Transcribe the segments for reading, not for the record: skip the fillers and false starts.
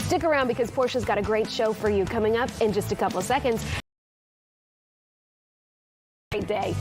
Stick around because Portia's got a great show for you coming up in just a couple of seconds. Great day.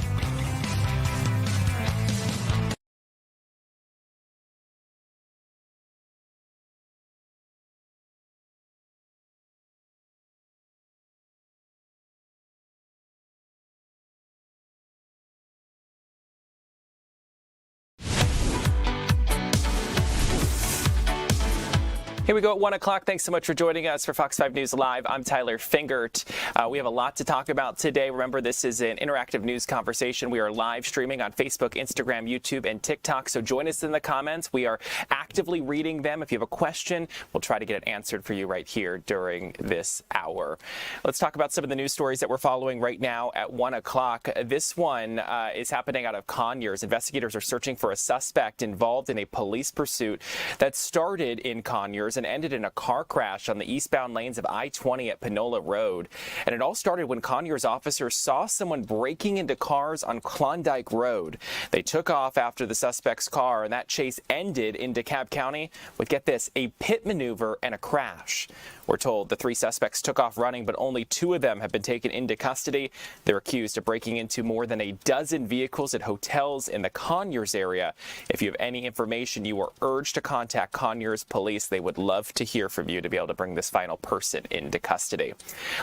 Here we go at 1 o'clock. Thanks so much for joining us for Fox 5 News Live. I'm Tyler Fingert. We have a lot to talk about today. Remember, this is an interactive news conversation. We are live streaming on Facebook, Instagram, YouTube, and TikTok. So join us in the comments. We are actively reading them. If you have a question, we'll try to get it answered for you right here during this hour. Let's talk about some of the news stories that we're following right now at 1 o'clock. This one is happening out of Conyers. Investigators are searching for a suspect involved in a police pursuit that started in Conyers and ended in a car crash on the eastbound lanes of I-20 at Panola Road. And it all started when Conyers officers saw someone breaking into cars on Klondike Road. They took off after the suspect's car, and that chase ended in DeKalb County with, get this, a pit maneuver and a crash. We're told the 3 suspects took off running, but only 2 of them have been taken into custody. They're accused of breaking into more than a dozen vehicles at hotels in the Conyers area. If you have any information, you are urged to contact Conyers Police. They would love to hear from you to be able to bring this final person into custody.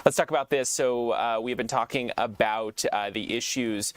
Let's talk about this. So we've been talking about the issues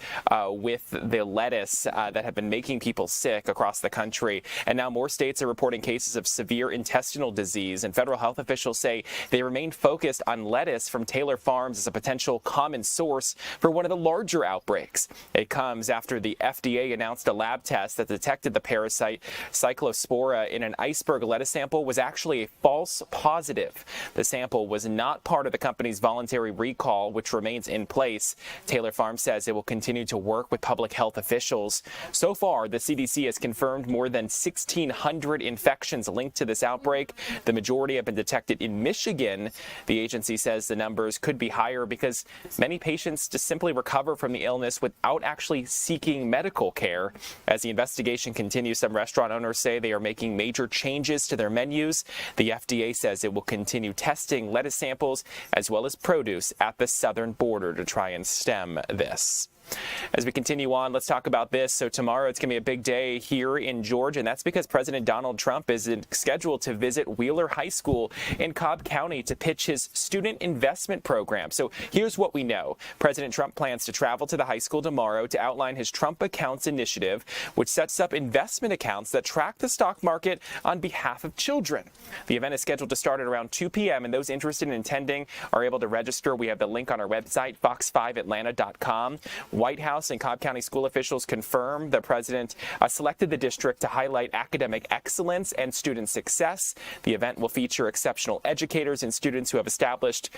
with the lettuce that have been making people sick across the country. And now more states are reporting cases of severe intestinal disease, and federal health officials say they remain focused on lettuce from Taylor Farms as a potential common source for one of the larger outbreaks. It comes after the FDA announced a lab test that detected the parasite Cyclospora in an iceberg lettuce sample was actually a false positive. The sample was not part of the company's voluntary recall, which remains in place. Taylor Farms says it will continue to work with public health officials. So far, the CDC has confirmed more than 1,600 infections linked to this outbreak. The majority have been detected in Michigan. The agency says the numbers could be higher because many patients just simply recover from the illness without actually seeking medical care. As the investigation continues, some restaurant owners say they are making major changes to their menus. The FDA says it will continue testing lettuce samples as well as produce at the southern border to try and stem this. As we continue on, let's talk about this. So tomorrow it's going to be a big day here in Georgia, and that's because President Donald Trump is scheduled to visit Wheeler High School in Cobb County to pitch his student investment program. So here's what we know. President Trump plans to travel to the high school tomorrow to outline his Trump Accounts initiative, which sets up investment accounts that track the stock market on behalf of children. The event is scheduled to start at around 2 p.m., and those interested in attending are able to register. We have the link on our website, fox5atlanta.com. White House and Cobb County school officials confirm the president selected the district to highlight academic excellence and student success. The event will feature exceptional educators and students who have established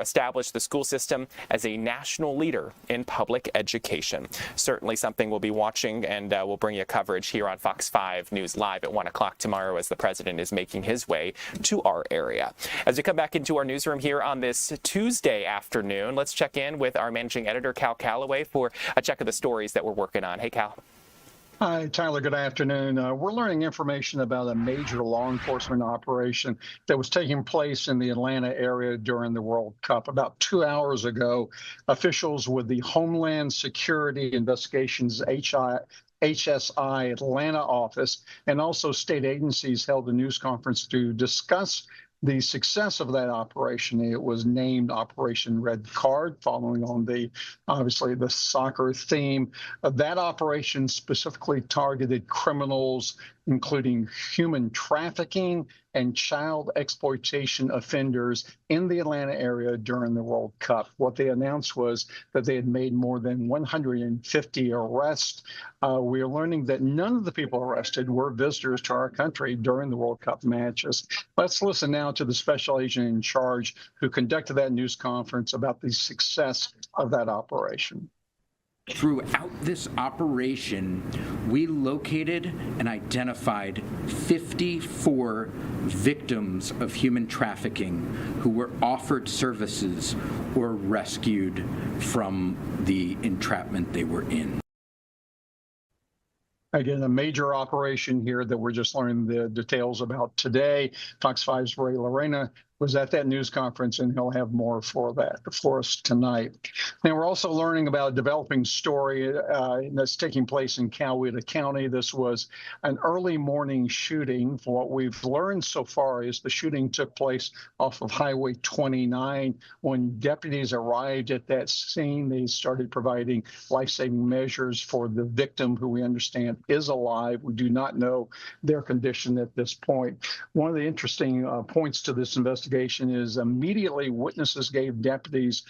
establish the school system as a national leader in public education. Certainly something we'll be watching, and we'll bring you coverage here on Fox 5 News Live at 1 o'clock tomorrow as the president is making his way to our area. As we come back into our newsroom here on this Tuesday afternoon, let's check in with our managing editor, Cal Calloway, for a check of the stories that we're working on. Hey, Cal. Hi, Tyler. Good afternoon. We're learning information about a major law enforcement operation that was taking place in the Atlanta area during the World Cup. About 2 hours ago, officials with the Homeland Security Investigations HSI Atlanta office and also state agencies held a news conference to discuss the success of that operation. It was named Operation Red Card, following on obviously the soccer theme. That operation specifically targeted criminals, including human trafficking and child exploitation offenders in the Atlanta area during the World Cup. What they announced was that they had made more than 150 arrests. We are learning that none of the people arrested were visitors to our country during the World Cup matches. Let's listen now to the special agent in charge who conducted that news conference about the success of that operation. Throughout this operation, we located and identified 54 victims of human trafficking who were offered services or rescued from the entrapment they were in. Again, a major operation here that we're just learning the details about today. Fox 5's Ray Lorena was at that news conference, and he'll have more for us tonight. Now, we're also learning about a developing story that's taking place in Coweta County. This was an early morning shooting. What we've learned so far is the shooting took place off of Highway 29. When deputies arrived at that scene, they started providing life-saving measures for the victim, who we understand is alive. We do not know their condition at this point. One of the interesting points to this investigation is immediately witnesses gave deputies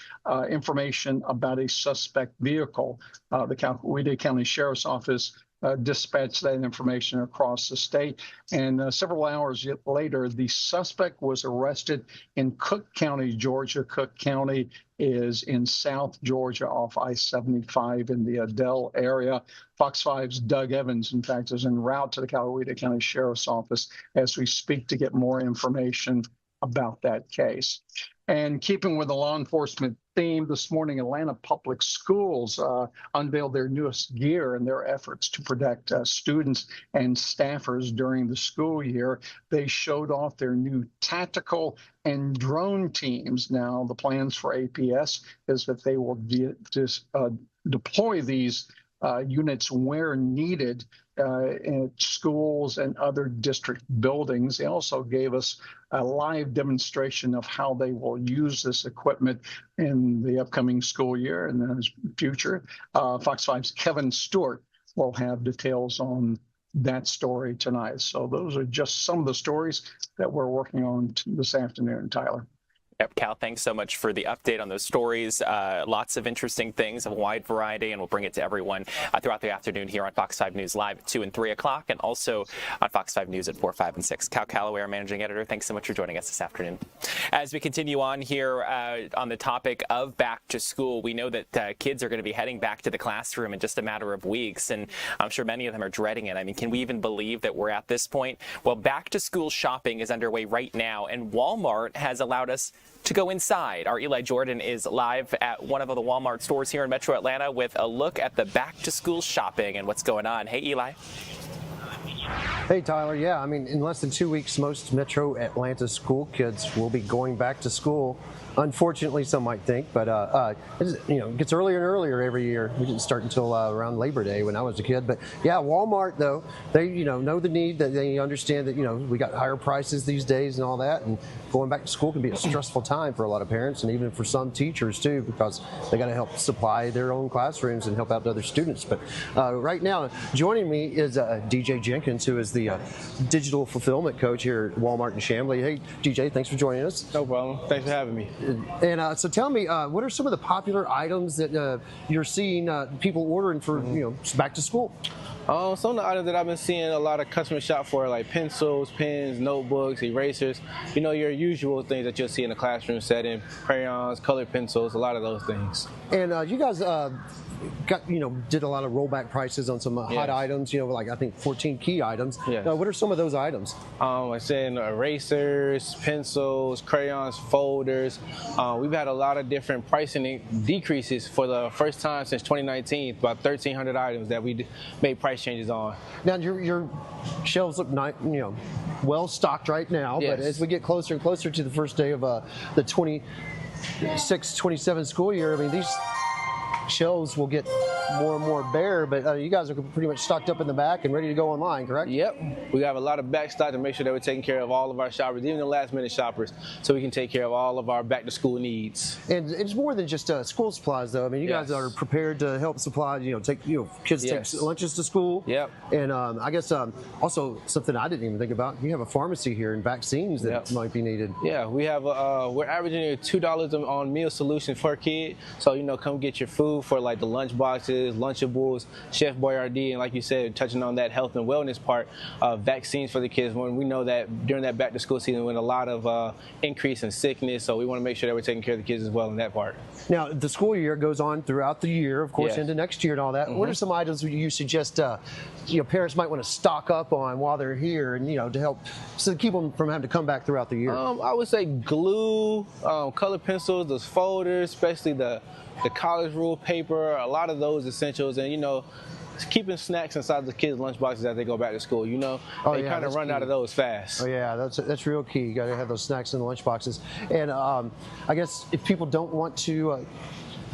information about a suspect vehicle. The Coweta County Sheriff's Office dispatched that information across the state. And several hours later, the suspect was arrested in Cook County, Georgia. Cook County is in South Georgia off I-75 in the Adel area. Fox 5's Doug Evans, in fact, is en route to the Coweta County Sheriff's Office as we speak to get more information about that case. And keeping with the law enforcement theme, this morning, Atlanta Public Schools unveiled their newest gear in their efforts to protect students and staffers during the school year. They showed off their new tactical and drone teams. Now, the plans for APS is that they will deploy these units where needed in schools and other district buildings. They also gave us a live demonstration of how they will use this equipment in the upcoming school year and in the future. Fox 5's Kevin Stewart will have details on that story tonight. So those are just some of the stories that we're working on this afternoon, Tyler. Yep, Cal, thanks so much for the update on those stories. Lots of interesting things, a wide variety, and we'll bring it to everyone throughout the afternoon here on Fox 5 News Live at 2 and 3 o'clock, and also on Fox 5 News at 4, 5, and 6. Cal Calloway, our managing editor, thanks so much for joining us this afternoon. As we continue on here on the topic of back to school, we know that kids are going to be heading back to the classroom in just a matter of weeks, and I'm sure many of them are dreading it. I mean, can we even believe that we're at this point? Well, back to school shopping is underway right now, and Walmart has allowed us to go inside. Our Eli Jordan is live at one of the Walmart stores here in Metro Atlanta with a look at the back to school shopping and what's going on. Hey, Eli. Hey, Tyler. Yeah, I mean, in less than 2 weeks, most Metro Atlanta school kids will be going back to school. Unfortunately, some might think, but it gets earlier and earlier every year. We didn't start until around Labor Day when I was a kid. But yeah, Walmart though, they know the need. That they understand that we got higher prices these days and all that, and going back to school can be a stressful time for a lot of parents and even for some teachers too, because they got to help supply their own classrooms and help out other students. But right now, joining me is DJ Jenkins, who is the digital fulfillment coach here at Walmart in Chamblee. Hey, DJ, thanks for joining us. No problem. Thanks for having me. And so tell me, what are some of the popular items that you're seeing people ordering for back to school? Some of the items that I've been seeing a lot of customers shop for are like pencils, pens, notebooks, erasers. Your usual things that you'll see in a classroom setting: crayons, colored pencils, a lot of those things. And you guys did a lot of rollback prices on some hot items. Like I think 14 key items. Yes. What are some of those items? I said erasers, pencils, crayons, folders. We've had a lot of different pricing decreases for the first time since 2019. About 1,300 items that we made price changes on. Now your shelves look well stocked right now. Yes. But as we get closer and closer to the first day of the 26-27 school year, I mean these shelves will get more and more bare, but you guys are pretty much stocked up in the back and ready to go online, correct? Yep. We have a lot of back stock to make sure that we're taking care of all of our shoppers, even the last minute shoppers, so we can take care of all of our back to school needs. And it's more than just school supplies, though. I mean, you guys are prepared to help supply, kids take lunches to school. Yep. And I guess also something I didn't even think about, you have a pharmacy here and vaccines that might be needed. Yeah, we have, we're averaging $2 on meal solutions per kid. So, come get your food for like the lunch boxes, Lunchables, Chef Boyardee, and like you said, touching on that health and wellness part, vaccines for the kids. When we know that during that back to school season, when a lot of increase in sickness, so we want to make sure that we're taking care of the kids as well in that part. Now, the school year goes on throughout the year, of course, into next year and all that. Mm-hmm. What are some items you suggest parents might want to stock up on while they're here, and to help to keep them from having to come back throughout the year? I would say glue, colored pencils, those folders, especially the college rule paper, a lot of those essentials, and keeping snacks inside the kids' lunchboxes as they go back to school. You know, they kind of run out of those fast. Oh yeah, that's real key. You got to have those snacks in the lunchboxes. And I guess if people don't want to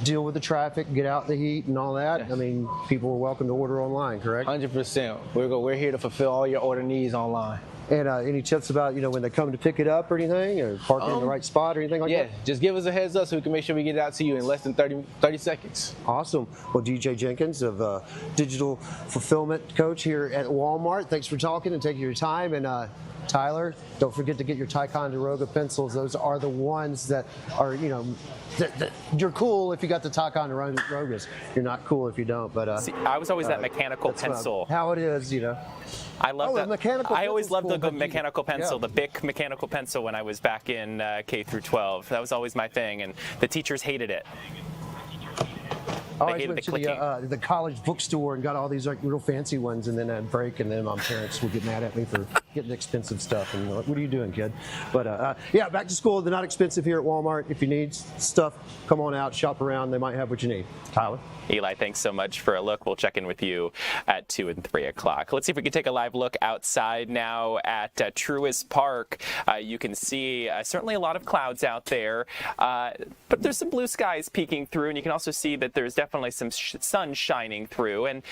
deal with the traffic, get out the heat and all that, Yes. I mean, people are welcome to order online, correct? 100%. We're here to fulfill all your order needs online. And any tips about, when they come to pick it up or anything, or parking in the right spot or anything like Yeah, that? just give us a heads up so we can make sure we get it out to you in less than 30 seconds. Awesome. Well, DJ Jenkins of Digital Fulfillment Coach here at Walmart, thanks for talking and taking your time. And Tyler, don't forget to get your Ticonderoga pencils. Those are the ones that are, that you're cool if you got the Ticonderogas. You're not cool if you don't. But See, I was always that mechanical pencil. How it is, I love that. Mechanical I always loved cool, the mechanical pencil, the Bic mechanical pencil when I was back in K through 12. That was always my thing, and the teachers hated it. I always went to the college bookstore and got all these like real fancy ones, and then I'd break, and then my parents would get mad at me for getting expensive stuff. And like, what are you doing, kid? But yeah, back to school. They're not expensive here at Walmart. If you need stuff, come on out, shop around. They might have what you need. Tyler? Eli, thanks so much for a look. We'll check in with you at 2 and 3 o'clock. Let's see if we can take a live look outside now at Truist Park. You can see certainly a lot of clouds out there, but there's some blue skies peeking through, and you can also see that there's definitely some sun shining through. And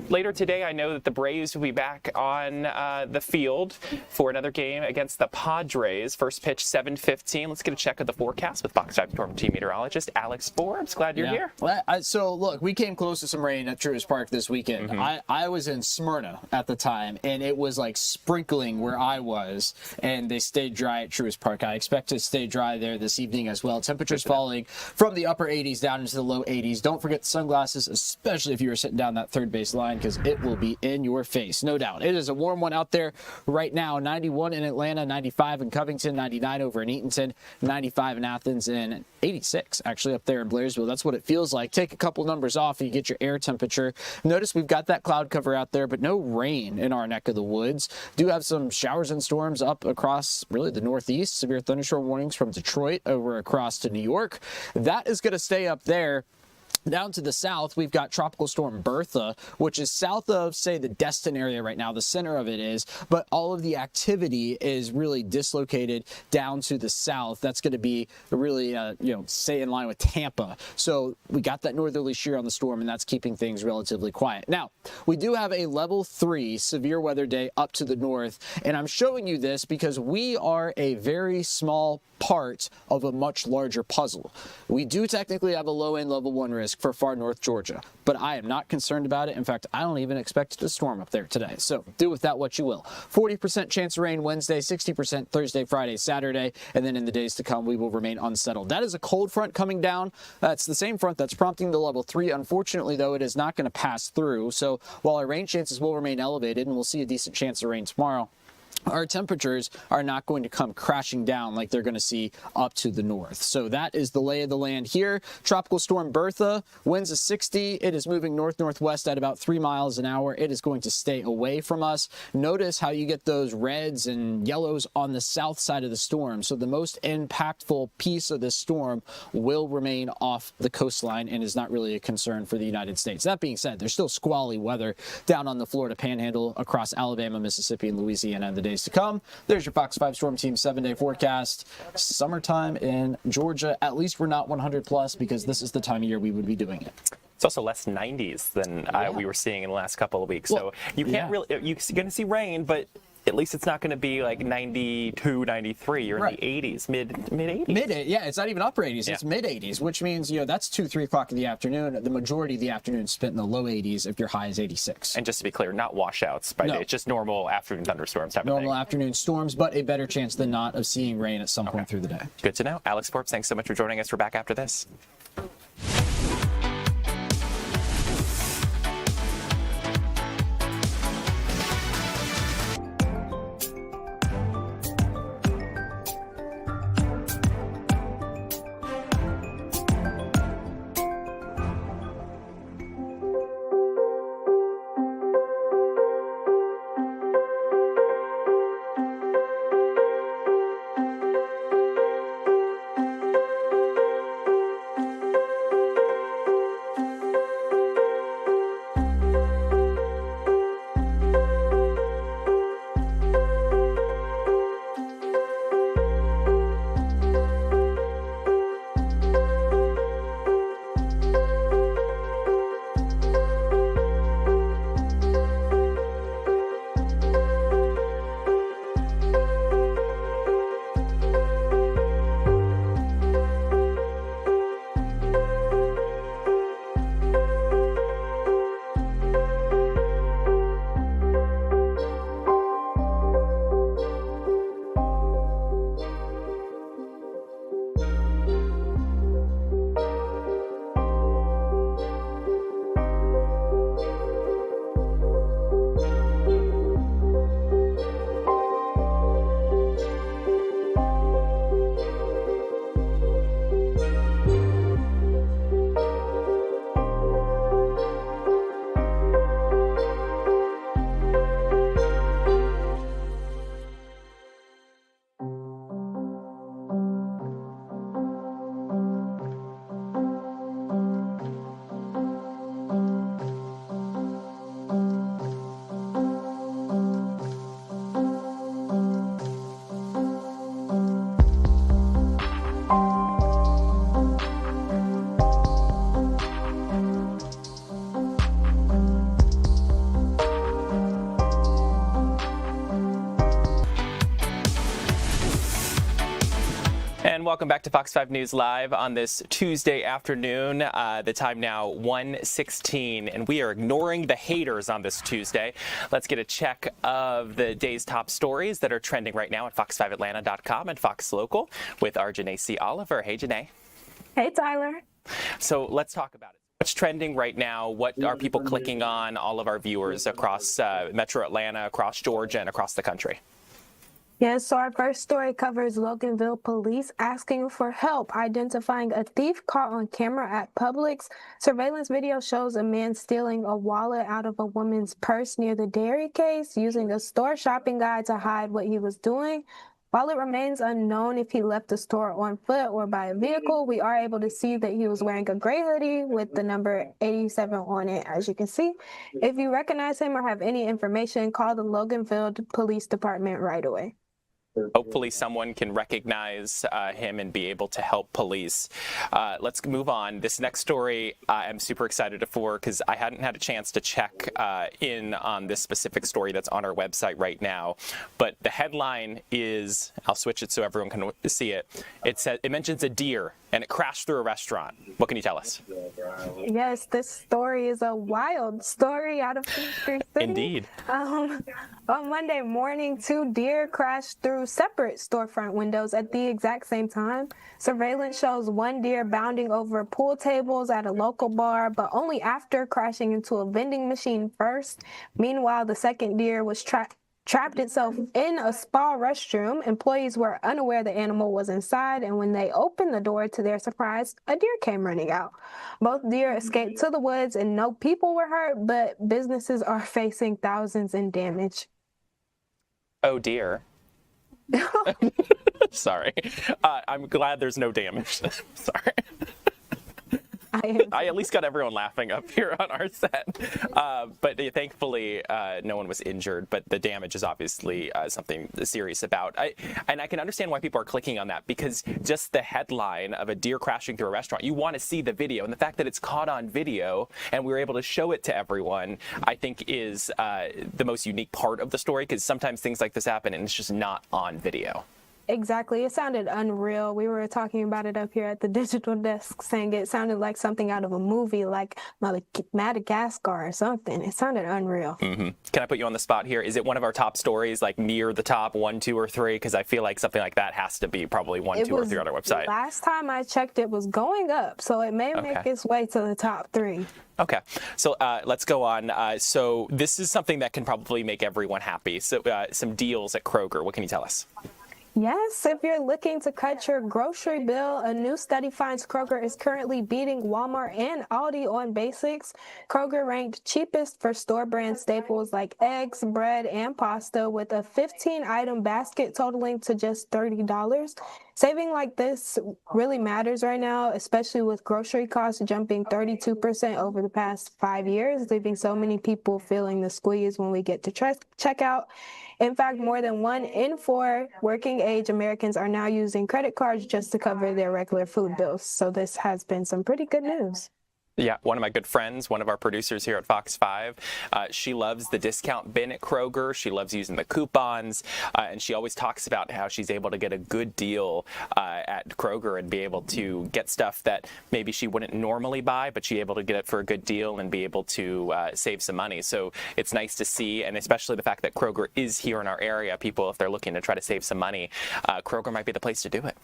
later today, I know that the Braves will be back on the field for another game against the Padres. First pitch 7:15. Let's get a check of the forecast with Fox 5 Storm Team meteorologist Alex Forbes. Glad you're here. Well, so look, we came close to some rain at Truist Park this weekend. I was in Smyrna at the time, and it was like sprinkling where I was, and they stayed dry at Truist Park. I expect to stay dry there this evening as well. Temperatures falling from the upper 80s down into the low 80s. Don't forget the sunglasses, especially if you were sitting down that third base line, because it will be in your face, no doubt. It is a warm one out there right now. 91 in Atlanta, 95 in Covington, 99 over in Eatonton, 95 in Athens, and 86 actually up there in Blairsville. That's what it feels like. Take a couple numbers off and you get your air temperature. Notice we've got that cloud cover out there, but no rain in our neck of the woods. Do have some showers and storms up across really the northeast. Severe thunderstorm warnings from Detroit over across to New York. That is going to stay up there. Down to the south, we've got Tropical Storm Bertha, which is south of, say, the Destin area right now. The center of it is, but all of the activity is really dislocated down to the south. That's going to be really, say in line with Tampa. So we got that northerly shear on the storm, and that's keeping things relatively quiet. Now, we do have a level 3 severe weather day up to the north, and I'm showing you this because we are a very small part of a much larger puzzle. We do technically have a low-end level 1 risk for far north Georgia, but I am not concerned about it. In fact, I don't even expect it to storm up there today. So do with that what you will. 40% chance of rain Wednesday, 60% Thursday, Friday, Saturday, and then in the days to come, we will remain unsettled. That is a cold front coming down. That's the same front that's prompting the level 3. Unfortunately, though, it is not going to pass through. So while our rain chances will remain elevated, and we'll see a decent chance of rain tomorrow, our temperatures are not going to come crashing down like they're going to see up to the north. So that is the lay of the land here. Tropical Storm Bertha, winds of 60. It is moving north-northwest at about 3 miles an hour. It is going to stay away from us. Notice how you get those reds and yellows on the south side of the storm. So the most impactful piece of this storm will remain off the coastline and is not really a concern for the United States. That being said, there's still squally weather down on the Florida Panhandle across Alabama, Mississippi, and Louisiana in the days to come. There's your Fox 5 Storm Team 7-day forecast. Summertime in Georgia. At least we're not 100 plus because this is the time of year we would be doing it. It's also less 90s than we were seeing in the last couple of weeks. Well, so you can't really, you're going to see rain, but at least it's not going to be like 92, 93. You're in the 80s, mid 80s. Yeah, it's not even upper 80s. It's mid 80s, which means, that's 2, 3 o'clock in the afternoon. The majority of the afternoon is spent in the low 80s if your high is 86. And just to be clear, not washouts by day. It's just normal afternoon thunderstorms type of thing. Normal afternoon storms, but a better chance than not of seeing rain at some point through the day. Good to know. Alex Forbes, thanks so much for joining us. We're back after this. And welcome back to Fox 5 News Live on this Tuesday afternoon. The time now 1:16, and we are ignoring the haters on this Tuesday. Let's get a check of the day's top stories that are trending right now at fox5atlanta.com and Fox Local with our Janae C. Oliver. Hey, Janae. Hey, Tyler. So let's talk about it. What's trending right now? What are people clicking on, all of our viewers across Metro Atlanta, across Georgia, and across the country? Yes, so our first story covers Loganville police asking for help identifying a thief caught on camera at Publix. Surveillance video shows a man stealing a wallet out of a woman's purse near the dairy case, using a store shopping guide to hide what he was doing. While it remains unknown if he left the store on foot or by a vehicle, we are able to see that he was wearing a gray hoodie with the number 87 on it, as you can see. If you recognize him or have any information, call the Loganville Police Department right away. Hopefully someone can recognize him and be able to help police. Let's move on. This next story I'm super excited for because I hadn't had a chance to check in on this specific story that's on our website right now. But the headline is, I'll switch it so everyone can see it. It mentions a deer and it crashed through a restaurant. What can you tell us? Yes, this story is a wild story out of Fingert. Indeed. On Monday morning, 2 deer crashed through separate storefront windows at the exact same time. Surveillance shows 1 deer bounding over pool tables at a local bar, but only after crashing into a vending machine first. Meanwhile, the second deer was trapped itself in a spa restroom. Employees were unaware the animal was inside, and when they opened the door, to their surprise, a deer came running out. Both deer escaped to the woods and no people were hurt, but businesses are facing thousands in damage. Oh dear. Sorry. I'm glad there's no damage. Sorry. I at least got everyone laughing up here on our set. But thankfully, no one was injured. But the damage is obviously something serious about. And I can understand why people are clicking on that, because just the headline of a deer crashing through a restaurant, you want to see the video. And the fact that it's caught on video and we were able to show it to everyone, I think is the most unique part of the story, because sometimes things like this happen and it's just not on video. Exactly. It sounded unreal. We were talking about it up here at the digital desk, saying it sounded like something out of a movie, like Madagascar or something. It sounded unreal. Mm-hmm. Can I put you on the spot here? Is it one of our top stories, like near the top 1, 2, or 3? Because I feel like something like that has to be probably 1, 2, or 3 on our website. Last time I checked, it was going up, so it may make its way to the top 3. Okay, so let's go on. So this is something that can probably make everyone happy. So some deals at Kroger. What can you tell us? Yes, if you're looking to cut your grocery bill, a new study finds Kroger is currently beating Walmart and Aldi on basics. Kroger ranked cheapest for store brand staples like eggs, bread, and pasta, with a 15-item basket totaling to just $30. Saving like this really matters right now, especially with grocery costs jumping 32% over the past 5 years, leaving so many people feeling the squeeze when we get to checkout. In fact, more than 1 in 4 working-age Americans are now using credit cards just to cover their regular food bills. So this has been some pretty good news. Yeah, one of my good friends, one of our producers here at Fox 5, she loves the discount bin at Kroger. She loves using the coupons, and she always talks about how she's able to get a good deal at Kroger and be able to get stuff that maybe she wouldn't normally buy, but she's able to get it for a good deal and be able to save some money. So it's nice to see, and especially the fact that Kroger is here in our area. People, if they're looking to try to save some money, Kroger might be the place to do it.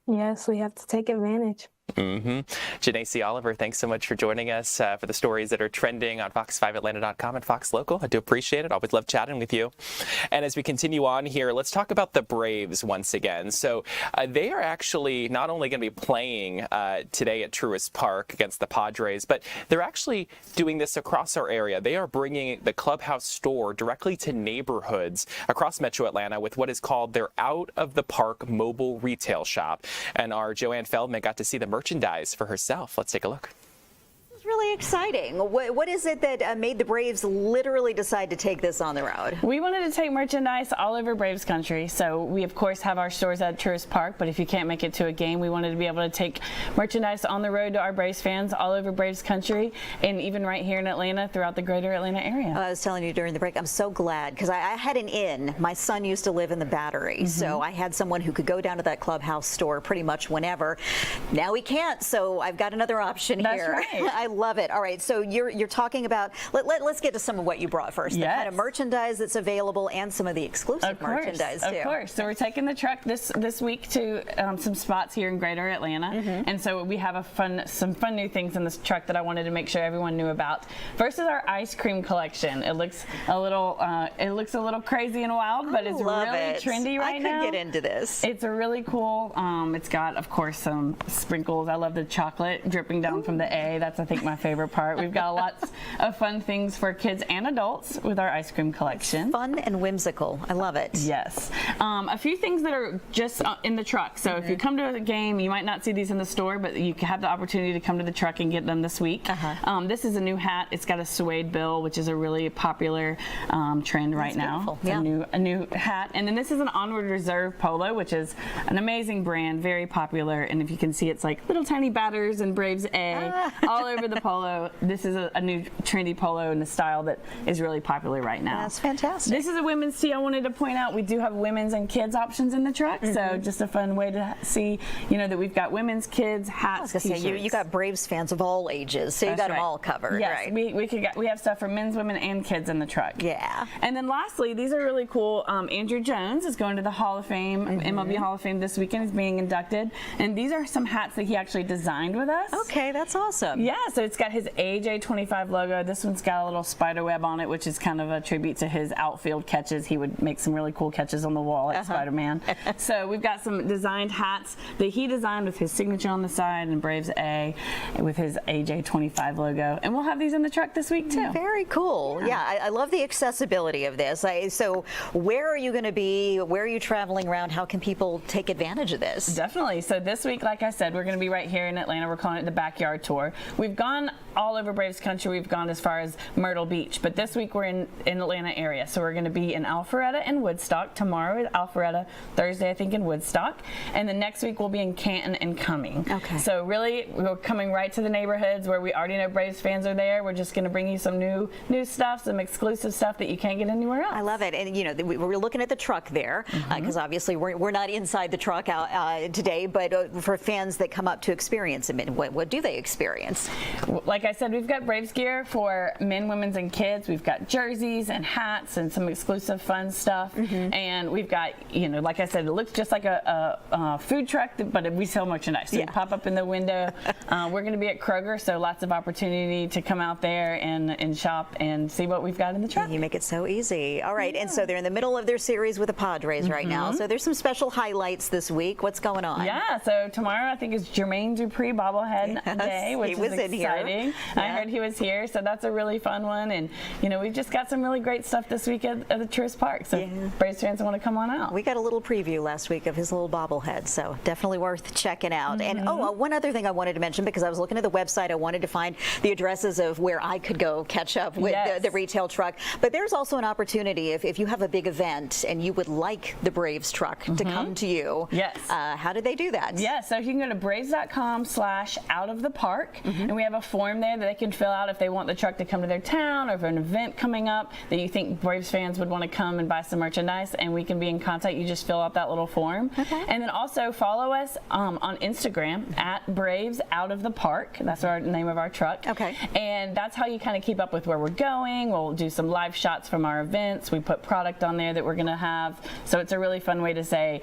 Yes, we have to take advantage. Mm-hmm. Janae C. Oliver, thanks so much for joining us for the stories that are trending on fox5atlanta.com and Fox Local. I do appreciate it. Always love chatting with you. And as we continue on here, let's talk about the Braves once again. So they are actually not only going to be playing today at Truist Park against the Padres, but they're actually doing this across our area. They are bringing the clubhouse store directly to neighborhoods across Metro Atlanta with what is called their Out of the Park mobile retail shop. And our Joanne Feldman got to see the merchandise for herself. Let's take a look. Really very exciting. What is it that made the Braves literally decide to take this on the road? We wanted to take merchandise all over Braves country. So we, of course, have our stores at Truist Park, but if you can't make it to a game, we wanted to be able to take merchandise on the road to our Braves fans all over Braves country, and even right here in Atlanta, throughout the greater Atlanta area. I was telling you during the break, I'm so glad, because I had an in. My son used to live in the Battery, so I had someone who could go down to that Clubhouse store pretty much whenever. Now he can't, so I've got another option here. That's right. I love it. All right, so you're talking about, let's get to some of what you brought first. Yes. The kind of merchandise that's available and some of the exclusive merchandise too. Of course. So we're taking the truck this week to some spots here in greater Atlanta, and so we have some fun new things in this truck that I wanted to make sure everyone knew about. First is our ice cream collection. It looks a little crazy and wild, but it's really trendy right now. I could get into this. It's a really cool. It's got, of course, some sprinkles. I love the chocolate dripping down from the A. That's, I think, my favorite part. We've got lots of fun things for kids and adults with our ice cream collection. It's fun and whimsical. I love it. Yes. A few things that are just in the truck. So if you come to a game, you might not see these in the store, but you have the opportunity to come to the truck and get them this week. This is a new hat. It's got a suede bill, which is a really popular trend right now. It's a new hat. And then this is an Onward Reserve polo, which is an amazing brand, very popular. And if you can see, it's like little tiny batters and Braves A all over the polo. This is a new trendy polo in the style that is really popular right now. That's fantastic. This is a women's tee. I wanted to point out we do have women's and kids options in the truck. So just a fun way to see, that we've got women's, kids, hats, t-shirts. You got Braves fans of all ages, so you got them all covered. Yes, right? we have stuff for men's, women, and kids in the truck. Yeah. And then lastly, these are really cool. Andrew Jones is going to the Hall of Fame, MLB Hall of Fame this weekend. He's being inducted, and these are some hats that he actually designed with us. Okay, that's awesome. Yeah, so it's got his AJ25 logo. This one's got a little spider web on it, which is kind of a tribute to his outfield catches. He would make some really cool catches on the wall like Spider-Man. So we've got some designed hats that he designed with his signature on the side and Braves A with his AJ25 logo. And we'll have these in the truck this week too. Very cool. Yeah, I love the accessibility of this. So where are you going to be? Where are you traveling around? How can people take advantage of this? Definitely. So this week, like I said, we're going to be right here in Atlanta. We're calling it the Backyard Tour. We've gone all over Braves country. We've gone as far as Myrtle Beach, but this week we're in Atlanta area. So we're going to be in Alpharetta and Woodstock. Tomorrow at Alpharetta, Thursday I think in Woodstock, and the next week we'll be in Canton and Cumming. Okay. So really we're coming right to the neighborhoods where we already know Braves fans are there. We're just going to bring you some new stuff, some exclusive stuff that you can't get anywhere else. I love it. And we're looking at the truck there because obviously we're not inside the truck today, but for fans that come up to experience it, what do they experience? Like I said, we've got Braves gear for men, women's, and kids. We've got jerseys and hats and some exclusive fun stuff. And we've got, like I said, it looks just like a food truck, but we sell merchandise. So you pop up in the window. We're going to be at Kroger, so lots of opportunity to come out there and shop and see what we've got in the truck. You make it so easy. All right, and so they're in the middle of their series with the Padres right now. So there's some special highlights this week. What's going on? Yeah, so tomorrow I think is Jermaine Dupri bobblehead day, which is exciting. I heard he was here, so that's a really fun one. And we've just got some really great stuff this week at the Truist Park. So Braves fans want to come on out. We got a little preview last week of his little bobblehead, so definitely worth checking out. And one other thing I wanted to mention, because I was looking at the website, I wanted to find the addresses of where I could go catch up with the retail truck. But there's also an opportunity if you have a big event and you would like the Braves truck to come to you. Yes. How do they do that? Yeah, so you can go to braves.com/outofthepark, and we have a form there that they can fill out if they want the truck to come to their town or if an event coming up that you think Braves fans would want to come and buy some merchandise, and we can be in contact. You just fill out that little form. And then also follow us on Instagram at BravesOutOfThePark. That's our name of our truck. And that's how you kind of keep up with where we're going. We'll do some live shots from our events. We put product on there that we're going to have. So it's a really fun way to say,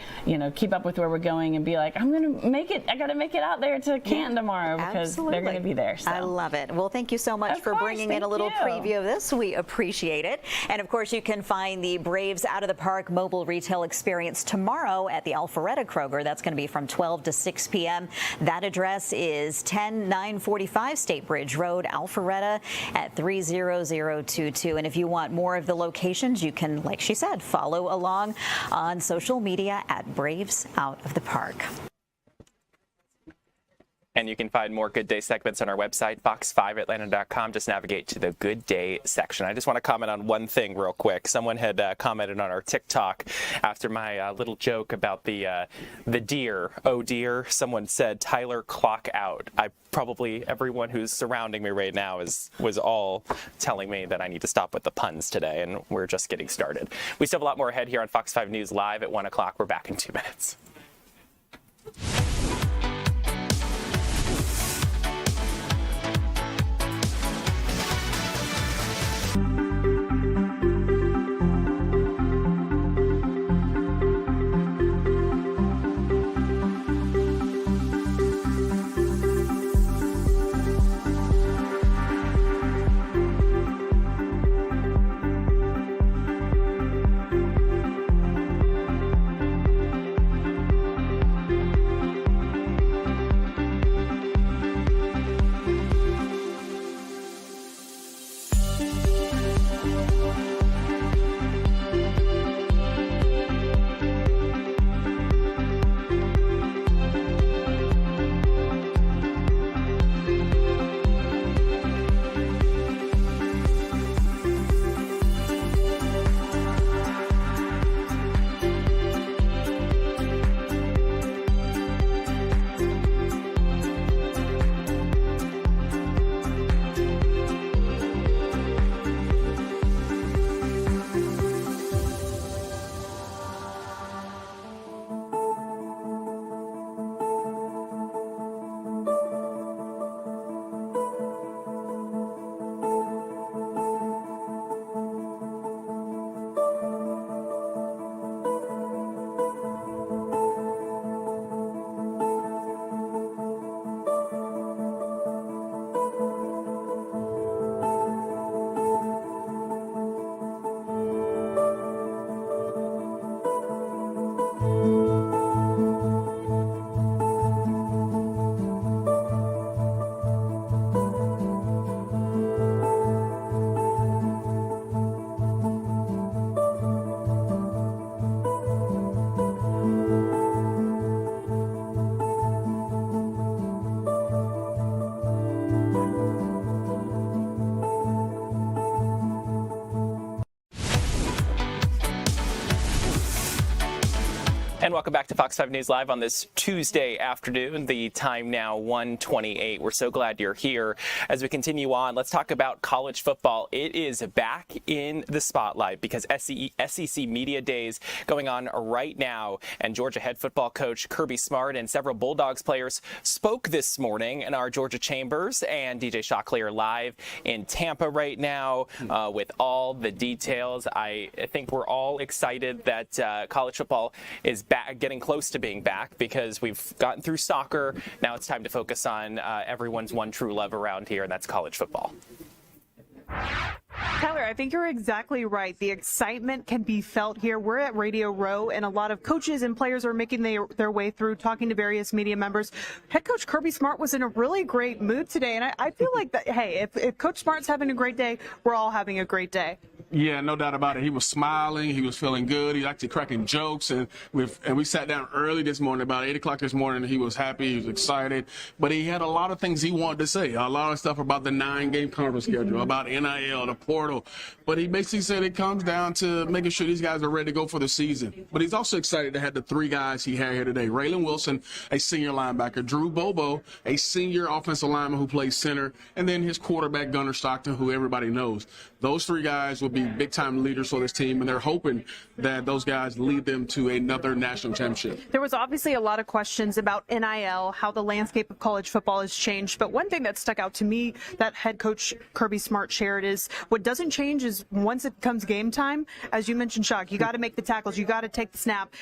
keep up with where we're going and be like, I'm going to make it. I got to make it out there to Canton tomorrow because they're going to be there. So. I love it. Well, thank you so much for bringing in a little preview of this. We appreciate it. And of course, you can find the Braves Out of the Park mobile retail experience tomorrow at the Alpharetta Kroger. That's going to be from 12 to 6 p.m. That address is 10945 State Bridge Road, Alpharetta at 30022. And if you want more of the locations, you can, like she said, follow along on social media at Braves Out of the Park. And you can find more Good Day segments on our website, fox5atlanta.com. Just navigate to the Good Day section. I just want to comment on one thing real quick. Someone had commented on our TikTok after my little joke about the deer. Oh dear. Someone said, Tyler, clock out. Probably everyone who's surrounding me right now was all telling me that I need to stop with the puns today, and we're just getting started. We still have a lot more ahead here on Fox 5 News Live at 1 o'clock. We're back in 2 minutes. And welcome back to Fox 5 News Live on this Tuesday afternoon. The time now 1:28. We're so glad you're here. As we continue on, let's talk about college football. It is back in the spotlight because SEC Media Days going on right now. And Georgia head football coach Kirby Smart and several Bulldogs players spoke this morning in our Georgia chambers. And DJ Shockley are live in Tampa right now with all the details. I think we're all excited that college football is back, getting close to being back, because we've gotten through soccer. Now it's time to focus on everyone's one true love around here, and that's college football. Tyler, I think you're exactly right. The excitement can be felt here. We're at Radio Row, and a lot of coaches and players are making their way through, talking to various media members. Head coach Kirby Smart was in a really great mood today, and I feel like that. Hey, if Coach Smart's having a great day, we're all having a great day. Yeah, no doubt about it. He was smiling. He was feeling good. He was actually cracking jokes. And we sat down early this morning, about 8 o'clock this morning. He was happy. He was excited. But he had a lot of things he wanted to say, a lot of stuff about the 9-game conference schedule, about NIL, the portal. But he basically said it comes down to making sure these guys are ready to go for the season. But he's also excited to have the 3 guys he had here today. Raylan Wilson, a senior linebacker. Drew Bobo, a senior offensive lineman who plays center. And then his quarterback, Gunnar Stockton, who everybody knows. Those 3 guys will be big-time leaders for this team, and they're hoping that those guys lead them to another national championship. There was obviously a lot of questions about NIL, how the landscape of college football has changed. But one thing that stuck out to me that head coach Kirby Smart shared is what doesn't change is once it comes game time, as you mentioned, Shock, you got to make the tackles, you got to take the snap.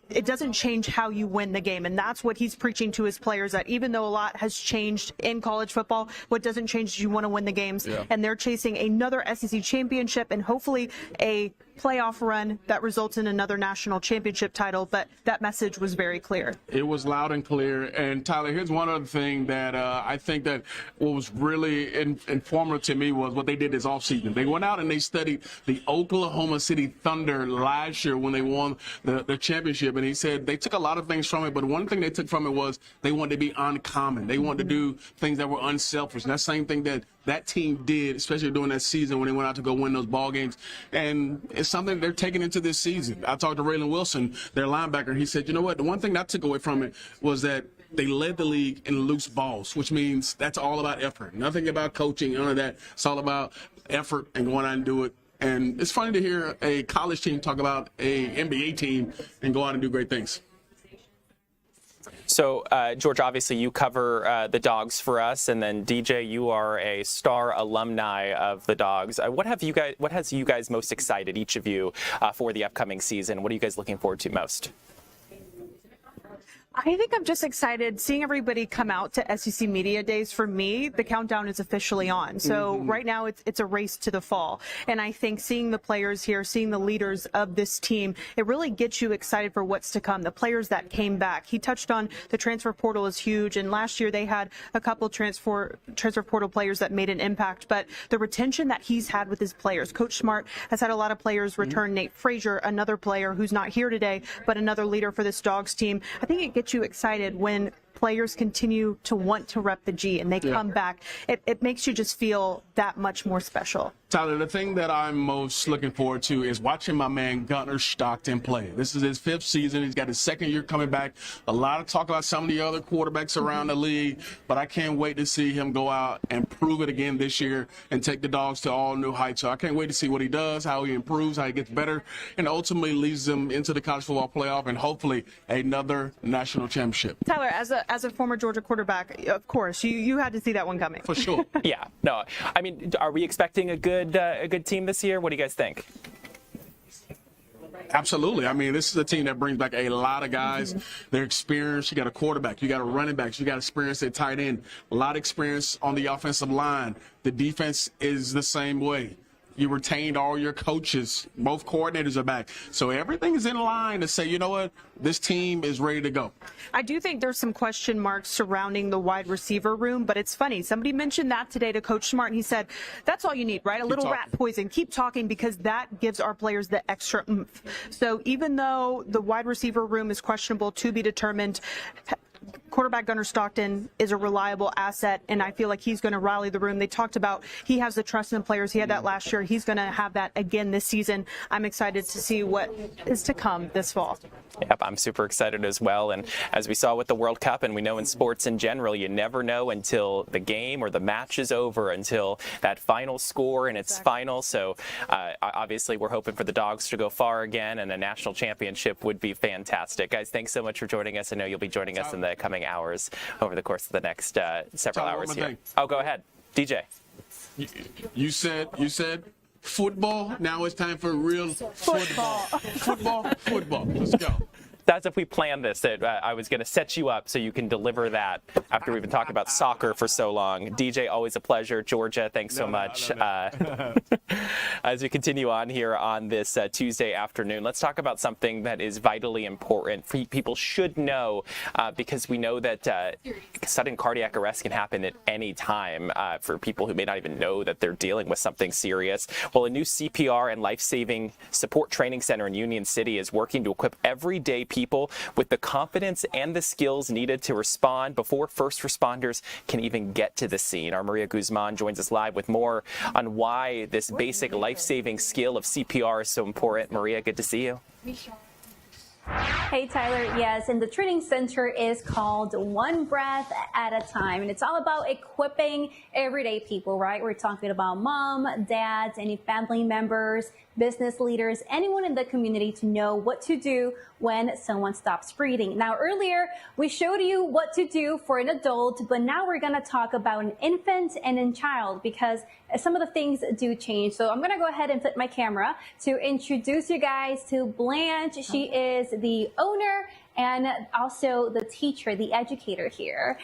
It doesn't change how you win the game. And that's what he's preaching to his players, that even though a lot has changed in college football, what doesn't change is you want to win the games. Yeah. And they're chasing another SEC championship and hopefully a playoff run that results in another national championship title, but that message was very clear. It was loud and clear. And Tyler, here's one other thing that I think that what was really informative to me was what they did this offseason. They went out and they studied the Oklahoma City Thunder last year when they won the championship. And he said they took a lot of things from it, but one thing they took from it was they wanted to be uncommon. They wanted to do things that were unselfish. And that's the same thing that team did, especially during that season when they went out to go win those ball games. And it's something they're taking into this season. I talked to Raylan Wilson, their linebacker. He said, you know what, the one thing I took away from it was that they led the league in loose balls, which means that's all about effort. Nothing about coaching, none of that. It's all about effort and going out and do it. And it's funny to hear a college team talk about a NBA team and go out and do great things. So, George, obviously you cover the Dogs for us, and then DJ, you are a star alumni of the Dogs. What has you guys most excited, each of you, for the upcoming season? What are you guys looking forward to most? I think I'm just excited seeing everybody come out to SEC Media Days. For me, the countdown is officially on. So right now it's a race to the fall. And I think seeing the players here, seeing the leaders of this team, it really gets you excited for what's to come. The players that came back. He touched on the transfer portal is huge. And last year they had a couple transfer portal players that made an impact. But the retention that he's had with his players. Coach Smart has had a lot of players return. Nate Frazier, another player who's not here today, but another leader for this Dogs team. I think it gets you excited when players continue to want to rep the G and they come back. It makes you just feel that much more special. Tyler, the thing that I'm most looking forward to is watching my man Gunnar Stockton play. This is his 5th season. He's got his 2nd year coming back. A lot of talk about some of the other quarterbacks around the league, but I can't wait to see him go out and prove it again this year and take the Dogs to all new heights. So I can't wait to see what he does, how he improves, how he gets better, and ultimately leads them into the college football playoff and hopefully another national championship. Tyler, as a former Georgia quarterback, of course, you had to see that one coming. For sure. Yeah. No, I mean, are we expecting a good team this year? What do you guys think? Absolutely. I mean, this is a team that brings back a lot of guys. They're experienced. You got a quarterback. You got a running back. You got experience at tight end. A lot of experience on the offensive line. The defense is the same way. You retained all your coaches. Both coordinators are back. So everything is in line to say, you know what, this team is ready to go. I do think there's some question marks surrounding the wide receiver room, but it's funny. Somebody mentioned that today to Coach Smart, and he said, that's all you need, right? A little rat poison. Keep talking, because that gives our players the extra oomph. So even though the wide receiver room is questionable, to be determined, quarterback Gunnar Stockton is a reliable asset, and I feel like he's going to rally the room. They talked about he has the trust in the players. He had that last year. He's going to have that again this season. I'm excited to see what is to come this fall. Yep, I'm super excited as well. And as we saw with the World Cup, and we know in sports in general, you never know until the game or the match is over, until that final score and it's final. So obviously we're hoping for the Dogs to go far again, and a national championship would be fantastic. Guys, thanks so much for joining us. I know you'll be joining us in the coming hours over the course of the next several hours here. Oh, go ahead, DJ. You said football. Now it's time for real football. Football. Let's go. That's if we planned this. I was going to set you up so you can deliver that after we've been talking about soccer for so long. DJ, always a pleasure. Georgia, thanks so much. As we continue on here on this Tuesday afternoon, let's talk about something that is vitally important. People should know, because we know that sudden cardiac arrest can happen at any time for people who may not even know that they're dealing with something serious. Well, a new CPR and life-saving support training center in Union City is working to equip everyday people with the confidence and the skills needed to respond before first responders can even get to the scene. Our Maria Guzman joins us live with more on why this basic life-saving skill of CPR is so important. Maria, good to see you. Hey Tyler, yes, and the training center is called One Breath at a Time, and it's all about equipping everyday people, right? We're talking about mom, dads, any family members, business leaders, anyone in the community to know what to do when someone stops breathing. Now, earlier we showed you what to do for an adult, but now we're going to talk about an infant and a child, because some of the things do change. So I'm going to go ahead and flip my camera to introduce you guys to Blanche. She is the owner and also the teacher, the educator here.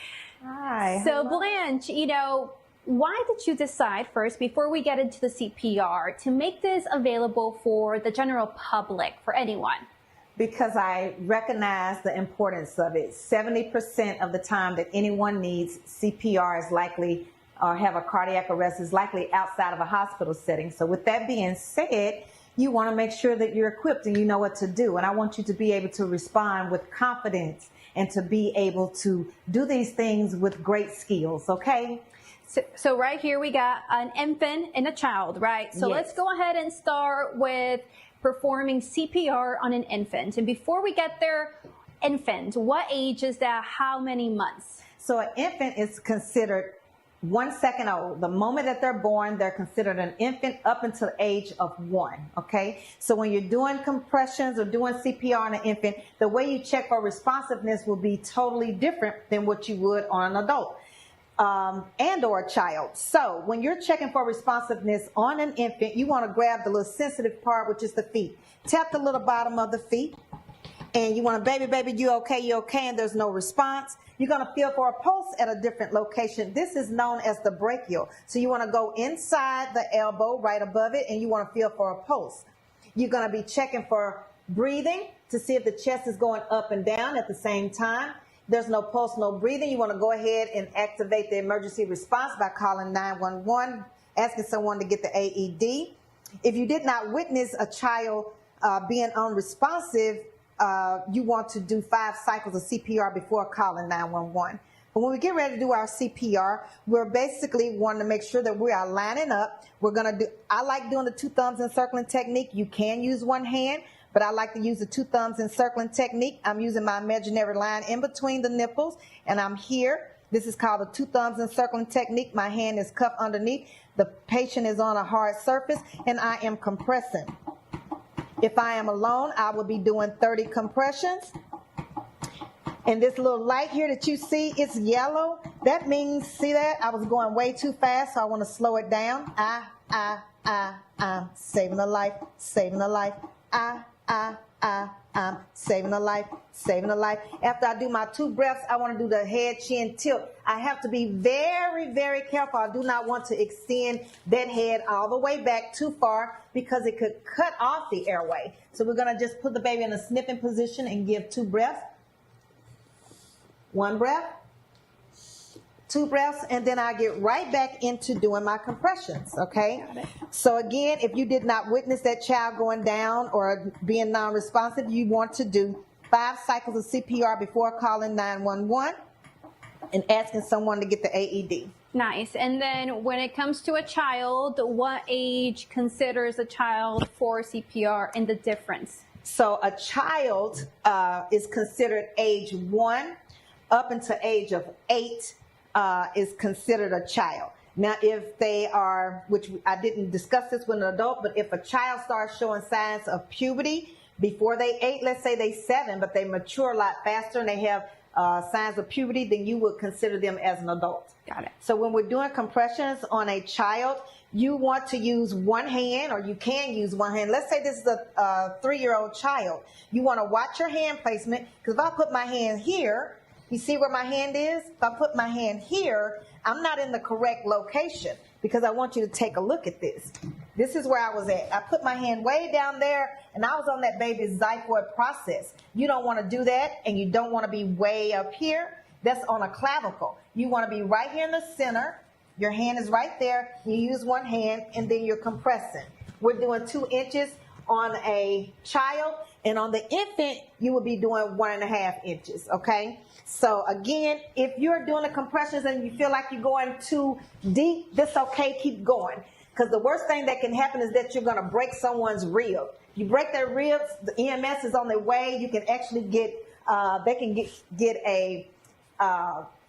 Hi. So Blanche, you know, why did you decide first, before we get into the CPR, to make this available for the general public, for anyone? Because I recognize the importance of it. 70% of the time that anyone needs CPR is likely, or have a cardiac arrest, is likely outside of a hospital setting. So with that being said, you want to make sure that you're equipped and you know what to do. And I want you to be able to respond with confidence and to be able to do these things with great skills, okay? So right here we got an infant and a child, right? So let's go ahead and start with performing CPR on an infant. And before we get there, infant, what age is that? How many months? So an infant is considered 1 second old. The moment that they're born, they're considered an infant up until the age of 1, okay? So when you're doing compressions or doing CPR on an infant, the way you check for responsiveness will be totally different than what you would on an adult and or a child. So when you're checking for responsiveness on an infant, you want to grab the little sensitive part, which is the feet. Tap the little bottom of the feet, and you want to, baby, you okay, and there's no response. You're going to feel for a pulse at a different location. This is known as the brachial. So you want to go inside the elbow, right above it, and you want to feel for a pulse. You're going to be checking for breathing to see if the chest is going up and down at the same time. There's no pulse, no breathing. You want to go ahead and activate the emergency response by calling 911, asking someone to get the AED. If you did not witness a child being unresponsive, you want to do 5 cycles of CPR before calling 911. But when we get ready to do our CPR, we're basically wanting to make sure that we are lining up. We're going to do, I like doing the 2 thumbs encircling technique. You can use one hand, but I like to use the 2 thumbs encircling technique. I'm using my imaginary line in between the nipples, and I'm here. This is called the 2 thumbs encircling technique. My hand is cupped underneath. The patient is on a hard surface, and I am compressing. If I am alone, I will be doing 30 compressions. And this little light here that you see, it's yellow. That means, see that? I was going way too fast, so I want to slow it down. I'm saving a life, saving a life. I'm saving a life, saving a life. After I do my 2 breaths, I want to do the head, chin, tilt. I have to be very, very careful. I do not want to extend that head all the way back too far because it could cut off the airway. So we're going to just put the baby in a sniffing position and give 2 breaths. 1 breath, 2 breaths, and then I get right back into doing my compressions, okay? So again, if you did not witness that child going down or being non-responsive, you want to do 5 cycles of CPR before calling 911 and asking someone to get the AED. Nice. And then when it comes to a child, what age considers a child for CPR and the difference? So a child is considered age 1 up until age of 8 is considered a child. Now, if they are, which I didn't discuss this with an adult, but if a child starts showing signs of puberty before they 8, let's say they 7, but they mature a lot faster and they have signs of puberty, then you would consider them as an adult. Got it. So when we're doing compressions on a child, you want to use one hand, or you can use one hand. Let's say this is a 3-year-old child. You want to watch your hand placement, because if I put my hand here, you see where my hand is? If I put my hand here, I'm not in the correct location, because I want you to take a look at this. This is where I was at. I put my hand way down there, and I was on that baby's xiphoid process. You don't want to do that, and you don't want to be way up here. That's on a clavicle. You want to be right here in the center. Your hand is right there. You use one hand, and then you're compressing. We're doing 2 inches on a child, and on the infant, you would be doing 1.5 inches, okay? So again, if you're doing the compressions and you feel like you're going too deep, that's okay, keep going. Because the worst thing that can happen is that you're going to break someone's rib. You break their ribs, the EMS is on their way. You can actually get, they can get a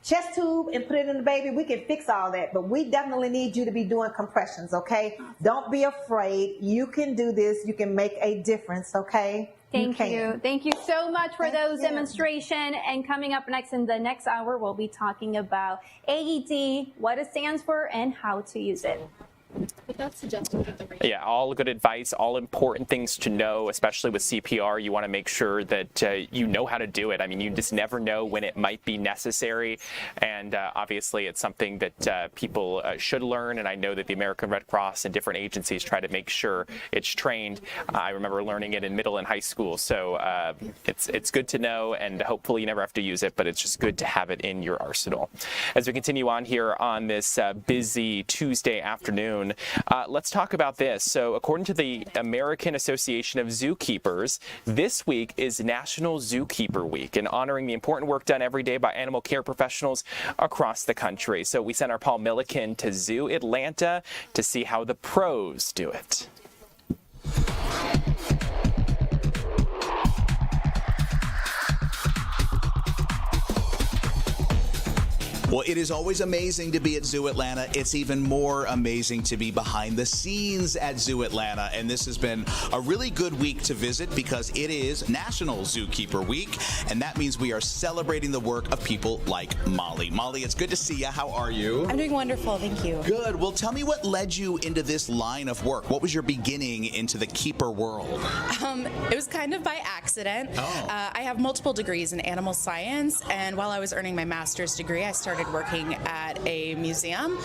chest tube and put it in the baby. We can fix all that, but we definitely need you to be doing compressions, okay? Don't be afraid. You can do this. You can make a difference, okay? Thank you. Thank you so much for those demonstrations. And coming up next in the next hour, we'll be talking about AED, what it stands for, and how to use it. But that's suggested with the rate. Yeah, all good advice, all important things to know, especially with CPR. You want to make sure that you know how to do it. I mean, you just never know when it might be necessary. And obviously, it's something that people should learn. And I know that the American Red Cross and different agencies try to make sure it's trained. I remember learning it in middle and high school. So it's good to know, and hopefully you never have to use it, but it's just good to have it in your arsenal. As we continue on here on this busy Tuesday afternoon, let's talk about this. So according to the American Association of Zookeepers, this week is National Zookeeper Week, and honoring the important work done every day by animal care professionals across the country. So we sent our Paul Milliken to Zoo Atlanta to see how the pros do it. Well, it is always amazing to be at Zoo Atlanta. It's even more amazing to be behind the scenes at Zoo Atlanta. And this has been a really good week to visit because it is National Zookeeper Week. And that means we are celebrating the work of people like Molly. Molly, it's good to see you. How are you? I'm doing wonderful. Thank you. Good. Well, tell me what led you into this line of work. What was your beginning into the keeper world? It was kind of by accident. I have multiple degrees in animal science. And while I was earning my master's degree, I started working at a museum,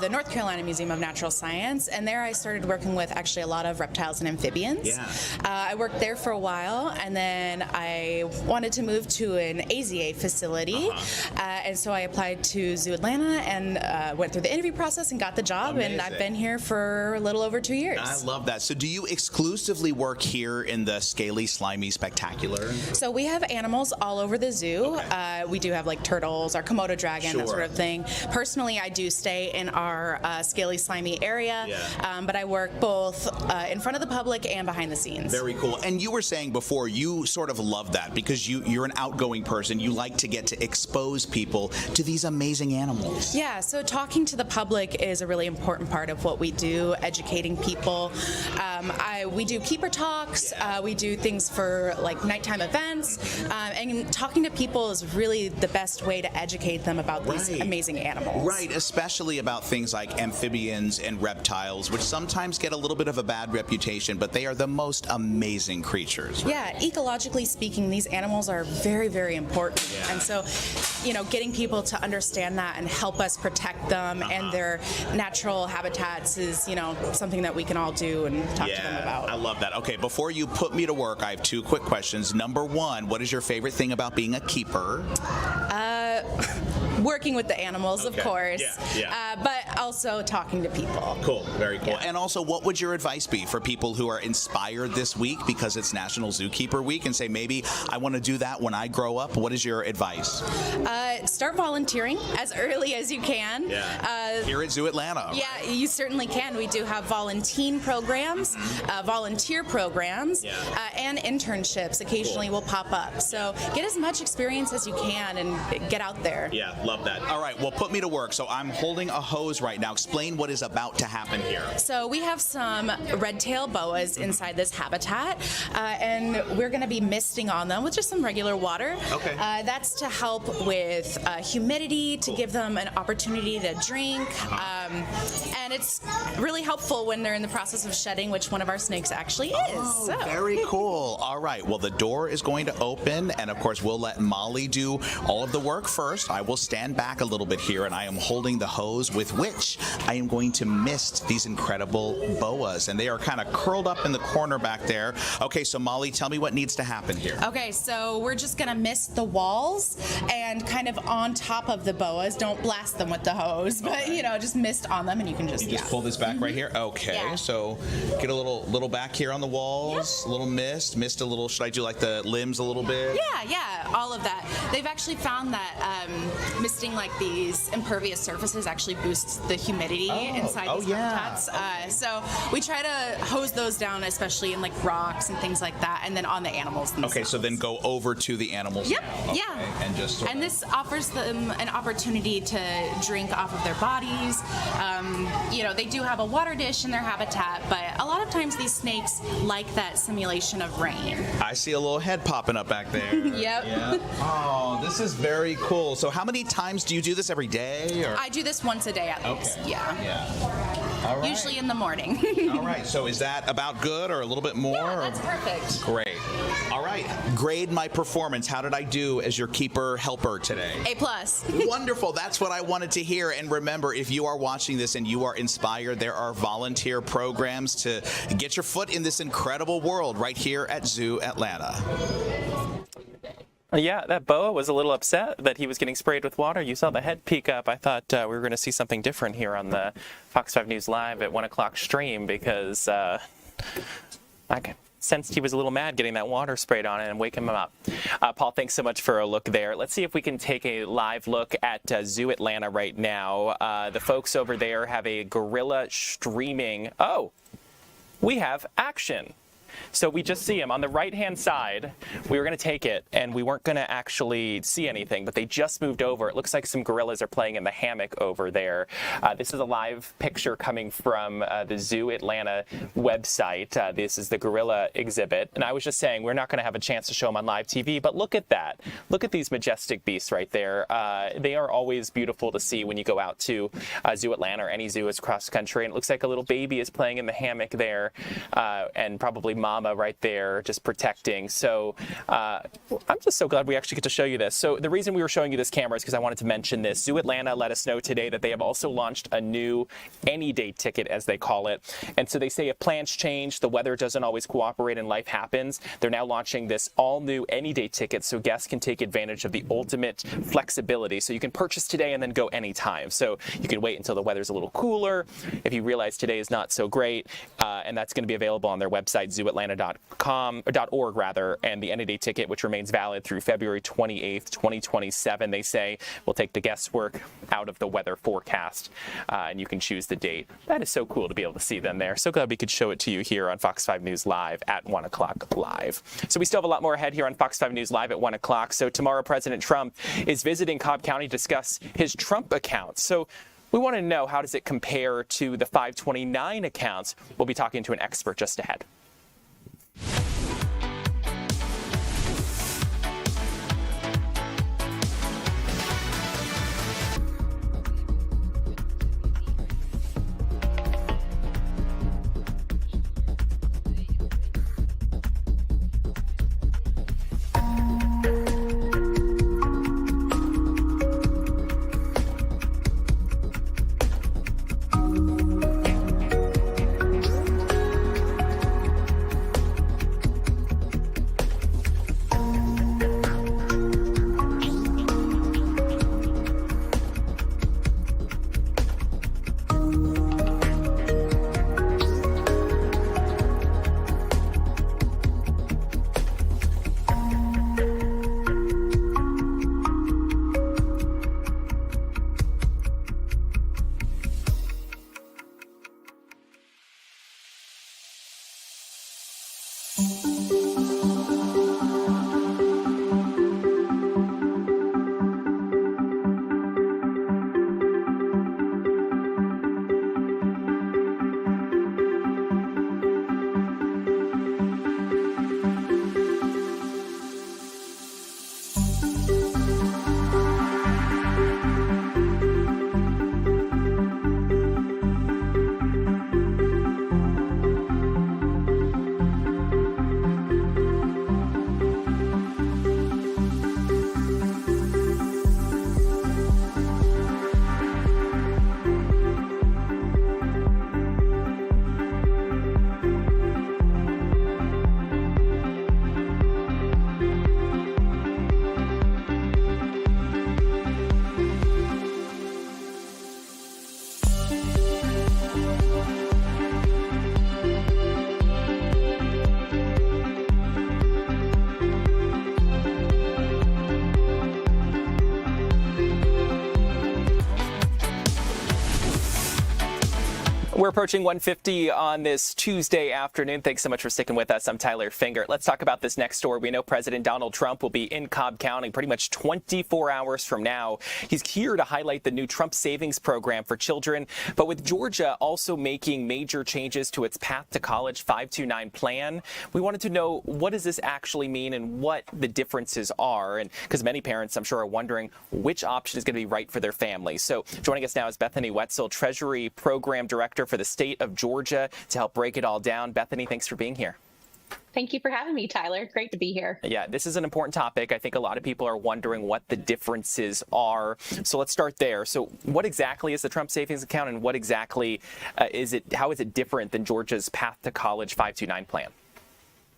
the North Carolina Museum of Natural Science, and there I started working with actually a lot of reptiles and amphibians. Yeah. I worked there for a while, and then I wanted to move to an AZA facility, and so I applied to Zoo Atlanta and went through the interview process and got the job. Amazing. And I've been here for a little over 2 years. I love that. So do you exclusively work here in the Scaly, Slimy, Spectacular? So we have animals all over the zoo. We do have like turtles, our Komodo dragon, that sort of thing. Personally, I do stay in our Scaly, Slimy area, but I work both in front of the public and behind the scenes. Very cool. And you were saying before, you sort of love that because you're an outgoing person. You like to get to expose people to these amazing animals. Yeah, so talking to the public is a really important part of what we do, educating people. We do keeper talks, we do things for like nighttime events, and talking to people is really the best way to educate them about these amazing animals. Right, especially about things like amphibians and reptiles, which sometimes get a little bit of a bad reputation, but they are the most amazing creatures. Right? Yeah, ecologically speaking, these animals are very, very important. And so, you know, getting people to understand that and help us protect them and their natural habitats is, you know, something that we can all do and talk to them about. I love that. Okay, before you put me to work, I have two quick questions. Number one, what is your favorite thing about being a keeper? Working with the animals, of course, but also talking to people. Cool, very cool. And also, what would your advice be for people who are inspired this week because it's National Zookeeper Week and say, maybe I want to do that when I grow up? What is your advice? Start volunteering as early as you can. Here at Zoo Atlanta. Yeah, you certainly can. We do have volunteer programs, volunteer programs, and internships occasionally will pop up. So get as much experience as you can and get out there. Yeah, love that. All right, well, put me to work. So I'm holding a hose right now. Explain what is about to happen here. So we have some red-tailed boas inside this habitat, and we're going to be misting on them with just some regular water. Okay. That's to help with humidity, to give them an opportunity to drink, and it's really helpful when they're in the process of shedding, which one of our snakes actually is. So. Very cool. All right, well, the door is going to open, and of course, we'll let Molly do all of the work first. I will stand back a little bit here, and I am holding the hose with which I am going to mist these incredible boas, and they are kind of curled up in the corner back there. Okay, so Molly, tell me what needs to happen here. Okay, so we're just gonna mist the walls and kind of on top of the boas. Don't blast them with the hose, but you know, just mist on them, and you can just pull this back right here. Okay, so get a little back here on the walls, a little mist a little. Should I do like the limbs a little bit? Yeah, all of that. They've actually found that misting like these impervious surfaces actually boosts the humidity inside these habitats. So we try to hose those down, especially in like rocks and things like that, and then on the animals themselves. Okay, so then go over to the animals. Yep, Okay, and just and this offers them an opportunity to drink off of their bodies. You know, they do have a water dish in their habitat, but a lot of times these snakes like that simulation of rain. I see a little head popping up back there. Yep. Yeah. Oh, this is very cool. So how many times do you do this every day? Or? I do this once a day at least. Yeah. All right. usually in the morning. All right, so is that about good or a little bit more? Yeah, that's perfect. Great. All right, grade my performance. How did I do as your keeper helper today? A+. Wonderful. That's what I wanted to hear. And remember, if you are watching this and you are inspired, there are volunteer programs to get your foot in this incredible world right here at Zoo Atlanta. Yeah, that boa was a little upset that he was getting sprayed with water. You saw the head peek up. I thought we were going to see something different here on the Fox 5 News Live at 1 o'clock stream because I sensed he was a little mad getting that water sprayed on it and wake him up. Paul, thanks so much for a look there. Let's see if we can take a live look at Zoo Atlanta right now. The folks over there have a gorilla streaming. Oh, we have action. So we just see him on the right-hand side. We were going to take it, and we weren't going to actually see anything, but they just moved over. It looks like some gorillas are playing in the hammock over there. This is a live picture coming from the Zoo Atlanta website. This is the gorilla exhibit. And I was just saying, we're not going to have a chance to show them on live TV, but look at that. Look at these majestic beasts right there. They are always beautiful to see when you go out to Zoo Atlanta or any zoo across the country. And it looks like a little baby is playing in the hammock there, and probably mama right there just protecting. So I'm just so glad we actually get to show you this. So the reason we were showing you this camera is because I wanted to mention this. Zoo Atlanta let us know today that they have also launched a new any day ticket, as they call it. And so they say if plans change, the weather doesn't always cooperate and life happens, they're now launching this all new any day ticket so guests can take advantage of the ultimate flexibility. So you can purchase today and then go anytime. So you can wait until the weather's a little cooler if you realize today is not so great, and that's going to be available on their website, zooatlanta.org rather, and the any-day ticket, which remains valid through February 28th, 2027, they say, will take the guesswork out of the weather forecast, and you can choose the date. That is so cool to be able to see them there. So glad we could show it to you here on Fox 5 News Live at 1 o'clock live. So we still have a lot more ahead here on Fox 5 News Live at 1 o'clock. So tomorrow, President Trump is visiting DeKalb County to discuss his Trump account. So we want to know, how does it compare to the 529 accounts? We'll be talking to an expert just ahead. We're approaching 1:50 on this Tuesday afternoon. Thanks so much for sticking with us. I'm Tyler Fingert. Let's talk about this next story. We know President Donald Trump will be in DeKalb County pretty much 24 hours from now. He's here to highlight the new Trump Savings Program for children. But with Georgia also making major changes to its Path to College 529 plan, we wanted to know, what does this actually mean and what the differences are? And because many parents, I'm sure, are wondering which option is going to be right for their family. So joining us now is Bethany Wetzel, Treasury Program Director for the state of Georgia to help break it all down. Bethany, thanks for being here. Thank you for having me, Tyler. Great to be here. Yeah, this is an important topic. I think a lot of people are wondering what the differences are. So let's start there. So what exactly is the Trump savings account, and what exactly how is it different than Georgia's Path to College 529 plan?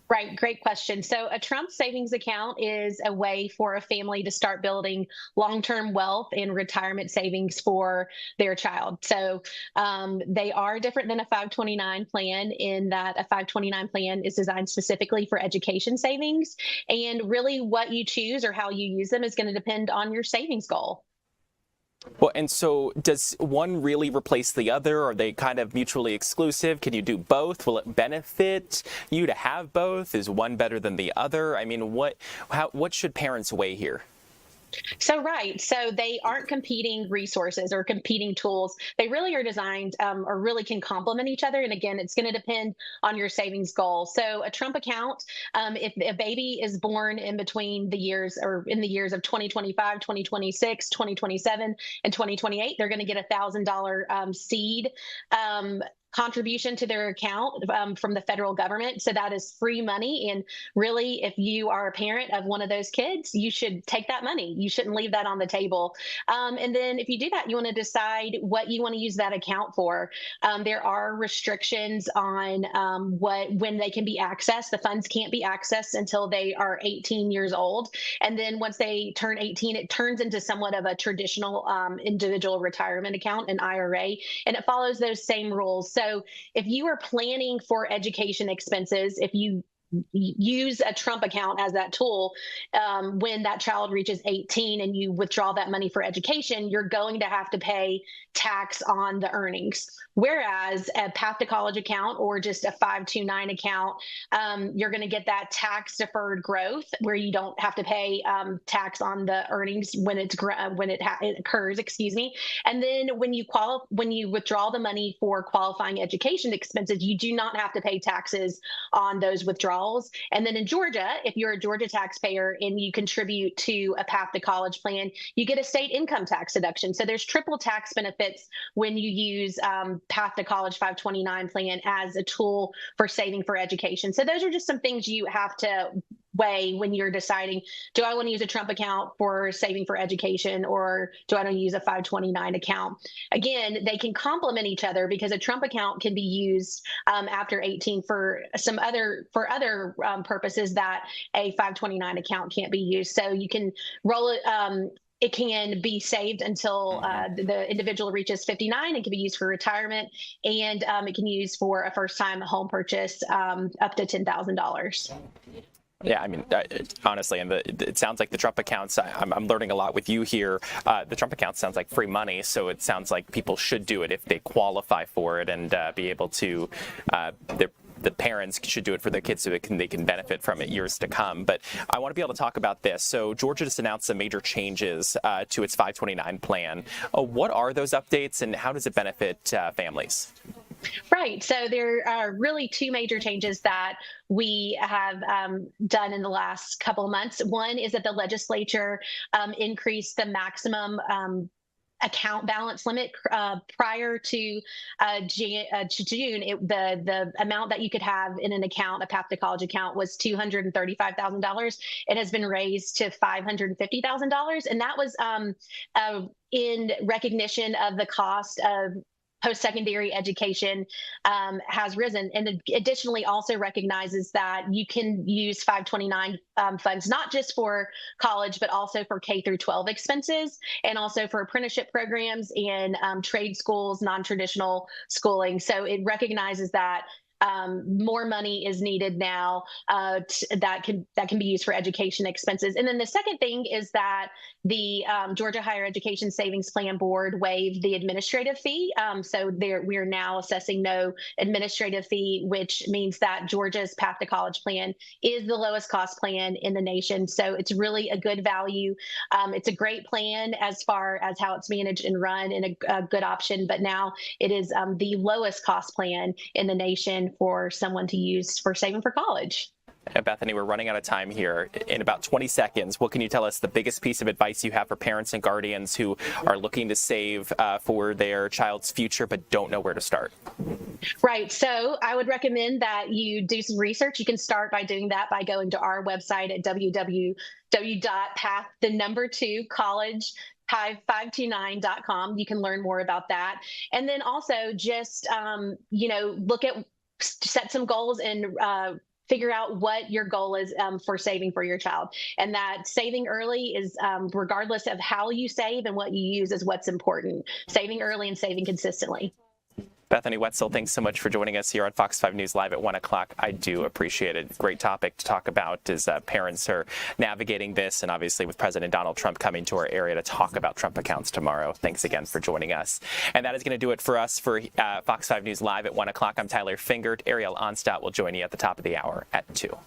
Right. Great question. So a Trump savings account is a way for a family to start building long-term wealth and retirement savings for their child. So they are different than a 529 plan in that a 529 plan is designed specifically for education savings. And really what you choose or how you use them is going to depend on your savings goal. Well, and so does one really replace the other? Are they kind of mutually exclusive? Can you do both? Will it benefit you to have both? Is one better than the other? I mean, what should parents weigh here? So they aren't competing resources or competing tools. They really are designed or really can complement each other. And again, it's going to depend on your savings goal. So a Trump account, if a baby is born in between the years or in the years of 2025, 2026, 2027, and 2028, they're going to get $1,000 seed contribution to their account from the federal government. So that is free money. And really, if you are a parent of one of those kids, you should take that money. You shouldn't leave that on the table. And then if you do that, you want to decide what you want to use that account for. There are restrictions on when they can be accessed. The funds can't be accessed until they are 18 years old. And then once they turn 18, it turns into somewhat of a traditional individual retirement account, an IRA, and it follows those same rules. So if you are planning for education expenses, if you use a Trump account as that tool, when that child reaches 18 and you withdraw that money for education, you're going to have to pay tax on the earnings. Whereas a Path to College account or just a 529 account, you're going to get that tax deferred growth where you don't have to pay tax on the earnings when it occurs. And then when you withdraw the money for qualifying education expenses, you do not have to pay taxes on those withdrawals. And then in Georgia, if you're a Georgia taxpayer and you contribute to a Path to College plan, you get a state income tax deduction. So there's triple tax benefits when you use Path to College 529 plan as a tool for saving for education. So those are just some things you have to weigh when you're deciding, do I want to use a Trump account for saving for education, or do I want to use a 529 account? Again, they can complement each other because a Trump account can be used after 18 for other purposes that a 529 account can't be used. So you can roll it. It can be saved until the individual reaches 59. It can be used for retirement, and it can be used for a first-time home purchase up to $10,000. Yeah, I mean, honestly, and it sounds like the Trump accounts, I'm learning a lot with you here. The Trump account sounds like free money, so it sounds like people should do it if they qualify for it and be able to, the parents should do it for their kids so they can benefit from it years to come. But I want to be able to talk about this. So Georgia just announced some major changes to its 529 plan. What are those updates, and how does it benefit families? Right. So there are really two major changes that we have done in the last couple of months. One is that the legislature increased the maximum account balance limit prior to June. The amount that you could have in an account, a Path to College account, was $235,000. It has been raised to $550,000, and that was in recognition of the cost of post-secondary education has risen, and additionally also recognizes that you can use 529 funds not just for college but also for K through 12 expenses, and also for apprenticeship programs and trade schools, non-traditional schooling. So it recognizes that more money is needed now that can be used for education expenses. And then the second thing is that the Georgia Higher Education Savings Plan Board waived the administrative fee. So we are now assessing no administrative fee, which means that Georgia's Path to College plan is the lowest cost plan in the nation. So it's really a good value. It's a great plan as far as how it's managed and run, and a good option. But now it is the lowest cost plan in the nation for someone to use for saving for college. And Bethany, we're running out of time here. In about 20 seconds, what can you tell us the biggest piece of advice you have for parents and guardians who are looking to save for their child's future but don't know where to start? Right. So I would recommend that you do some research. You can start by doing that by going to our website at www.path529.com. You can learn more about that. And then also just, set some goals and figure out what your goal is for saving for your child. And that saving early is, regardless of how you save and what you use, is what's important. Saving early and saving consistently. Bethany Wetzel, thanks so much for joining us here on Fox 5 News Live at 1 o'clock. I do appreciate it. Great topic to talk about as parents are navigating this, and obviously with President Donald Trump coming to our area to talk about Trump accounts tomorrow. Thanks again for joining us. And that is going to do it for us for Fox 5 News Live at 1 o'clock. I'm Tyler Fingert. Ariel Onstadt will join you at the top of the hour at 2.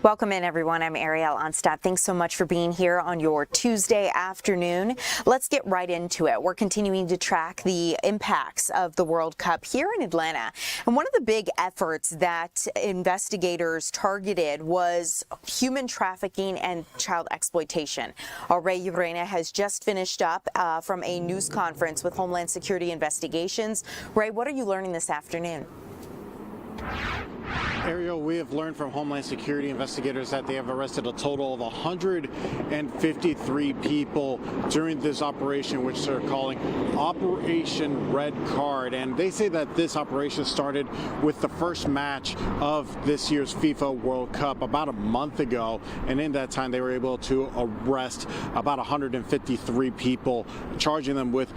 Welcome in, everyone. I'm Ariel Onstadt. Thanks so much for being here on your Tuesday afternoon. Let's get right into it. We're continuing to track the impacts of the World Cup here in Atlanta. And one of the big efforts that investigators targeted was human trafficking and child exploitation. Ray Urena has just finished up from a news conference with Homeland Security Investigations. Ray, what are you learning this afternoon? Ariel, we have learned from Homeland Security investigators that they have arrested a total of 153 people during this operation, which they're calling Operation Red Card. And they say that this operation started with the first match of this year's FIFA World Cup about a month ago. And in that time, they were able to arrest about 153 people, charging them with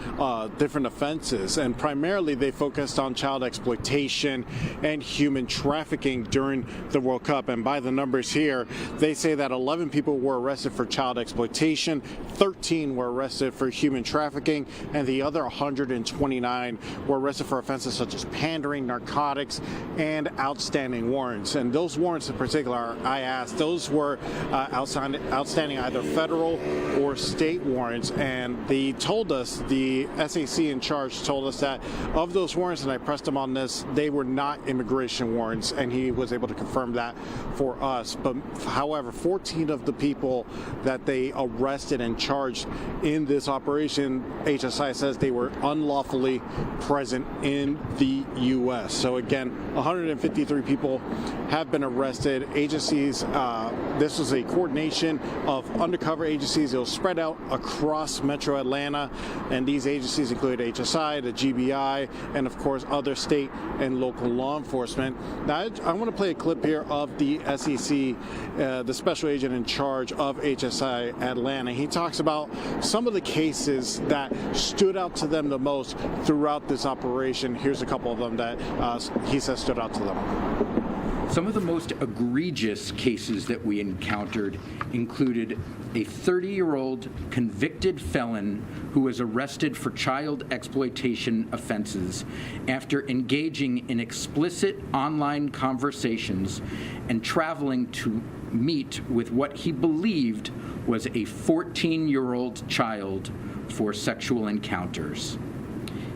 different offenses. And primarily, they focused on child exploitation and human trafficking during the World Cup. And by the numbers here, they say that 11 people were arrested for child exploitation, 13 were arrested for human trafficking, and the other 129 were arrested for offenses such as pandering, narcotics, and outstanding warrants. And those warrants in particular, I asked, those were outstanding either federal or state warrants. And they told us, the SAC in charge told us that of those warrants, and I pressed them on this, they were not immigration warrants, and he was able to confirm that for us. But however, 14 of the people that they arrested and charged in this operation, HSI says they were unlawfully present in the U.S. So again, 153 people have been arrested. Agencies, this was a coordination of undercover agencies. It was spread out across Metro Atlanta, and these agencies include HSI, the GBI, and of course other state and local law enforcement. Now, I want to play a clip here of the SEC, the special agent in charge of HSI Atlanta. He talks about some of the cases that stood out to them the most throughout this operation. Here's a couple of them that he says stood out to them. Some of the most egregious cases that we encountered included a 30-year-old convicted felon who was arrested for child exploitation offenses after engaging in explicit online conversations and traveling to meet with what he believed was a 14-year-old child for sexual encounters.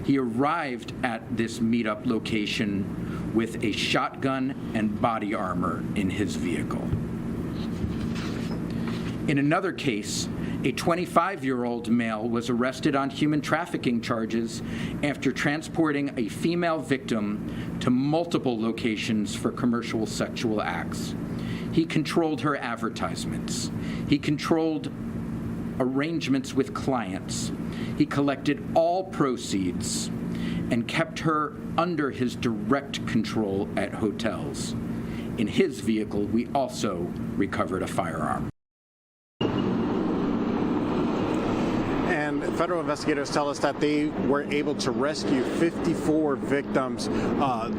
He arrived at this meetup location with a shotgun and body armor in his vehicle. In another case, a 25-year-old male was arrested on human trafficking charges after transporting a female victim to multiple locations for commercial sexual acts. He controlled her advertisements. He controlled arrangements with clients. He collected all proceeds and kept her under his direct control at hotels. In his vehicle, we also recovered a firearm. And federal investigators tell us that they were able to rescue 54 victims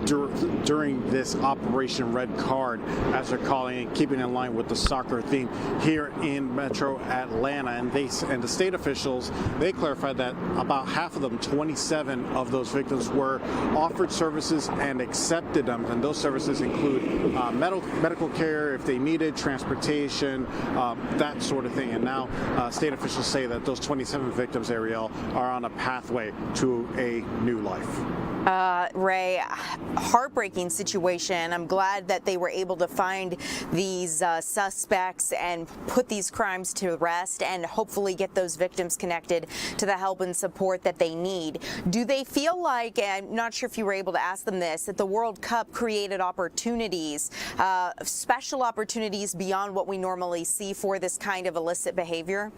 during this Operation Red Card, as they're calling it, keeping in line with the soccer theme here in Metro Atlanta. And the state officials, they clarified that about half of them, 27 of those victims, were offered services and accepted them. And those services include medical care if they needed, transportation, that sort of thing. And now state officials say that those 27 victims, Ariel, are on a pathway to a new life. Ray, heartbreaking situation. I'm glad that they were able to find these suspects and put these crimes to rest and hopefully get those victims connected to the help and support that they need. Do they feel like, and I'm not sure if you were able to ask them this, that the World Cup created opportunities, special opportunities beyond what we normally see for this kind of illicit behavior?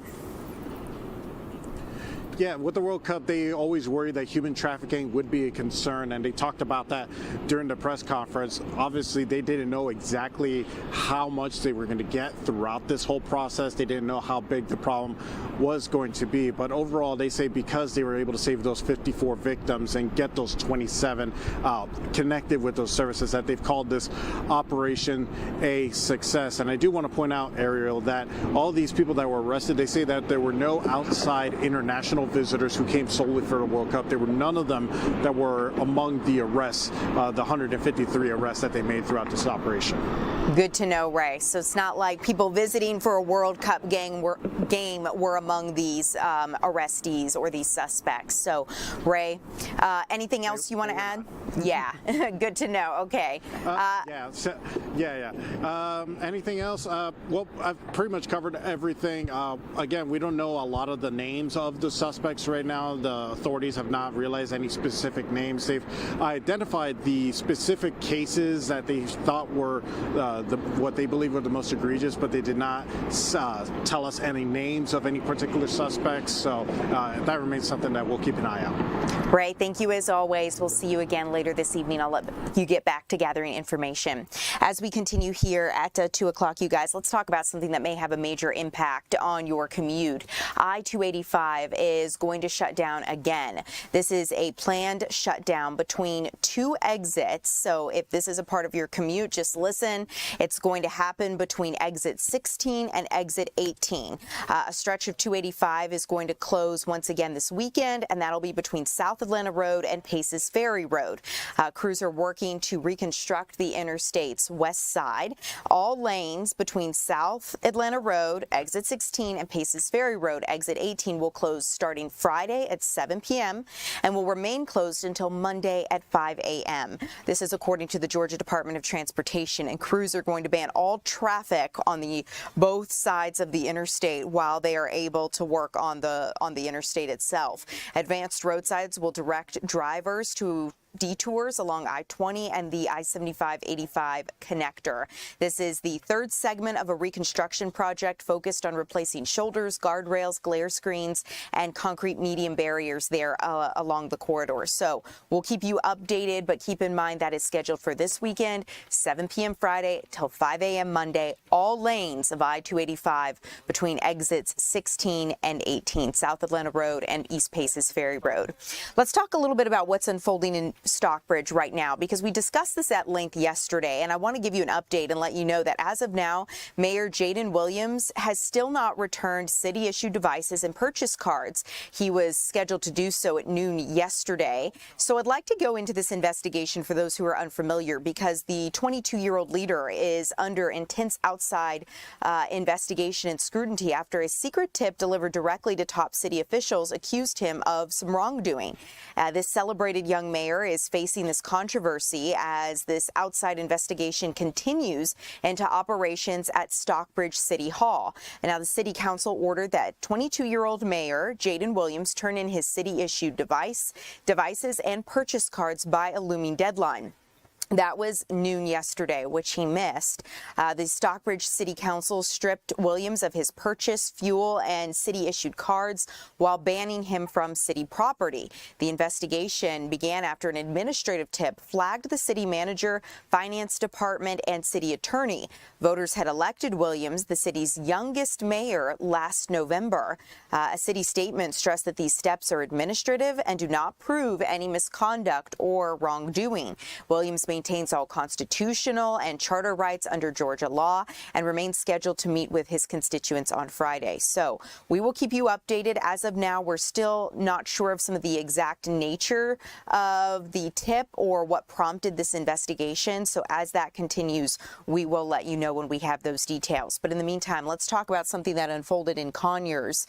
Yeah, with the World Cup, they always worried that human trafficking would be a concern, and they talked about that during the press conference. Obviously, they didn't know exactly how much they were going to get throughout this whole process. They didn't know how big the problem was going to be. But overall, they say because they were able to save those 54 victims and get those 27 connected with those services, that they've called this operation a success. And I do want to point out, Ariel, that all these people that were arrested, they say that there were no outside international visitors who came solely for the World Cup. There were none of them that were among the arrests, the 153 arrests that they made throughout this operation. Good to know, Ray. So it's not like people visiting for a World Cup game were among these arrestees or these suspects. So, Ray, anything else you want to add? Yeah, good to know. Okay. Anything else? Well, I've pretty much covered everything. Again, we don't know a lot of the names of the suspects right now. The authorities have not realized any specific names. They've identified the specific cases that they thought were what they believe were the most egregious, but they did not tell us any names of any particular suspects. So that remains something that we'll keep an eye out. Ray, thank you as always. We'll see you again later this evening. I'll let you get back to gathering information. As we continue here at 2 o'clock, you guys, let's talk about something that may have a major impact on your commute. I-285 is going to shut down again. This is a planned shutdown between two exits. So if this is a part of your commute, just listen. It's going to happen between exit 16 and exit 18. A stretch of 285 is going to close once again this weekend, and that'll be between South Atlanta Road and Paces Ferry Road. Crews are working to reconstruct the interstate's west side. All lanes between South Atlanta Road, exit 16, and Paces Ferry Road, exit 18, will close starting Friday at 7 p.m. and will remain closed until Monday at 5 a.m. This is according to the Georgia Department of Transportation, and crews are going to ban all traffic on both sides of the interstate while they are able to work on the interstate itself. Advanced roadsides will direct drivers to detours along I-20 and the I-75-85 connector. This is the third segment of a reconstruction project focused on replacing shoulders, guardrails, glare screens, and concrete median barriers there along the corridor. So we'll keep you updated, but keep in mind that is scheduled for this weekend, 7 p.m. Friday till 5 a.m. Monday, all lanes of I-285 between exits 16 and 18, South Atlanta Road and East Paces Ferry Road. Let's talk a little bit about what's unfolding in Stockbridge right now, because we discussed this at length yesterday, and I want to give you an update and let you know that as of now, Mayor Jaden Williams has still not returned city-issued devices and purchase cards. He was scheduled to do so at noon yesterday. So I'd like to go into this investigation for those who are unfamiliar, because the 22-year-old leader is under intense outside investigation and scrutiny after a secret tip delivered directly to top city officials accused him of some wrongdoing. This celebrated young mayor is facing this controversy as this outside investigation continues into operations at Stockbridge City Hall. And now the city council ordered that 22-year-old mayor Jaden Williams turn in his city-issued devices and purchase cards by a looming deadline. That was noon yesterday, which he missed. The Stockbridge City Council stripped Williams of his purchase, fuel, and city-issued cards while banning him from city property. The investigation began after an administrative tip flagged the city manager, finance department, and city attorney. Voters had elected Williams, the city's youngest mayor, last November. A city statement stressed that these steps are administrative and do not prove any misconduct or wrongdoing. Williams maintains all constitutional and charter rights under Georgia law and remains scheduled to meet with his constituents on Friday. So we will keep you updated. As of now, we're still not sure of some of the exact nature of the tip or what prompted this investigation. So as that continues, we will let you know when we have those details. But in the meantime, let's talk about something that unfolded in Conyers.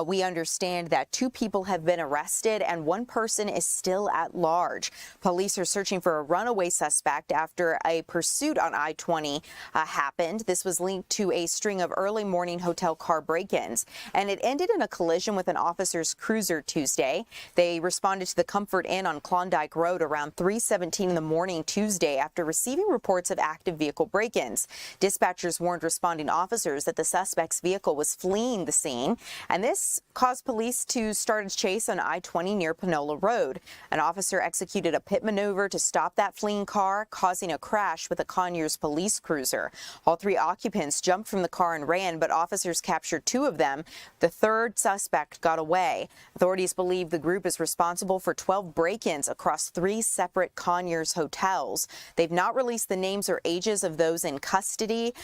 We understand that 2 people have been arrested and 1 person is still at large. Police are searching for a runaway suspect after a pursuit on I-20 happened. This was linked to a string of early morning hotel car break-ins, and it ended in a collision with an officer's cruiser Tuesday. They responded to the Comfort Inn on Klondike Road around 3:17 in the morning Tuesday after receiving reports of active vehicle break-ins. Dispatchers warned responding officers that the suspect's vehicle was fleeing the scene, and this caused police to start a chase on I-20 near Panola Road. An officer executed a pit maneuver to stop that fleeing car, causing a crash with a Conyers police cruiser. All 3 occupants jumped from the car and ran, but officers captured 2 of them. The 3rd suspect got away. Authorities believe the group is responsible for 12 break-ins across 3 separate Conyers hotels. They've not released the names or ages of those in custody,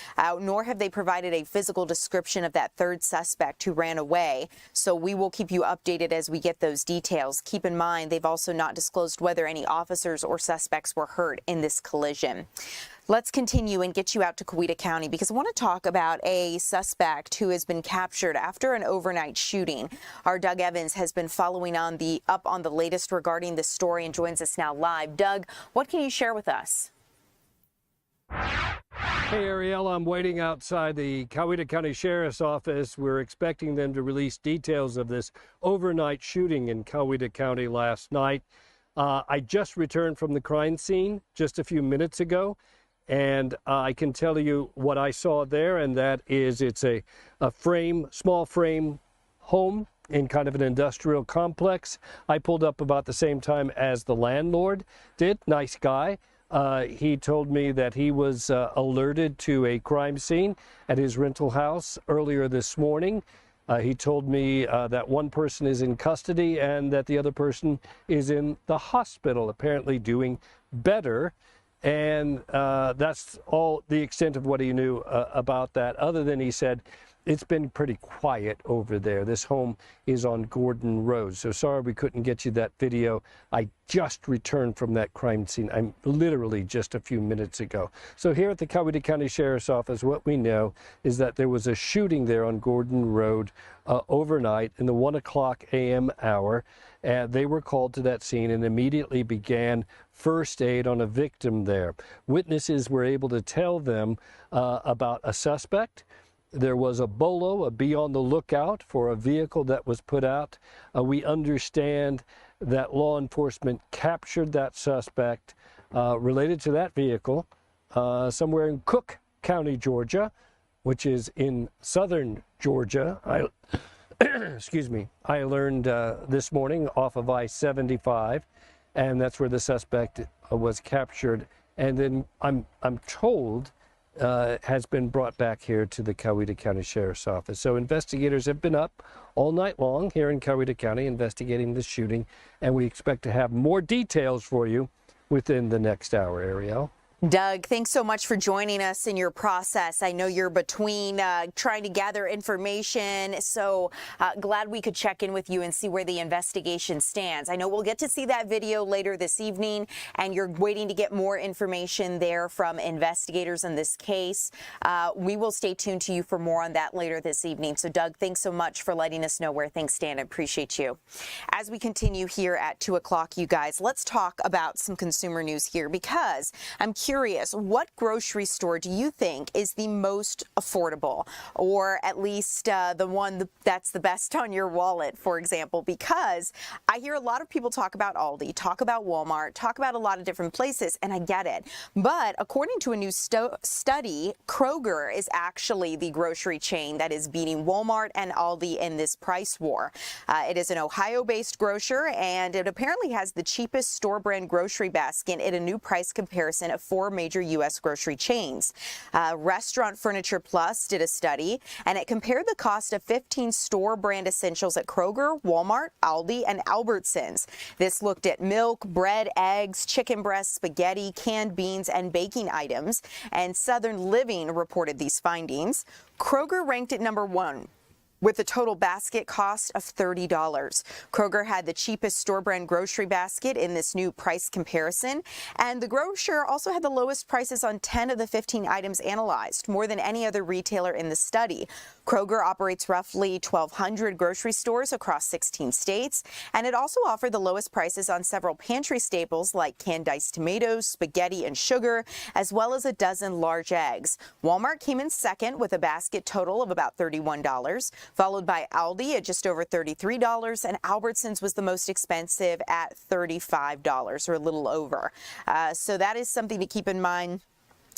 nor have they provided a physical description of that 3rd suspect who ran away. So we will keep you updated as we get those details. Keep in mind, they've also not disclosed whether any officers or suspects were hurt in this collision. Let's continue and get you out to Coweta County because I want to talk about a suspect who has been captured after an overnight shooting. Our Doug Evans has been following up on the latest regarding this story and joins us now live. Doug, what can you share with us? Hey, Ariel, I'm waiting outside the Coweta County Sheriff's Office. We're expecting them to release details of this overnight shooting in Coweta County last night. I just returned from the crime scene just a few minutes ago, and I can tell you what I saw there, and that is it's a small frame home in kind of an industrial complex. I pulled up about the same time as the landlord did. Nice guy. He told me that he was alerted to a crime scene at his rental house earlier this morning. He told me that one person is in custody and that the other person is in the hospital, apparently doing better. And that's all the extent of what he knew about that, other than he said it's been pretty quiet over there. This home is on Gordon Road. So sorry we couldn't get you that video. I just returned from that crime scene. I'm literally just a few minutes ago. So here at the Coweta County Sheriff's Office, what we know is that there was a shooting there on Gordon Road overnight in the 1 o'clock a.m. hour. They were called to that scene and immediately began first aid on a victim there. Witnesses were able to tell them about a suspect. There was a bolo, a be on the lookout for a vehicle that was put out. We understand that law enforcement captured that suspect related to that vehicle somewhere in Cook County, Georgia, which is in southern Georgia. Excuse me. I learned this morning off of I-75, and that's where the suspect was captured. And then I'm told has been brought back here to the Coweta County Sheriff's Office. So investigators have been up all night long here in Coweta County investigating the shooting, and we expect to have more details for you within the next hour, Ariel. Doug, thanks so much for joining us in your process. I know you're between trying to gather information, so glad we could check in with you and see where the investigation stands. I know we'll get to see that video later this evening, and you're waiting to get more information there from investigators in this case. We will stay tuned to you for more on that later this evening. So, Doug, thanks so much for letting us know where things stand. I appreciate you. As we continue here at 2 o'clock, you guys, let's talk about some consumer news here, because I'm curious, what grocery store do you think is the most affordable, or at least the one that's the best on your wallet, for example? Because I hear a lot of people talk about Aldi, talk about Walmart, talk about a lot of different places, and I get it. But according to a new study, Kroger is actually the grocery chain that is beating Walmart and Aldi in this price war. It is an Ohio-based grocer, and it apparently has the cheapest store brand grocery basket in a new price comparison of 4 major U.S. grocery chains. Restaurant Furniture Plus did a study, and it compared the cost of 15 store brand essentials at Kroger, Walmart, Aldi, and Albertsons. This looked at milk, bread, eggs, chicken breasts, spaghetti, canned beans, and baking items, and Southern Living reported these findings. Kroger ranked at number 1, with a total basket cost of $30. Kroger had the cheapest store brand grocery basket in this new price comparison, and the grocer also had the lowest prices on 10 of the 15 items analyzed, more than any other retailer in the study. Kroger operates roughly 1,200 grocery stores across 16 states, and it also offered the lowest prices on several pantry staples like canned diced tomatoes, spaghetti, and sugar, as well as a dozen large eggs. Walmart came in second with a basket total of about $31, followed by Aldi at just over $33, and Albertsons was the most expensive at $35, or a little over. So that is something to keep in mind.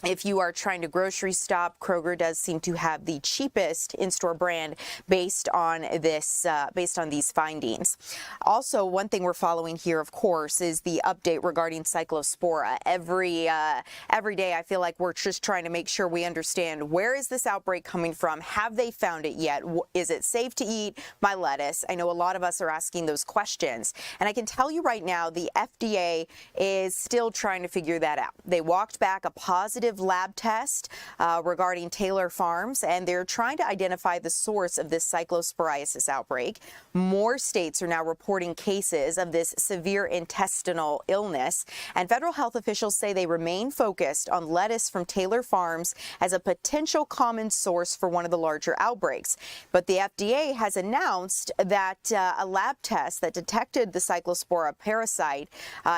If you are trying to grocery shop, Kroger does seem to have the cheapest in-store brand based on this, based on these findings. Also, one thing we're following here, of course, is the update regarding Cyclospora. Every day, I feel like we're just trying to make sure we understand, where is this outbreak coming from? Have they found it yet? Is it safe to eat my lettuce? I know a lot of us are asking those questions, and I can tell you right now, the FDA is still trying to figure that out. They walked back a positive positive lab test regarding Taylor Farms, and they're trying to identify the source of this cyclosporiasis outbreak. More states are now reporting cases of this severe intestinal illness, and federal health officials say they remain focused on lettuce from Taylor Farms as a potential common source for one of the larger outbreaks. But the FDA has announced that a lab test that detected the cyclospora parasite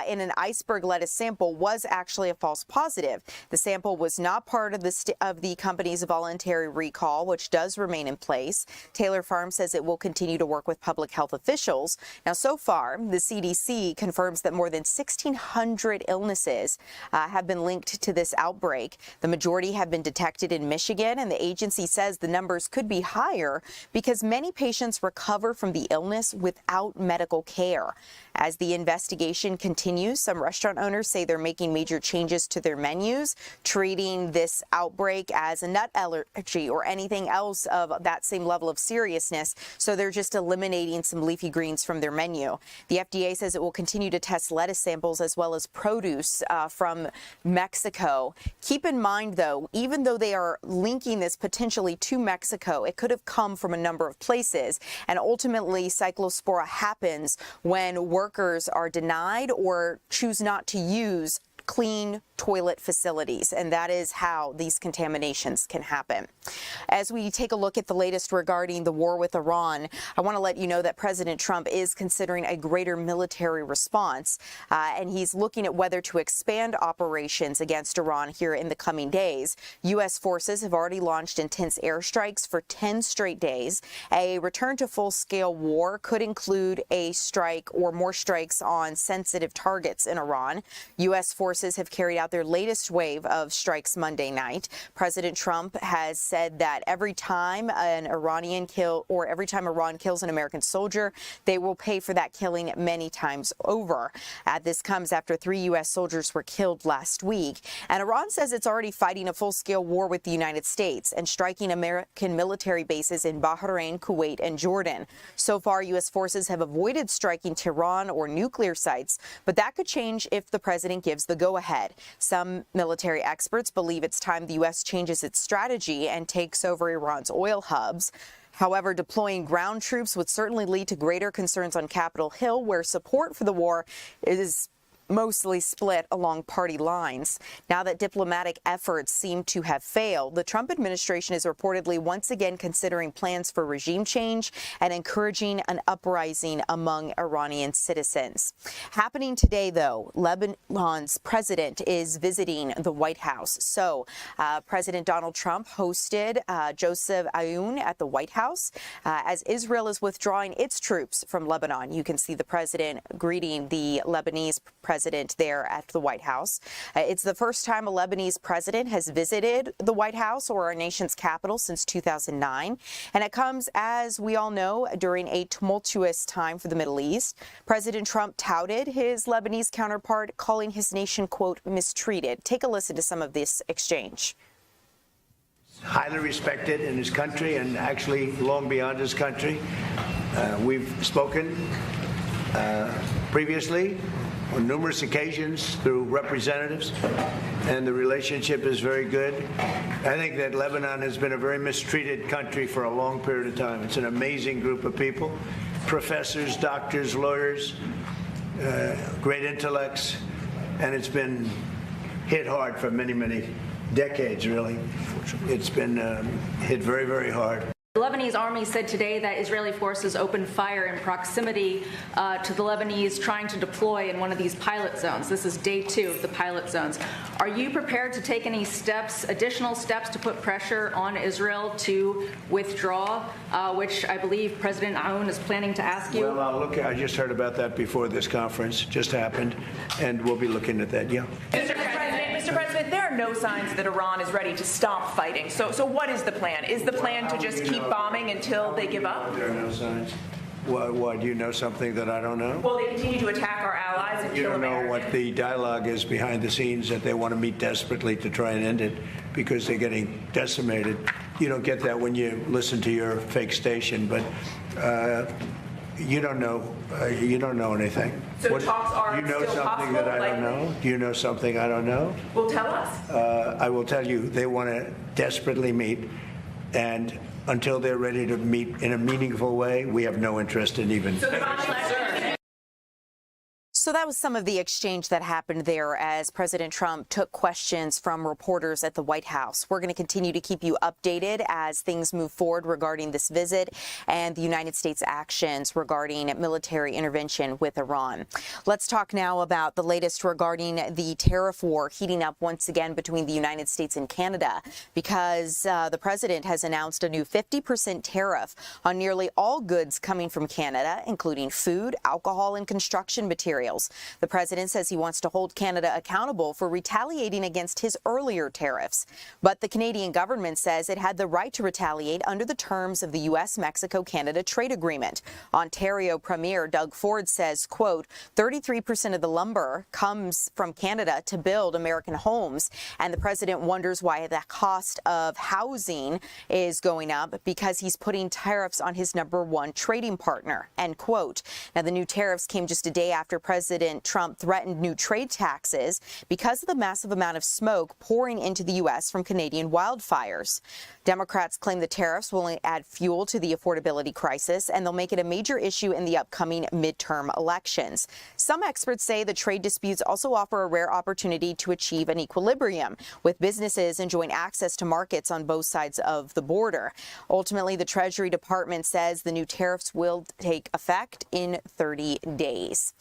in an iceberg lettuce sample was actually a false positive. The sample was not part of the company's voluntary recall, which does remain in place. Taylor Farms says it will continue to work with public health officials. Now, so far, the CDC confirms that more than 1,600 illnesses have been linked to this outbreak. The majority have been detected in Michigan, and the agency says the numbers could be higher because many patients recover from the illness without medical care. As the investigation continues, some restaurant owners say they're making major changes to their menus, treating this outbreak as a nut allergy or anything else of that same level of seriousness, so they're just eliminating some leafy greens from their menu. The FDA says it will continue to test lettuce samples as well as produce from Mexico. Keep in mind, though, even though they are linking this potentially to Mexico, it could have come from a number of places, and ultimately cyclospora happens when workers are denied or choose not to use clean toilet facilities, and that is how these contaminations can happen. As we take a look at the latest regarding the war with Iran, I want to let you know that President Trump is considering a greater military response, and he's looking at whether to expand operations against Iran here in the coming days. U.S. forces have already launched intense airstrikes for 10 straight days. A return to full-scale war could include a strike or more strikes on sensitive targets in Iran. U.S. forces have carried out their latest wave of strikes Monday night. President Trump has said that every time Iran kills an American soldier, they will pay for that killing many times over. This comes after 3 U.S. soldiers were killed last week. And Iran says it's already fighting a full-scale war with the United States and striking American military bases in Bahrain, Kuwait, and Jordan. So far, U.S. forces have avoided striking Tehran or nuclear sites, but that could change if the president gives the go-ahead. Some military experts believe it's time the U.S. changes its strategy and takes over Iran's oil hubs. However, deploying ground troops would certainly lead to greater concerns on Capitol Hill, where support for the war is mostly split along party lines. Now that diplomatic efforts seem to have failed, the Trump administration is reportedly once again considering plans for regime change and encouraging an uprising among Iranian citizens. Happening today, though, Lebanon's president is visiting the White House. So President Donald Trump hosted Joseph Aoun at the White House as Israel is withdrawing its troops from Lebanon. You can see the president greeting the Lebanese president there at the White House. It's the first time a Lebanese president has visited the White House or our nation's capital since 2009. And it comes, as we all know, during a tumultuous time for the Middle East. President Trump touted his Lebanese counterpart, calling his nation, quote, mistreated. Take a listen to some of this exchange. Highly respected in his country and actually long beyond his country. We've spoken previously on numerous occasions through representatives, and the relationship is very good. I think that Lebanon has been a very mistreated country for a long period of time. It's an amazing group of people, professors, doctors, lawyers, great intellects, and it's been hit hard for many, many decades, really. It's been hit very, very hard. The Lebanese army said today that Israeli forces opened fire in proximity to the Lebanese trying to deploy in one of these pilot zones. This is day 2 of the pilot zones. Are you prepared to take any steps, additional steps to put pressure on Israel to withdraw, which I believe President Aoun is planning to ask you? Well, look, I just heard about that before this conference just happened, and we'll be looking at that, yeah. Mr. President, there are no signs that Iran is ready to stop fighting. So what is the plan? Is the plan to just keep bombing until they give up? There are no signs. Why, do you know something that I don't know? Well, they continue to attack our allies and kill Americans. You don't know what the dialogue is behind the scenes, that they want to meet desperately to try and end it because they're getting decimated. You don't get that when you listen to your fake station, but You don't know. You don't know anything. So talks are you know still something possible, that I like- don't know? Do you know something I don't know? Well, tell us. I will tell you, they want to desperately meet, and until they're ready to meet in a meaningful way, we have no interest in even. So that was some of the exchange that happened there as President Trump took questions from reporters at the White House. We're going to continue to keep you updated as things move forward regarding this visit and the United States' actions regarding military intervention with Iran. Let's talk now about the latest regarding the tariff war heating up once again between the United States and Canada, because the president has announced a new 50% tariff on nearly all goods coming from Canada, including food, alcohol, and construction materials. The president says he wants to hold Canada accountable for retaliating against his earlier tariffs. But the Canadian government says it had the right to retaliate under the terms of the U.S.-Mexico-Canada trade agreement. Ontario Premier Doug Ford says, quote, 33% of the lumber comes from Canada to build American homes. And the president wonders why the cost of housing is going up because he's putting tariffs on his #1 trading partner, end quote. Now, the new tariffs came just a day after President Trump threatened new trade taxes because of the massive amount of smoke pouring into the U.S. from Canadian wildfires. Democrats claim the tariffs will only add fuel to the affordability crisis, and they'll make it a major issue in the upcoming midterm elections. Some experts say the trade disputes also offer a rare opportunity to achieve an equilibrium, with businesses enjoying access to markets on both sides of the border. Ultimately, the Treasury Department says the new tariffs will take effect in 30 days.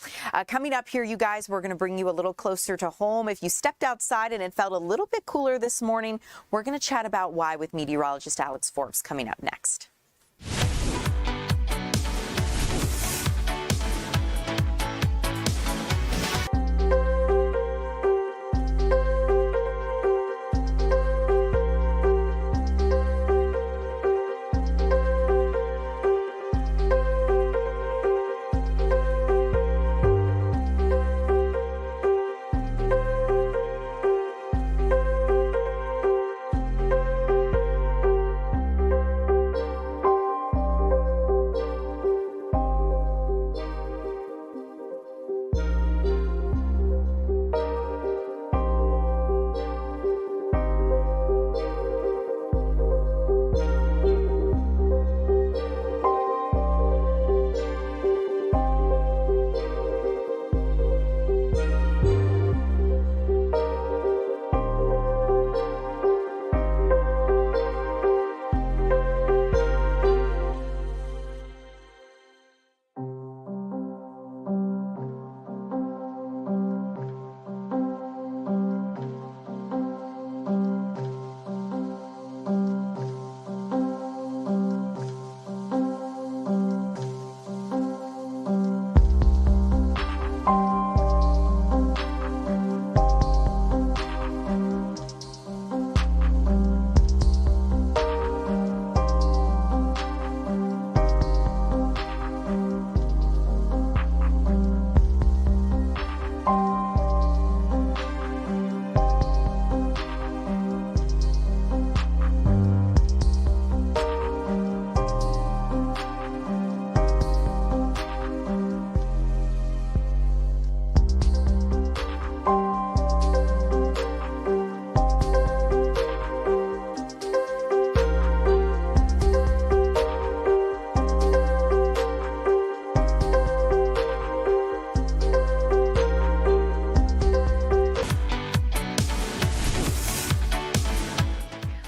Coming up here, you guys, we're going to bring you a little closer to home. If you stepped outside and it felt a little bit cooler this morning, we're going to chat about why with meteorologist Alex Forbes coming up next.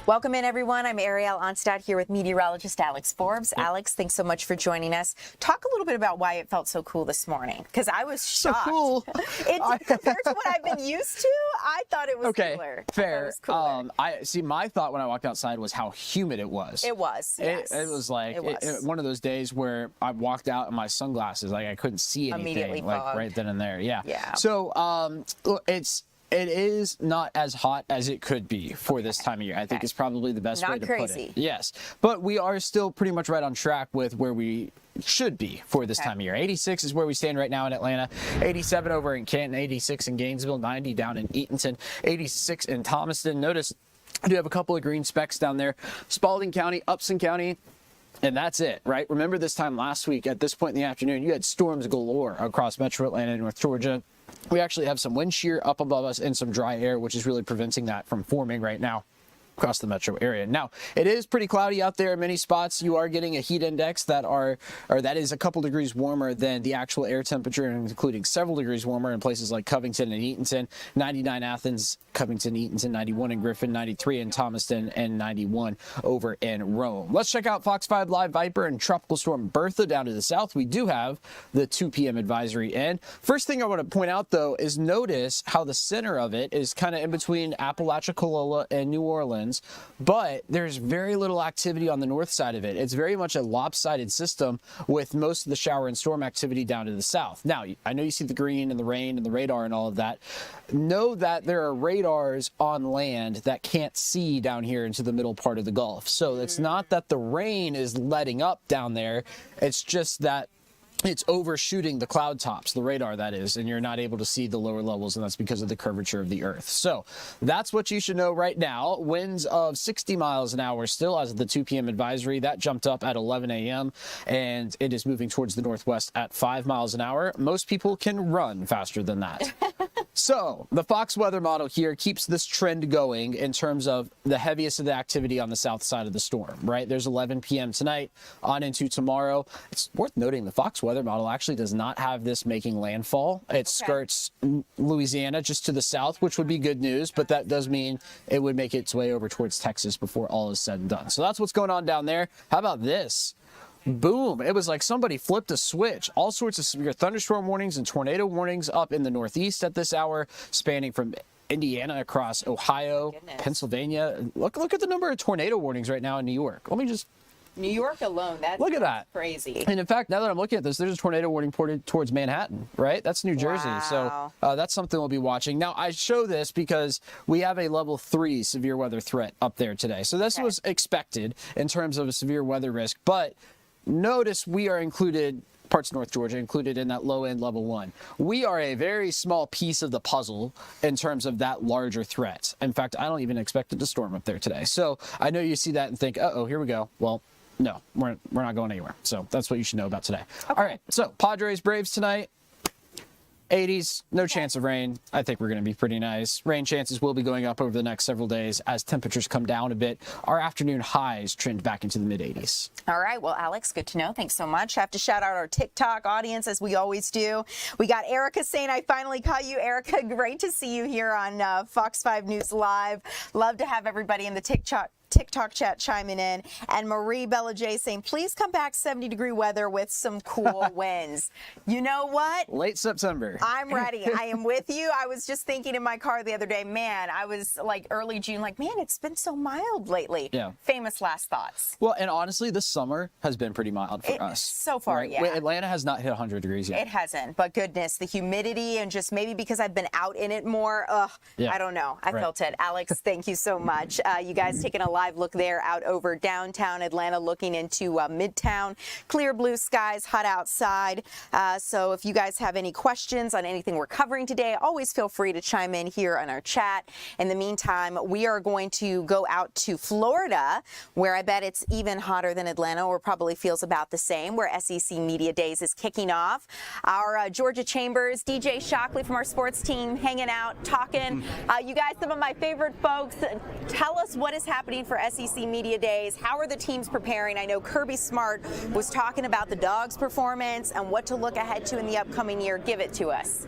Welcome in, everyone. I'm Ariel Onstad here with meteorologist Alex Forbes. Alex, thanks so much for joining us. Talk a little bit about why it felt so cool this morning, because I was shocked. So cool. It's compared to what I've been used to. I thought it was cooler. Fair. It was cooler. I see. My thought when I walked outside was how humid it was. It was. Yes. It was like one of those days where I walked out in my sunglasses, like I couldn't see anything, Immediately like fogged. right then and there. Yeah. Yeah. So it is not as hot as it could be for this time of year. I think it's probably the best way to put it. Yes. But we are still pretty much right on track with where we should be for this time of year. 86 is where we stand right now in Atlanta, 87 over in Canton, 86 in Gainesville, 90 down in Eatonton, 86 in Thomaston. Notice I do have a couple of green specks down there. Spalding County, Upson County, And that's it, right? Remember this time last week at this point in the afternoon, you had storms galore across metro Atlanta and North Georgia. We actually have some wind shear up above us and some dry air, which is really preventing that from forming right now across the metro area. Now, it is pretty cloudy out there in many spots. You are getting a heat index that is a couple degrees warmer than the actual air temperature, including several degrees warmer in places like Covington and Eatonton, 99 Athens, Covington, Eatonton, 91 in Griffin, 93 in Thomaston, and 91 over in Rome. Let's check out Fox 5 Live Viper and Tropical Storm Bertha down to the south. We do have the 2 p.m. advisory in. First thing I want to point out, though, is notice how the center of it is kind of in between Apalachicola and New Orleans, but there's very little activity on the north side of it. It's very much a lopsided system with most of the shower and storm activity down to the south. Now, I know you see the green and the rain and the radar and all of that. Know that there are radars on land that can't see down here into the middle part of the Gulf. So it's not that the rain is letting up down there. It's just that it's overshooting the cloud tops, the radar that is, and you're not able to see the lower levels, and that's because of the curvature of the Earth. So that's what you should know right now. Winds of 60 miles an hour still as of the 2 p.m. advisory. That jumped up at 11 a.m., and it is moving towards the northwest at 5 miles an hour. Most people can run faster than that. So the Fox weather model here keeps this trend going in terms of the heaviest of the activity on the south side of the storm, right? There's 11 p.m. tonight on into tomorrow. It's worth noting the Fox weather model actually does not have this making landfall. It skirts Louisiana just to the south, which would be good news, but that does mean it would make its way over towards Texas before all is said and done. So that's what's going on down there. How about this? Boom. It was like somebody flipped a switch. All sorts of severe thunderstorm warnings and tornado warnings up in the northeast at this hour, spanning from Indiana across Ohio, Pennsylvania. Look at the number of tornado warnings right now in New York. Let me just... New York alone, look at that. Crazy. And in fact, now that I'm looking at this, there's a tornado warning ported towards Manhattan, right? That's New Jersey. Wow. So that's something we'll be watching. Now, I show this because we have a level 3 severe weather threat up there today. So this was expected in terms of a severe weather risk. But notice we are included, parts of North Georgia included in that low end level 1. We are a very small piece of the puzzle in terms of that larger threat. In fact, I don't even expect it to storm up there today. So I know you see that and think, uh-oh, here we go. Well, no, we're not going anywhere. So that's what you should know about today. Okay. All right, so Padres, Braves tonight. 80s, no chance of rain. I think we're going to be pretty nice. Rain chances will be going up over the next several days as temperatures come down a bit. Our afternoon highs trend back into the mid-80s. All right. Well, Alex, good to know. Thanks so much. I have to shout out our TikTok audience, as we always do. We got Erica saying, I finally caught you. Erica, great to see you here on Fox 5 News Live. Love to have everybody in the TikTok chat chiming in. And Marie Bella J saying, please come back 70-degree weather with some cool winds. You know what? Late September. I'm ready. I am with you. I was just thinking in my car the other day, man, I was like early June, like, man, it's been so mild lately. Yeah. Famous last thoughts. Well, and honestly, this summer has been pretty mild for us. So far, right? yeah. Atlanta has not hit 100 degrees yet. It hasn't, but goodness, the humidity and just maybe because I've been out in it more, I don't know. I felt it. Alex, thank you so much. You guys taking a live look there out over downtown Atlanta, looking into Midtown. Clear blue skies, hot outside. So if you guys have any questions on anything we're covering today, always feel free to chime in here on our chat. In the meantime, we are going to go out to Florida, where I bet it's even hotter than Atlanta, or probably feels about the same, where SEC Media Days is kicking off. Our Georgia Chambers, DJ Shockley from our sports team, hanging out, talking. You guys, some of my favorite folks, tell us what is happening for SEC Media Days. How are the teams preparing? I know Kirby Smart was talking about the Dogs' performance and what to look ahead to in the upcoming year. Give it to us.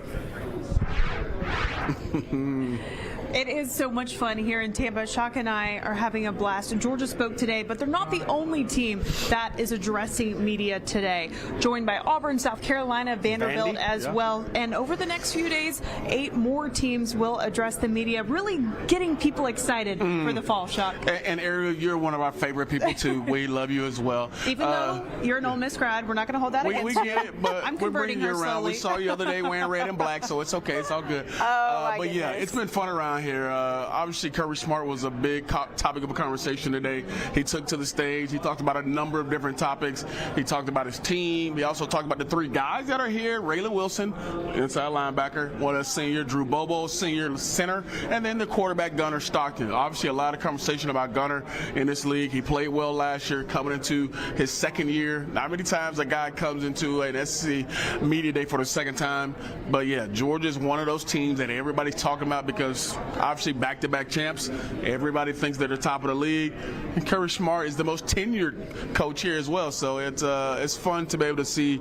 It is so much fun here in Tampa. Shock and I are having a blast. Georgia spoke today, but they're not the only team that is addressing media today. Joined by Auburn, South Carolina, Vanderbilt as well. And over the next few days, 8 more teams will address the media, really getting people excited for the fall, Shock. And Ariel, you're one of our favorite people too. We love you as well. Even though you're an Ole Miss grad, we're not going to hold that against we get it, but I'm we're converting bringing you her around. slowly. We saw you the other day wearing red and black, so it's okay. It's all good. Oh, my but yeah, goodness. it's been fun around here. Obviously, Kirby Smart was a big topic of conversation today. He took to the stage. He talked about a number of different topics. He talked about his team. He also talked about the three guys that are here: Raylan Wilson, inside linebacker, one of the senior, Drew Bobo, senior center, and then the quarterback, Gunnar Stockton. Obviously, a lot of conversation about Gunnar in this league. He played well last year, coming into his second year. Not many times a guy comes into an SEC media day for the second time. But yeah, Georgia's one of those teams that everybody's talking about because obviously back-to-back champs. Everybody thinks they're the top of the league. And Kirby Smart is the most tenured coach here as well. So it's fun to be able to see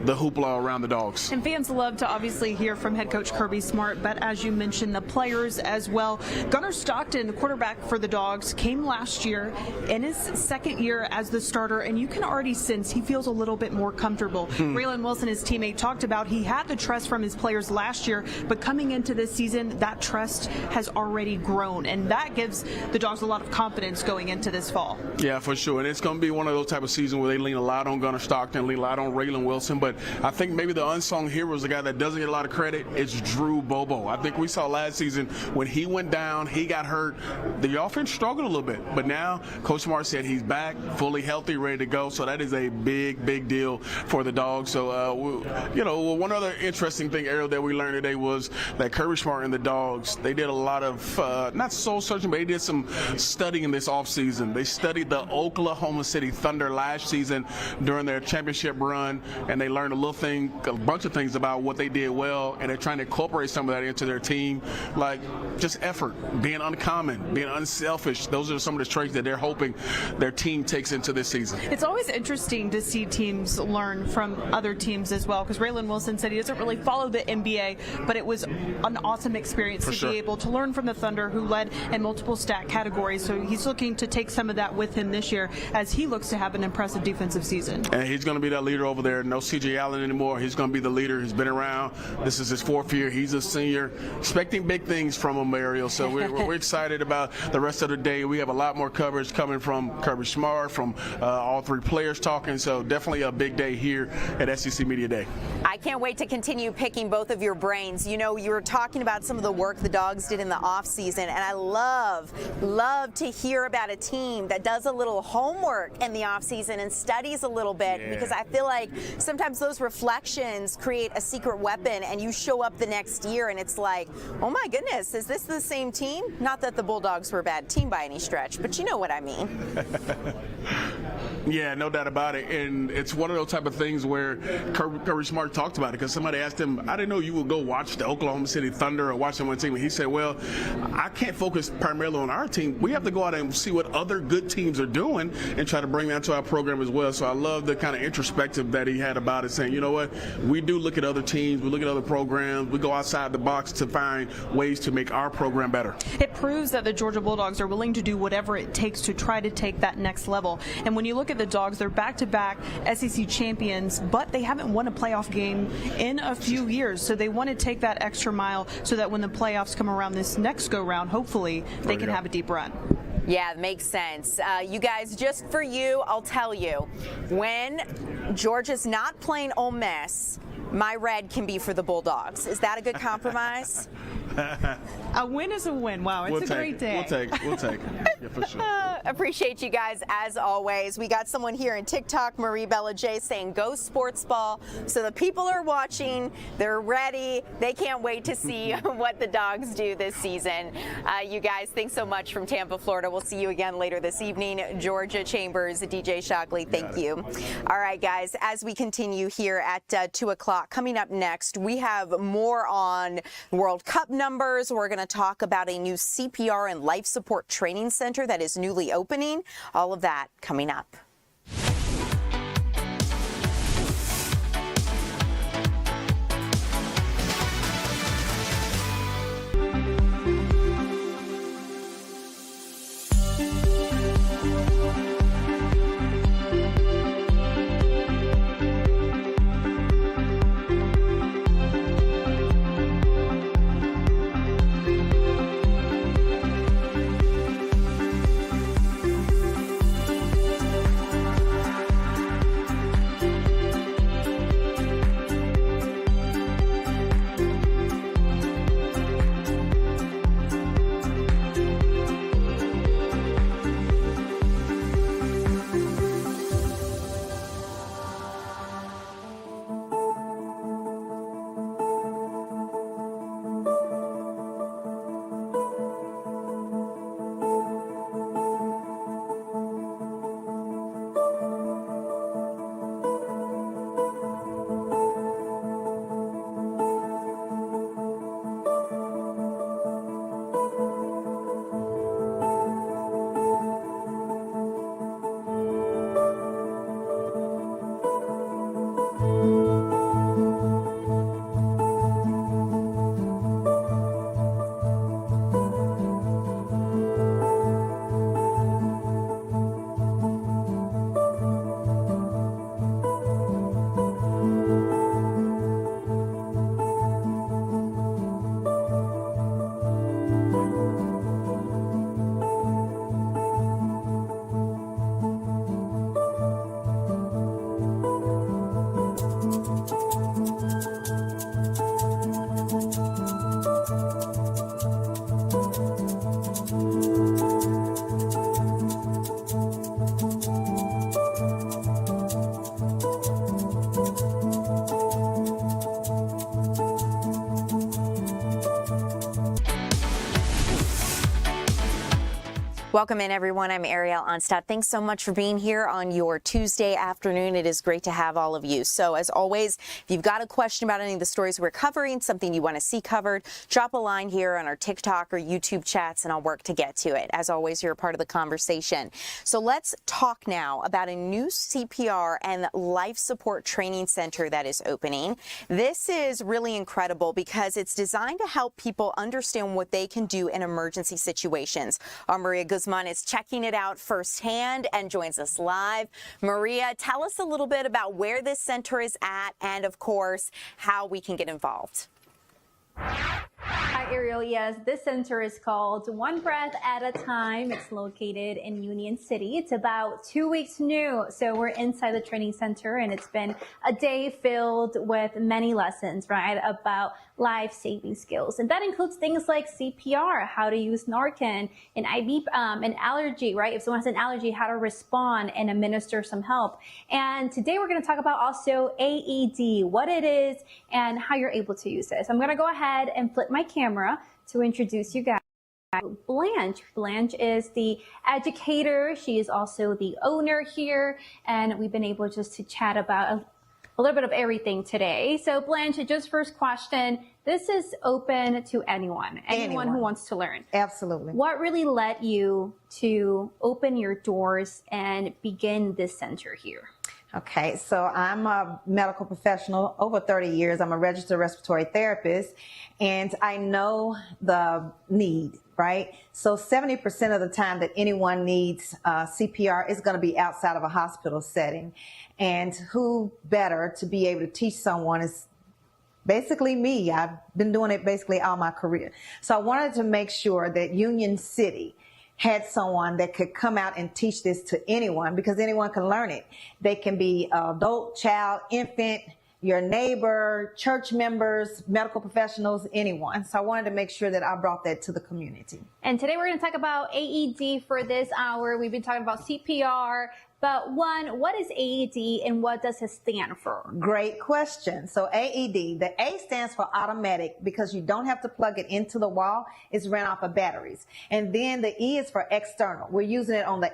the hoopla around the Dogs. And fans love to obviously hear from head coach Kirby Smart, but as you mentioned, the players as well. Gunnar Stockton, the quarterback for the Dogs, came last year in his second year as the starter, and you can already sense he feels a little bit more comfortable. Raylan Wilson, his teammate, talked about he had the trust from his players last year, but coming into this season, that trust has already grown, and that gives the Dogs a lot of confidence going into this fall. Yeah, for sure. And it's going to be one of those type of seasons where they lean a lot on Gunnar Stockton, lean a lot on Raylan Wilson. But I think maybe the unsung hero is the guy that doesn't get a lot of credit. It's Drew Bobo. I think we saw last season when he went down, he got hurt. The offense struggled a little bit. But now Coach Smart said he's back, fully healthy, ready to go. So that is a big, big deal for the Dogs. So, one other interesting thing, Ariel, that we learned today was that Kirby Smart and the Dogs, they did a lot of, not soul searching, but they did some studying this offseason. They studied the Oklahoma City Thunder last season during their championship run, and they learned a bunch of things about what they did well, and they're trying to incorporate some of that into their team, like just effort, being uncommon, being unselfish. Those are some of the traits that they're hoping their team takes into this season. It's always interesting to see teams learn from other teams as well, because Raylan Wilson said he doesn't really follow the NBA, but it was an awesome experience to be able to learn from the Thunder, who led in multiple stat categories. So he's looking to take some of that with him this year as he looks to have an impressive defensive season. And he's going to be that leader over there. No C.J. Allen anymore. He's going to be the leader. He's been around. This is his fourth year. He's a senior. Expecting big things from him, Ariel. So we're excited about the rest of the day. We have a lot more coverage coming from Kirby Smart, from all three players talking. So definitely a big day here at SEC Media Day. I can't wait to continue picking both of your brains. You know, you were talking about some of the work the Dogs did in the offseason, and I love to hear about a team that does a little homework in the offseason and studies a little bit, because I feel like sometimes those reflections create a secret weapon, and you show up the next year and it's like, oh my goodness, is this the same team? Not that the Bulldogs were a bad team by any stretch, but you know what I mean. Yeah, no doubt about it. And it's one of those type of things where Kirby Smart talked about it, because somebody asked him, I didn't know you would go watch the Oklahoma City Thunder or watch someone team. And he said, well, I can't focus primarily on our team. We have to go out and see what other good teams are doing and try to bring that to our program as well. So I love the kind of introspective that he had about it, saying, you know what, we do look at other teams, we look at other programs, we go outside the box to find ways to make our program better. It proves that the Georgia Bulldogs are willing to do whatever it takes to try to take that next level. And when you look at the Dogs, they're back-to-back SEC champions, but they haven't won a playoff game in a few years. So they want to take that extra mile so that when the playoffs come around this next go-round, hopefully they can have a deep run. Yeah, it makes sense. You guys, just for you, I'll tell you, when Georgia's not playing Ole Miss, my red can be for the Bulldogs. Is that a good compromise? A win is a win. Wow, it's a great day. We'll take it. Yeah, for sure. Appreciate you guys as always. We got someone here in TikTok, Marie Bella J, saying go sports ball. So the people are watching, they're ready. They can't wait to see what the Dogs do this season. You guys, thanks so much from Tampa, Florida. We'll see you again later this evening. Georgia Chambers, DJ Shockley, thank you. All right, guys, as we continue here at 2 o'clock, coming up next, we have more on World Cup numbers. We're going to talk about a new CPR and life support training center that is newly opening. All of that coming up. Welcome in, everyone. I'm Ariel Onstad. Thanks so much for being here on your Tuesday afternoon. It is great to have all of you. So, as always, if you've got a question about any of the stories we're covering, something you want to see covered, drop a line here on our TikTok or YouTube chats, and I'll work to get to it. As always, you're a part of the conversation. So let's talk now about a new CPR and life support training center that is opening. This is really incredible because it's designed to help people understand what they can do in emergency situations. Maria Guzman is checking it out firsthand and joins us live. Maria, tell us a little bit about where this center is at and, of course, how we can get involved. Hi, Ariel. Yes, this center is called One Breath at a Time. It's located in Union City. It's about 2 weeks new. So we're inside the training center, and it's been a day filled with many lessons, right, about life-saving skills. And that includes things like CPR, how to use Narcan, an IV, an allergy, right? If someone has an allergy, how to respond and administer some help. And today we're going to talk about also AED, what it is, and how you're able to use this. I'm going to go ahead and flip my camera to introduce you guys. Blanche. Blanche is the educator. She is also the owner here, and we've been able just to chat about a little bit of everything today. So Blanche, just first question, this is open to anyone who wants to learn. Absolutely. What really led you to open your doors and begin this center here? Okay, so I'm a medical professional over 30 years. I'm a registered respiratory therapist, and I know the need, right? So 70% of the time that anyone needs CPR is going to be outside of a hospital setting. And who better to be able to teach someone is basically me. I've been doing it basically all my career. So I wanted to make sure that Union City had someone that could come out and teach this to anyone, because anyone can learn it. They can be adult, child, infant, your neighbor, church members, medical professionals, anyone. So I wanted to make sure that I brought that to the community. And today we're going to talk about AED for this hour. We've been talking about CPR, but what is AED and what does it stand for? Great question. So AED, the A stands for automatic because you don't have to plug it into the wall. It's ran off of batteries. And then the E is for external. We're using it on the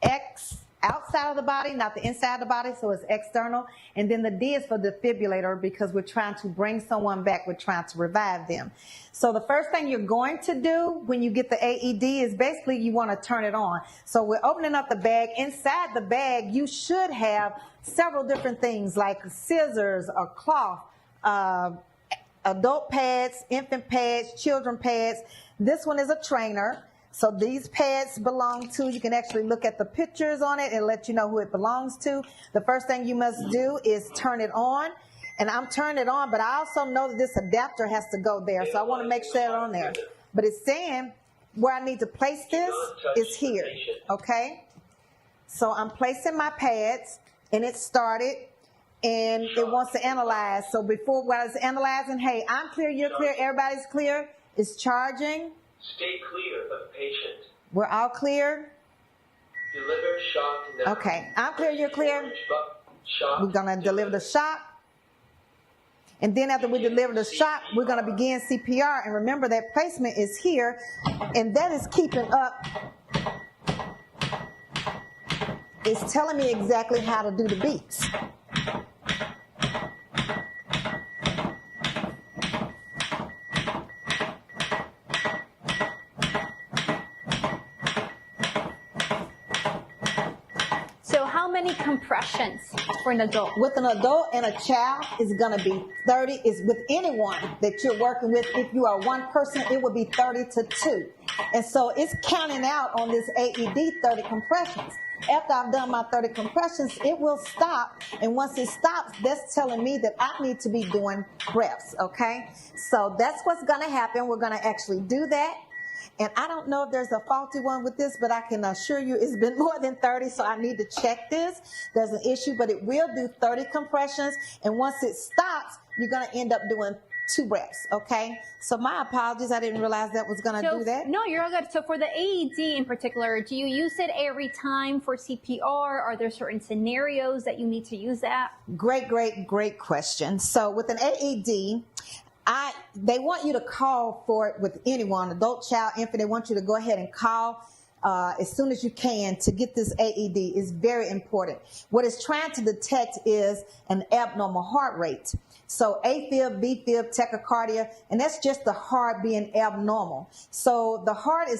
X outside of the body, not the inside of the body, so it's external. And then the D is for defibrillator because we're trying to bring someone back. We're trying to revive them. So the first thing you're going to do when you get the AED is basically you want to turn it on. So we're opening up the bag. Inside the bag, you should have several different things like scissors, a cloth, adult pads, infant pads, children pads. This one is a trainer. So these pads belong to, you can actually look at the pictures on it and let you know who it belongs to. The first thing you must do is turn it on. And I'm turning it on, but I also know that this adapter has to go there. So I want to make sure it's on there. But it's saying where I need to place this is here, okay? So I'm placing my pads, and it started, and it wants to analyze. So before while it's analyzing, hey, I'm clear, you're clear, everybody's clear. It's charging. Stay clear of patient. We're all clear? Deliver shock now. Okay, I'm clear, you're clear? We're going to deliver the shock. And then after we deliver the shock, we're going to begin CPR. And remember that placement is here, and that is keeping up. It's telling me exactly how to do the beats. Compressions for an adult? With an adult and a child, is going to be 30. Is with anyone that you're working with. If you are one person, it would be 30 to 2. And so it's counting out on this AED 30 compressions. After I've done my 30 compressions, it will stop. And once it stops, that's telling me that I need to be doing breaths, okay? So that's what's going to happen. We're going to actually do that. And I don't know if there's a faulty one with this, but I can assure you it's been more than 30, so I need to check this. There's an issue, but it will do 30 compressions. And once it stops, you're going to end up doing 2 breaths, okay? So my apologies. I didn't realize that was going to do that. No, you're all good. So for the AED in particular, do you use it every time for CPR? Are there certain scenarios that you need to use that? Great question. So with an AED, they want you to call for it with anyone, adult, child, infant. They want you to go ahead and call as soon as you can to get this AED is very important. What it's trying to detect is an abnormal heart rate. So AFib, BFib, tachycardia, and that's just the heart being abnormal. So the heart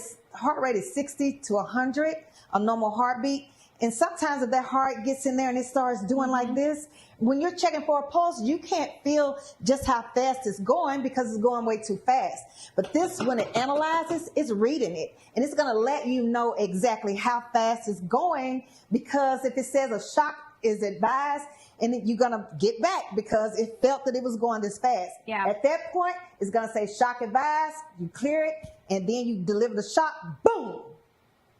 rate is 60 to 100, a normal heartbeat. And sometimes if that heart gets in there and it starts doing like this, when you're checking for a pulse, you can't feel just how fast it's going because it's going way too fast. But this, when it analyzes, it's reading it. And it's going to let you know exactly how fast it's going, because if it says a shock is advised, and then you're going to get back because it felt that it was going this fast. Yeah. At that point, it's going to say shock advised, you clear it, and then you deliver the shock, boom,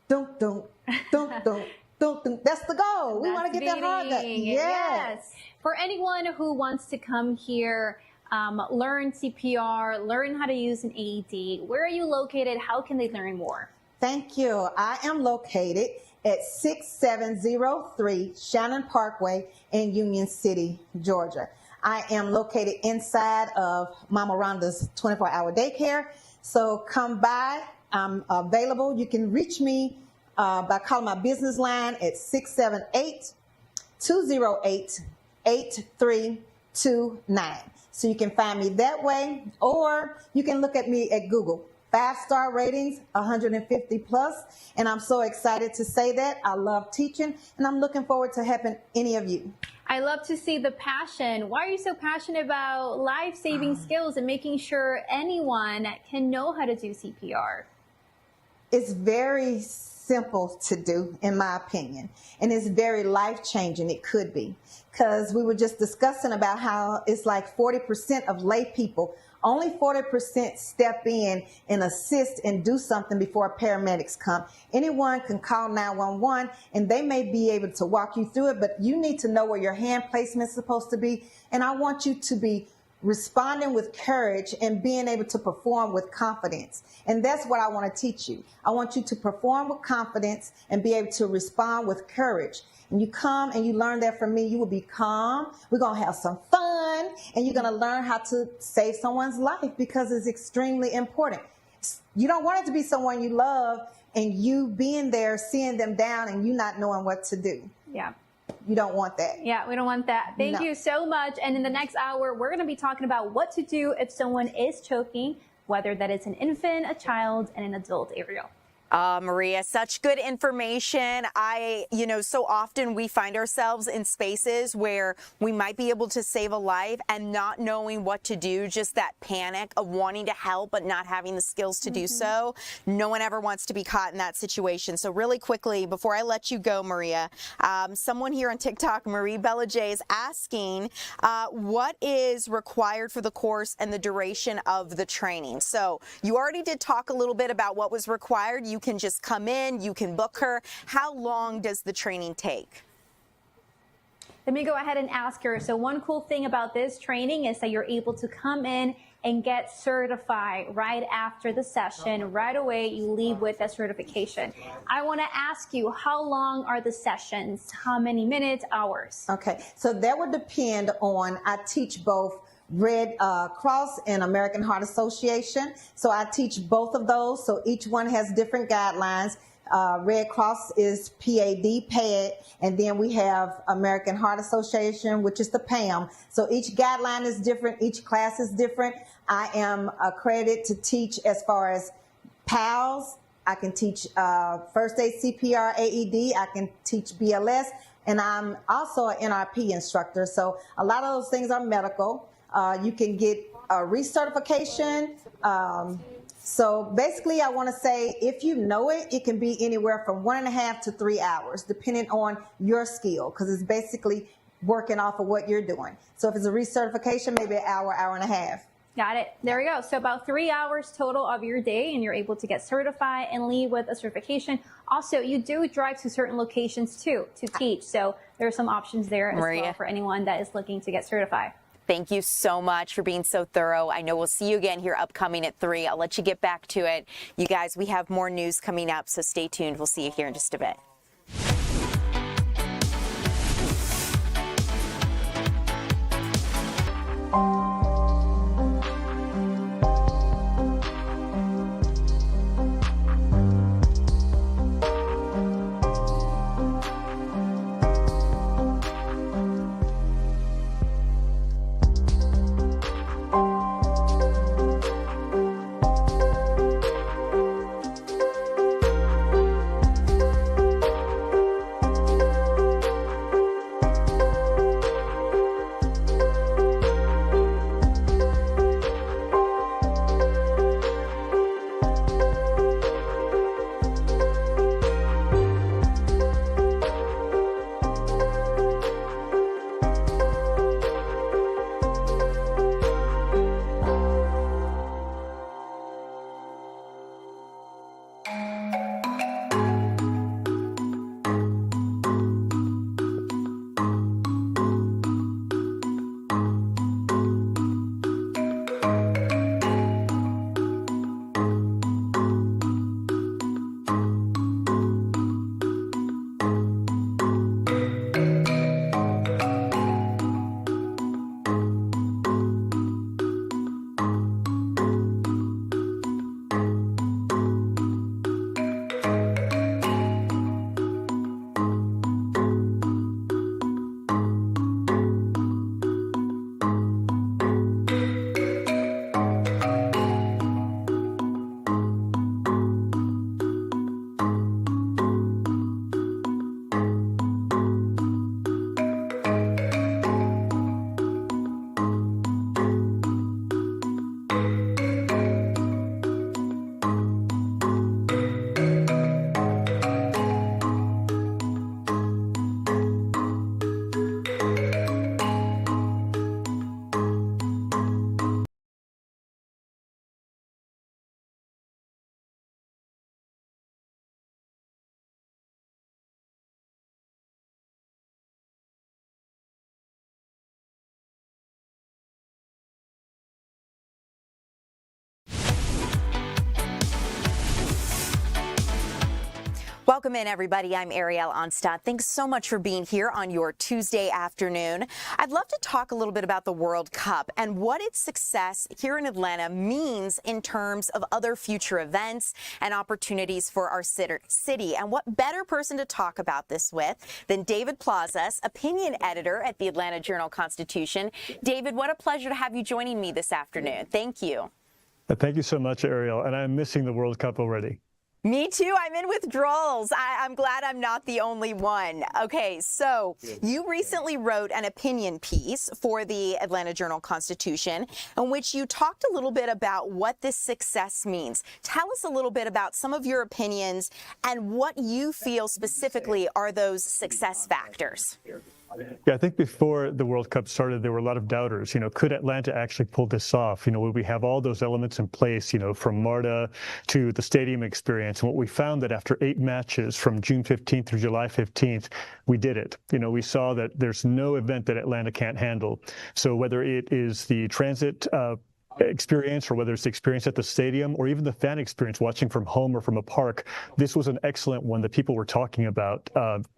dunk, dunk, dunk, dunk. That's the goal. We want to get that heart back. Yes. For anyone who wants to come here, learn CPR, learn how to use an AED, where are you located? How can they learn more? Thank you. I am located at 6703 Shannon Parkway in Union City, Georgia. I am located inside of Mama Rhonda's 24-hour daycare. So come by. I'm available. You can reach me by calling my business line at 678-208-8329. So you can find me that way, or you can look at me at Google. 5-star ratings, 150 plus. And I'm so excited to say that. I love teaching, and I'm looking forward to helping any of you. I love to see the passion. Why are you so passionate about life-saving skills and making sure anyone can know how to do CPR? It's very simple to do, in my opinion, and it's very life-changing. It could be, because we were just discussing about how it's like 40% of lay people, only 40% step in and assist and do something before paramedics come. Anyone can call 911 and they may be able to walk you through it, but you need to know where your hand placement is supposed to be. And I want you to be responding with courage and being able to perform with confidence. And that's what I want to teach you. I want you to perform with confidence and be able to respond with courage. And you come and you learn that from me, you will be calm. We're going to have some fun, and you're going to learn how to save someone's life, because it's extremely important. You don't want it to be someone you love and you being there, seeing them down, and you not knowing what to do. Yeah. You don't want that. Yeah, we don't want that. Thank you so much. And in the next hour, we're going to be talking about what to do if someone is choking, whether that is an infant, a child, and an adult, Ariel. Maria, such good information. So often we find ourselves in spaces where we might be able to save a life and not knowing what to do, just that panic of wanting to help but not having the skills to do so. No one ever wants to be caught in that situation. So really quickly, before I let you go, Maria, someone here on TikTok, Marie Bellajay, is asking what is required for the course and the duration of the training. So you already did talk a little bit about what was required. You can just come in, you can book her. How long does the training take? Let me go ahead and ask her. So one cool thing about this training is that you're able to come in and get certified right after the session. Right away, you leave with a certification. I want to ask you, how long are the sessions? How many minutes, hours? Okay, so that would depend on, I teach both Red Cross and American Heart Association. So I teach both of those. So each one has different guidelines. Red Cross is PAD, and then we have American Heart Association, which is the PAM. So each guideline is different. Each class is different. I am accredited to teach as far as PALS. I can teach first aid, CPR, AED. I can teach BLS. And I'm also an NRP instructor. So a lot of those things are medical. You can get a recertification. So basically, I want to say, if you know it, it can be anywhere from 1.5 to 3 hours, depending on your skill, because it's basically working off of what you're doing. So if it's a recertification, maybe an hour, hour and a half. Got it. There we go. So about 3 hours total of your day, and you're able to get certified and leave with a certification. Also, you do drive to certain locations too to teach. So there are some options there as well for anyone that is looking to get certified. Thank you so much for being so thorough. I know we'll see you again here upcoming at 3. I'll let you get back to it. You guys, we have more news coming up, so stay tuned. We'll see you here in just a bit. Welcome in, everybody. I'm Ariel Onstadt. Thanks so much for being here on your Tuesday afternoon. I'd love to talk a little bit about the World Cup and what its success here in Atlanta means in terms of other future events and opportunities for our city. And what better person to talk about this with than David Plazas, opinion editor at the Atlanta Journal-Constitution. David, what a pleasure to have you joining me this afternoon. Thank you. Thank you so much, Ariel. And I'm missing the World Cup already. Me too. I'm in withdrawals. I'm glad I'm not the only one. Okay, so you recently wrote an opinion piece for the Atlanta Journal-Constitution in which you talked a little bit about what this success means. Tell us a little bit about some of your opinions and what you feel specifically are those success factors. Yeah, I think before the World Cup started, there were a lot of doubters. Could Atlanta actually pull this off? Would we have all those elements in place, from MARTA to the stadium experience? And what we found that after 8 matches from June 15th through July 15th, we did it. We saw that there's no event that Atlanta can't handle. So whether it is the transit experience or whether it's the experience at the stadium or even the fan experience watching from home or from a park, this was an excellent one that people were talking about,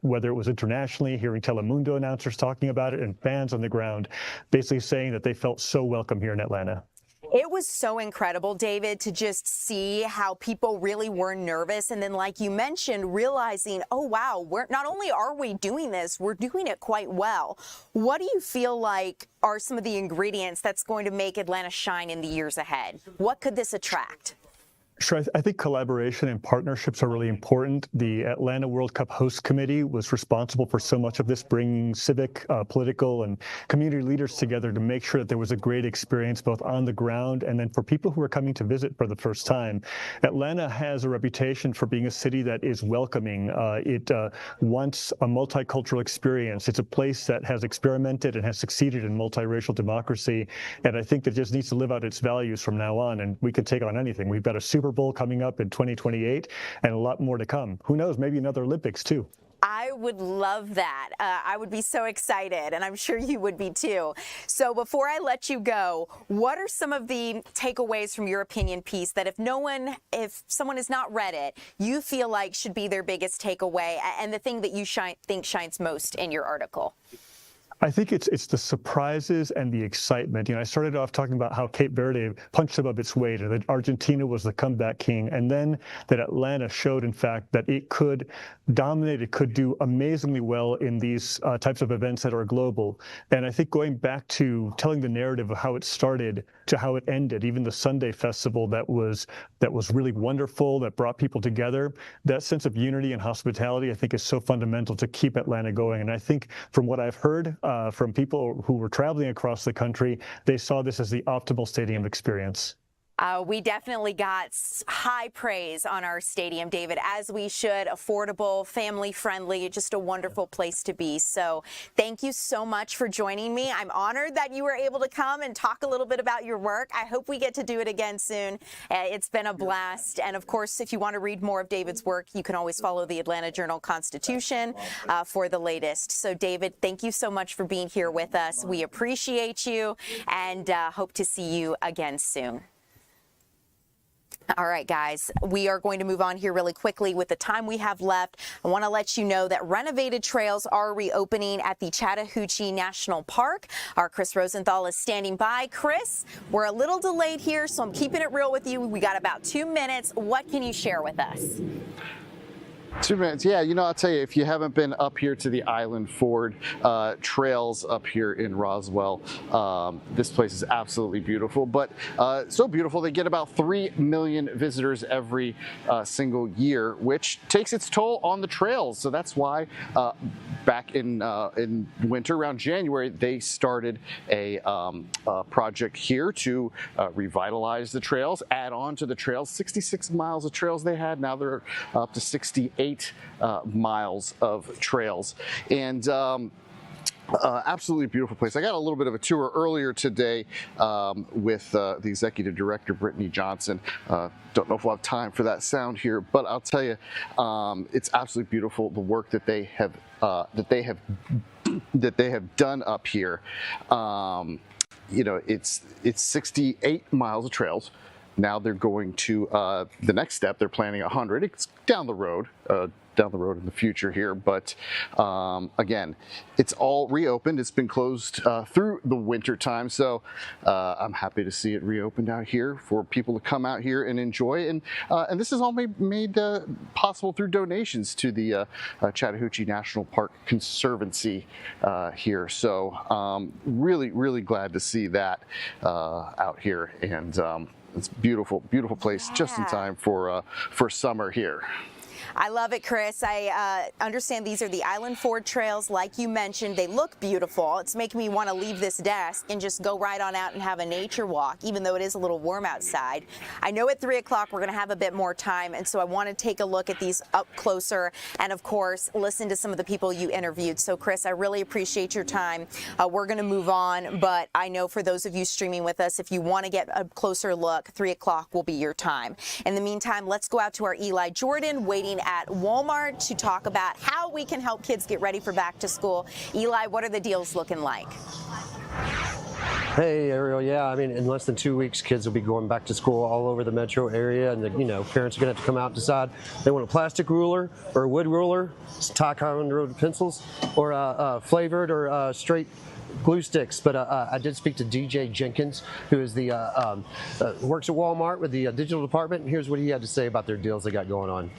whether it was internationally, hearing Telemundo announcers talking about it and fans on the ground basically saying that they felt so welcome here in Atlanta. It was so incredible, David, to just see how people really were nervous. And then, like you mentioned, realizing, oh, wow, not only are we doing this, we're doing it quite well. What do you feel like are some of the ingredients that's going to make Atlanta shine in the years ahead? What could this attract? Sure. I think collaboration and partnerships are really important. The Atlanta World Cup Host Committee was responsible for so much of this, bringing civic, political, and community leaders together to make sure that there was a great experience both on the ground and then for people who are coming to visit for the first time. Atlanta has a reputation for being a city that is welcoming. It wants a multicultural experience. It's a place that has experimented and has succeeded in multiracial democracy. And I think that just needs to live out its values from now on. And we can take on anything. We've got a Super Bowl coming up in 2028 and a lot more to come. Who knows, maybe another Olympics too. I would love that. I would be so excited, and I'm sure you would be too. So before I let you go, what are some of the takeaways from your opinion piece that if someone has not read it, you feel like should be their biggest takeaway and the thing that you think shines most in your article? I think it's the surprises and the excitement. I started off talking about how Cape Verde punched above its weight and that Argentina was the comeback king, and then that Atlanta showed, in fact, that it could dominate, it could do amazingly well in these types of events that are global. And I think going back to telling the narrative of how it started to how it ended, even the Sunday festival that was really wonderful, that brought people together, that sense of unity and hospitality, I think is so fundamental to keep Atlanta going. And I think from what I've heard, from people who were traveling across the country, they saw this as the optimal stadium experience. We definitely got high praise on our stadium, David, as we should. Affordable, family-friendly, just a wonderful place to be. So thank you so much for joining me. I'm honored that you were able to come and talk a little bit about your work. I hope we get to do it again soon. It's been a blast. And of course, if you want to read more of David's work, you can always follow the Atlanta Journal-Constitution for the latest. So David, thank you so much for being here with us. We appreciate you and hope to see you again soon. All right, guys, we are going to move on here really quickly with the time we have left. I want to let you know that renovated trails are reopening at the Chattahoochee National Park. Our Chris Rosenthal is standing by. Chris, we're a little delayed here, so I'm keeping it real with you. We got about 2 minutes. What can you share with us? 2 minutes. Yeah, I'll tell you, if you haven't been up here to the Island Ford trails up here in Roswell, this place is absolutely beautiful. But so beautiful, they get about 3 million visitors every single year, which takes its toll on the trails. So that's why back in winter, around January, they started a project here to revitalize the trails, add on to the trails. 66 miles of trails they had. Now they're up to 68 miles of trails. And absolutely beautiful place. I got a little bit of a tour earlier today with the executive director, Brittany Johnson. Don't know if we'll have time for that sound here, but I'll tell you, it's absolutely beautiful. The work that they have done up here. It's 68 miles of trails. Now they're going to the next step. They're planning 100. It's down the road, down the road in the future here. But again, it's all reopened. It's been closed through the winter time, so I'm happy to see it reopened out here for people to come out here and enjoy. And this is all made possible through donations to the Chattahoochee National Park Conservancy here. So really, really glad to see that out here, and it's beautiful, beautiful place, just in time for summer here. I love it, Chris. I understand these are the Island Ford trails, like you mentioned. They look beautiful. It's making me want to leave this desk and just go right on out and have a nature walk, even though it is a little warm outside. I know at 3 o'clock we're going to have a bit more time, and so I want to take a look at these up closer and, of course, listen to some of the people you interviewed. So, Chris, I really appreciate your time. We're going to move on, but I know for those of you streaming with us, if you want to get a closer look, 3 o'clock will be your time. In the meantime, let's go out to our Eli Jordan waiting at Walmart to talk about how we can help kids get ready for back to school. Eli, what are the deals looking like? Hey, Ariel. Yeah, I mean, in less than 2 weeks, kids will be going back to school all over the metro area, and parents are going to have to come out and decide they want a plastic ruler or a wood ruler, taekwondo pencils, or flavored or straight glue sticks. But I did speak to DJ Jenkins, who is the works at Walmart with the digital department, and here's what he had to say about their deals they got going on.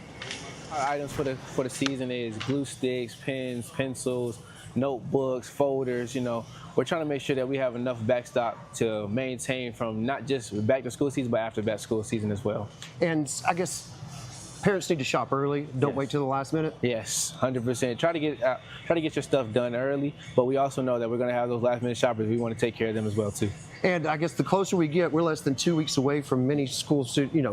Our items for the season is glue sticks, pens, pencils, notebooks, folders. We're trying to make sure that we have enough backstock to maintain from not just back to school season, but after back to school season as well. And I guess parents need to shop early. Don't wait till the last minute. Yes, 100%. Try to get your stuff done early, but we also know that we're going to have those last minute shoppers. We want to take care of them as well too. And I guess the closer we get, we're less than 2 weeks away from many school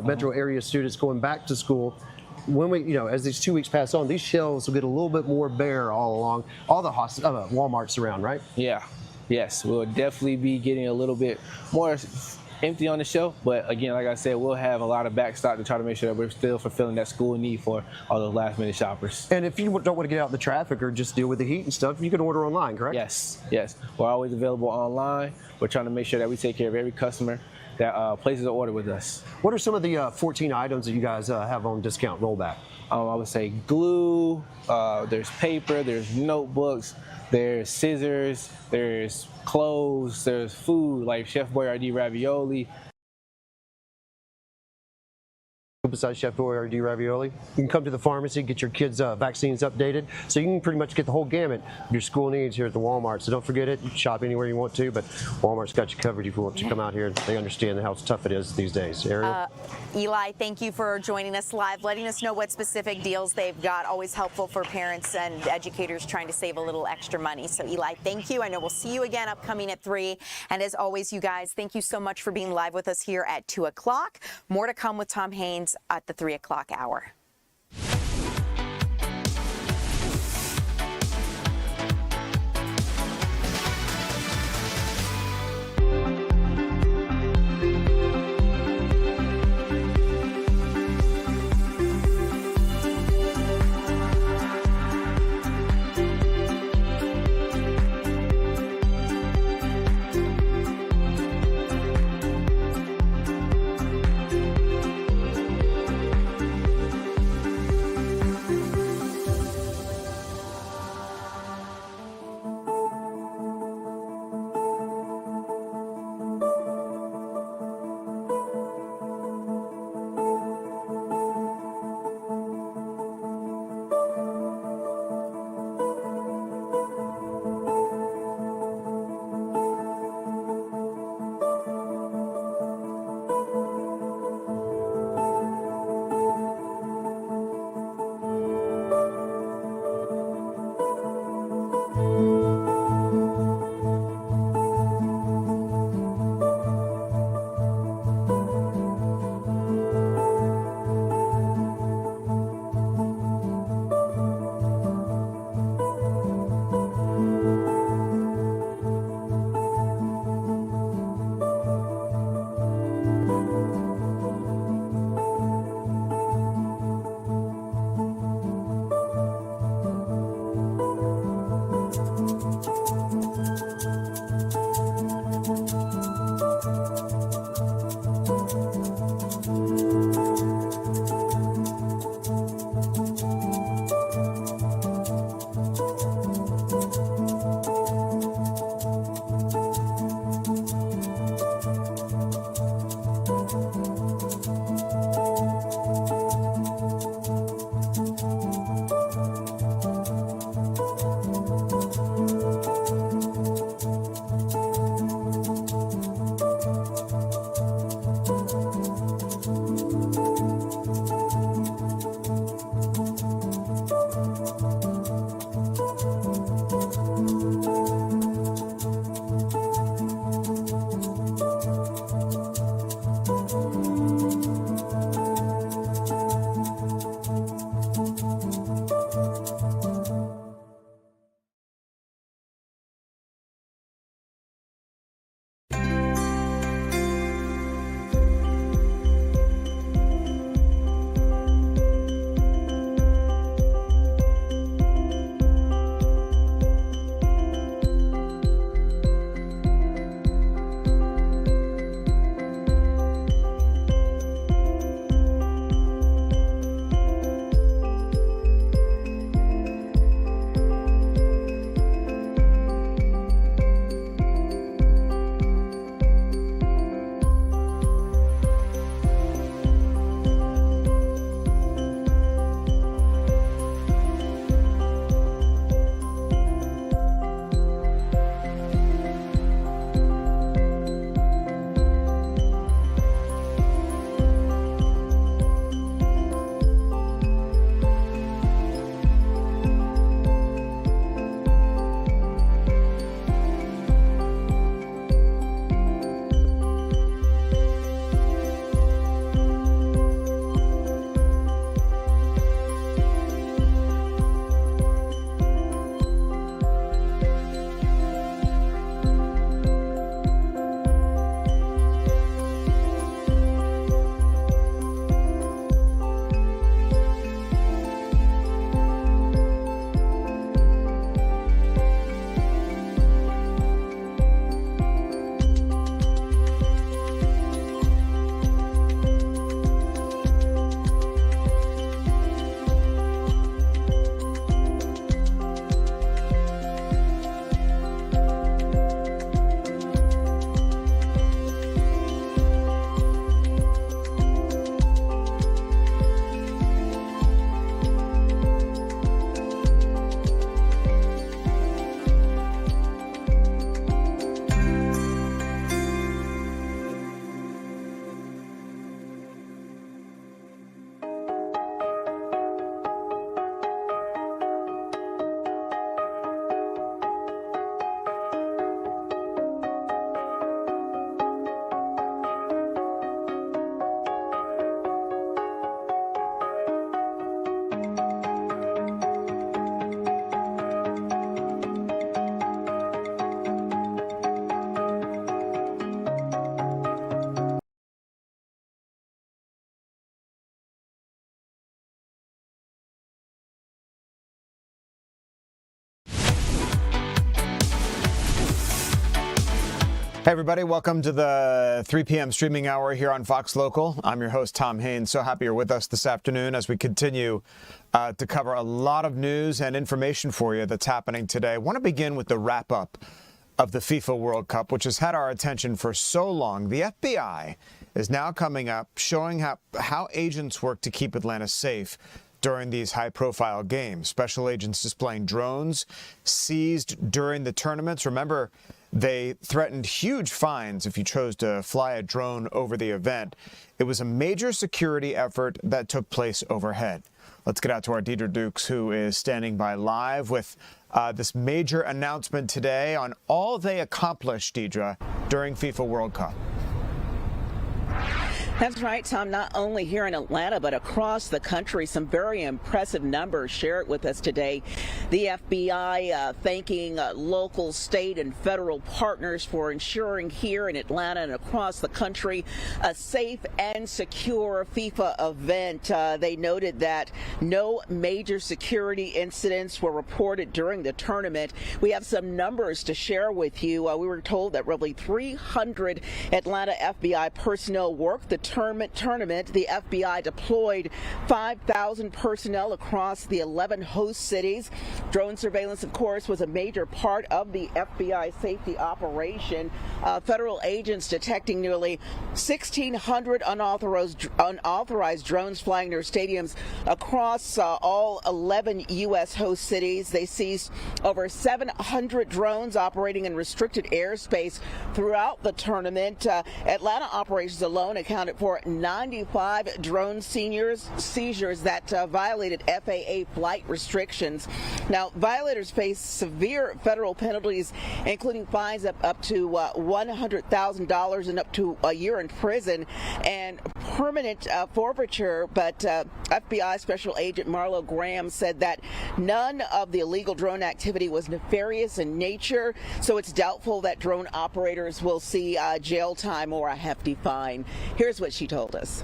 metro area students going back to school. When we, as these 2 weeks pass on, these shelves will get a little bit more bare all along all the Walmarts around, right? Yeah, yes, we'll definitely be getting a little bit more empty on the shelf, but again, like I said, we'll have a lot of backstock to try to make sure that we're still fulfilling that school need for all those last minute shoppers. And if you don't want to get out in the traffic or just deal with the heat and stuff, you can order online, correct? Yes, we're always available online. We're trying to make sure that we take care of every customer that places an order with us. What are some of the 14 items that you guys have on discount rollback? I would say glue, there's paper, there's notebooks, there's scissors, there's clothes, there's food like Chef Boyardee ravioli. Besides Chef Boyardee ravioli, you can come to the pharmacy, get your kids' vaccines updated, so you can pretty much get the whole gamut of your school needs here at the Walmart. So don't forget it. You can shop anywhere you want to, but Walmart's got you covered if you want to come out here. They understand how tough it is these days. Ariel? Eli, thank you for joining us live, letting us know what specific deals they've got. Always helpful for parents and educators trying to save a little extra money. So Eli, thank you. I know we'll see you again upcoming at 3. And as always, you guys, thank you so much for being live with us here at 2 o'clock. More to come with Tom Haynes at the 3 o'clock hour. Hey everybody, welcome to the 3 p.m. streaming hour here on Fox Local. I'm your host, Tom Haines. So happy you're with us this afternoon as we continue to cover a lot of news and information for you that's happening today. I want to begin with the wrap-up of the FIFA World Cup, which has had our attention for so long. The FBI is now coming up, showing how agents work to keep Atlanta safe during these high-profile games. Special agents displaying drones seized during the tournaments. Remember, they threatened huge fines if you chose to fly a drone over the event. It was a major security effort that took place overhead. Let's get out to our Deidre Dukes, who is standing by live with this major announcement today on all they accomplished, Deidre, during FIFA World Cup. That's right, Tom. Not only here in Atlanta, but across the country, some very impressive numbers shared with us today. The FBI thanking local, state, and federal partners for ensuring here in Atlanta and across the country a safe and secure FIFA event. They noted that no major security incidents were reported during the tournament. We have some numbers to share with you. We were told that roughly 300 Atlanta FBI personnel worked the tournament. The FBI deployed 5,000 personnel across the 11 host cities. Drone surveillance, of course, was a major part of the FBI safety operation. Federal agents detecting nearly 1,600 unauthorized drones flying near stadiums across all 11 U.S. host cities. They seized over 700 drones operating in restricted airspace throughout the tournament. Atlanta operations alone accounted for 95 drone seizures that violated FAA flight restrictions. Now, violators face severe federal penalties, including fines up to $100,000 and up to a year in prison and permanent forfeiture. But FBI Special Agent Marlo Graham said that none of the illegal drone activity was nefarious in nature, so it's doubtful that drone operators will see jail time or a hefty fine. Here's what she told us.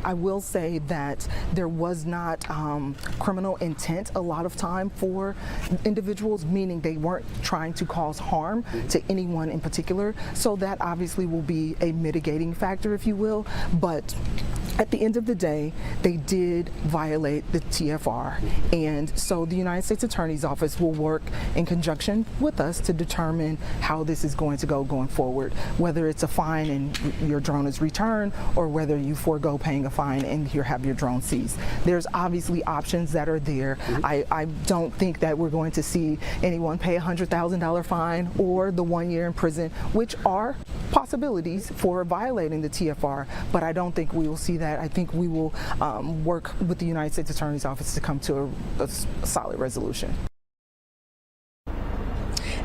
I will say that there was not criminal intent a lot of time for individuals, meaning they weren't trying to cause harm to anyone in particular. So that obviously will be a mitigating factor, if you will. But at the end of the day, they did violate the TFR. And so the United States Attorney's Office will work in conjunction with us to determine how this is going to go going forward, whether it's a fine and your drone is returned or whether you forego paying a fine and you have your drone seized. There's obviously options that are there. I don't think that we're going to see anyone pay a $100,000 fine or the 1 year in prison, which are possibilities for violating the TFR, but I don't think we will see that. I think we will work with the United States Attorney's Office to come to a solid resolution.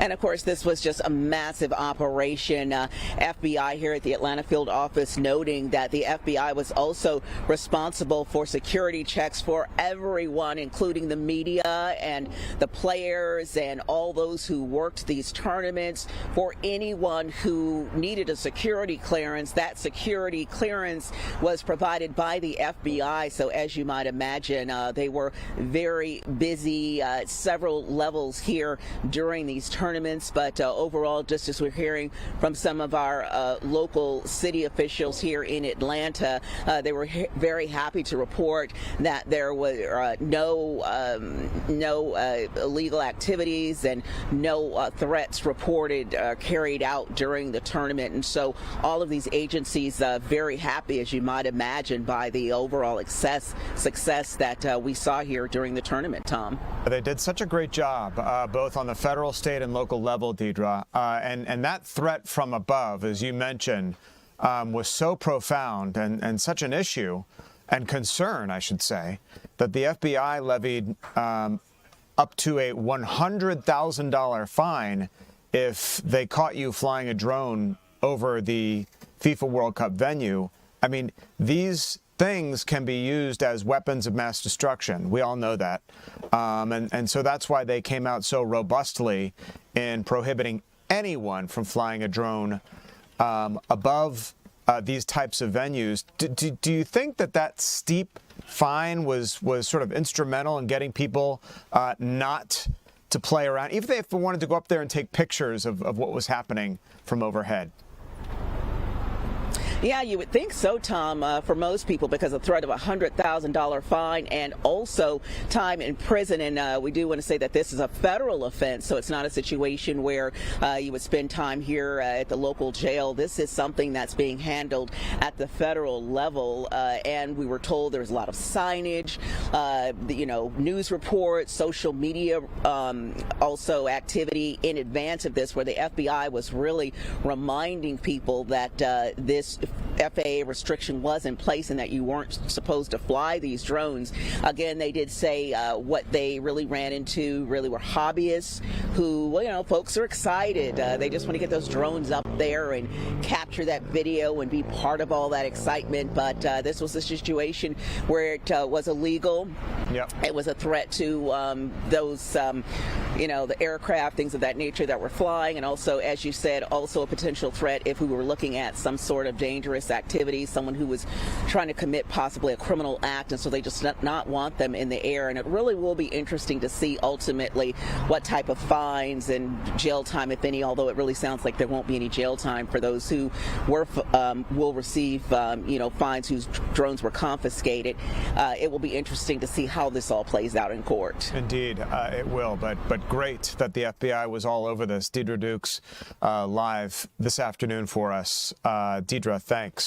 And of course, this was just a massive operation. FBI here at the Atlanta field office noting that the FBI was also responsible for security checks for everyone, including the media and the players and all those who worked these tournaments. For anyone who needed a security clearance, that security clearance was provided by the FBI. So as you might imagine, they were very busy at several levels here during these tournaments. But overall, just as we're hearing from some of our local city officials here in Atlanta, they were very happy to report that there were no illegal activities and no threats reported carried out during the tournament. And so all of these agencies very happy, as you might imagine, by the overall success that we saw here during the tournament, Tom. They did such a great job, both on the federal, state, and local level, Deidre. And that threat from above, as you mentioned, was so profound and such an issue and concern, I should say, that the FBI levied up to a $100,000 fine if they caught you flying a drone over the FIFA World Cup venue. I mean, these things can be used as weapons of mass destruction. We all know that. And so that's why they came out so robustly in prohibiting anyone from flying a drone above these types of venues. Do you think that steep fine was sort of instrumental in getting people not to play around, even if they wanted to go up there and take pictures of what was happening from overhead? Yeah, you would think so, Tom, for most people, because of the threat of a $100,000 fine and also time in prison. And we do want to say that this is a federal offense, so it's not a situation where you would spend time here at the local jail. This is something that's being handled at the federal level. And we were told there's a lot of signage, news reports, social media, also activity in advance of this, where the FBI was really reminding people that this FAA restriction was in place and that you weren't supposed to fly these drones. Again, they did say what they really ran into really were hobbyists who, folks are excited. They just want to get those drones up there and capture that video and be part of all that excitement. But this was a situation where it was illegal. Yep. It was a threat to those, the aircraft, things of that nature that were flying. And also, as you said, also a potential threat if we were looking at some sort of dangerous activity, someone who was trying to commit possibly a criminal act, and so they just not want them in the air. And it really will be interesting to see ultimately what type of fines and jail time, if any, although it really sounds like there won't be any jail time for those who will receive fines whose drones were confiscated. It will be interesting to see how this all plays out in court. Indeed, it will, but great that the FBI was all over this. Deidre Dukes live this afternoon for us. Deidre, thanks.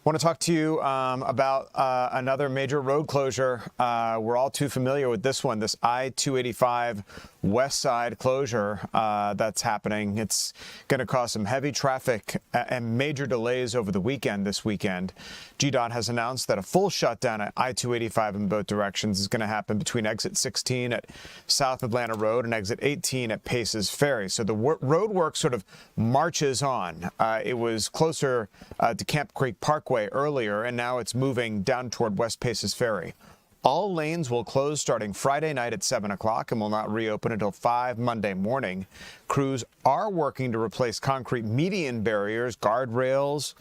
Want to talk to you about another major road closure. We're all too familiar with this one, this I-285 west side closure that's happening. It's going to cause some heavy traffic and major delays over the weekend this weekend. GDOT has announced that a full shutdown at I-285 in both directions is going to happen between exit 16 at South Atlanta Road and exit 18 at Paces Ferry. So the road work sort of marches on. It was closer to Camp Creek Parkway earlier, and now it's moving down toward West Paces Ferry. All lanes will close starting Friday night at 7 o'clock and will not reopen until 5 Monday morning. Crews are working to replace concrete median barriers, guardrails,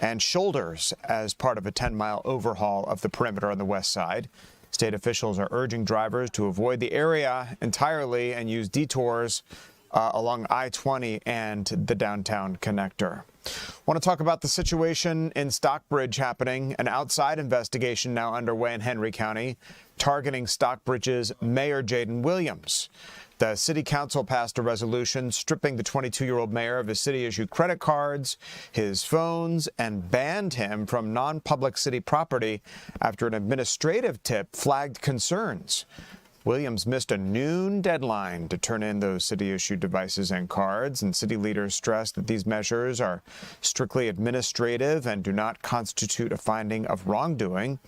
and shoulders as part of a 10-mile overhaul of the perimeter on the west side. State officials are urging drivers to avoid the area entirely and use detours along I-20 and the downtown connector. Want to talk about the situation in Stockbridge happening. An outside investigation now underway in Henry County targeting Stockbridge's Mayor Jaden Williams. The city council passed a resolution stripping the 22-year-old mayor of his city-issued credit cards, his phones, and banned him from non-public city property after an administrative tip flagged concerns. Williams missed a noon deadline to turn in those city-issued devices and cards, and city leaders stressed that these measures are strictly administrative and do not constitute a finding of wrongdoing.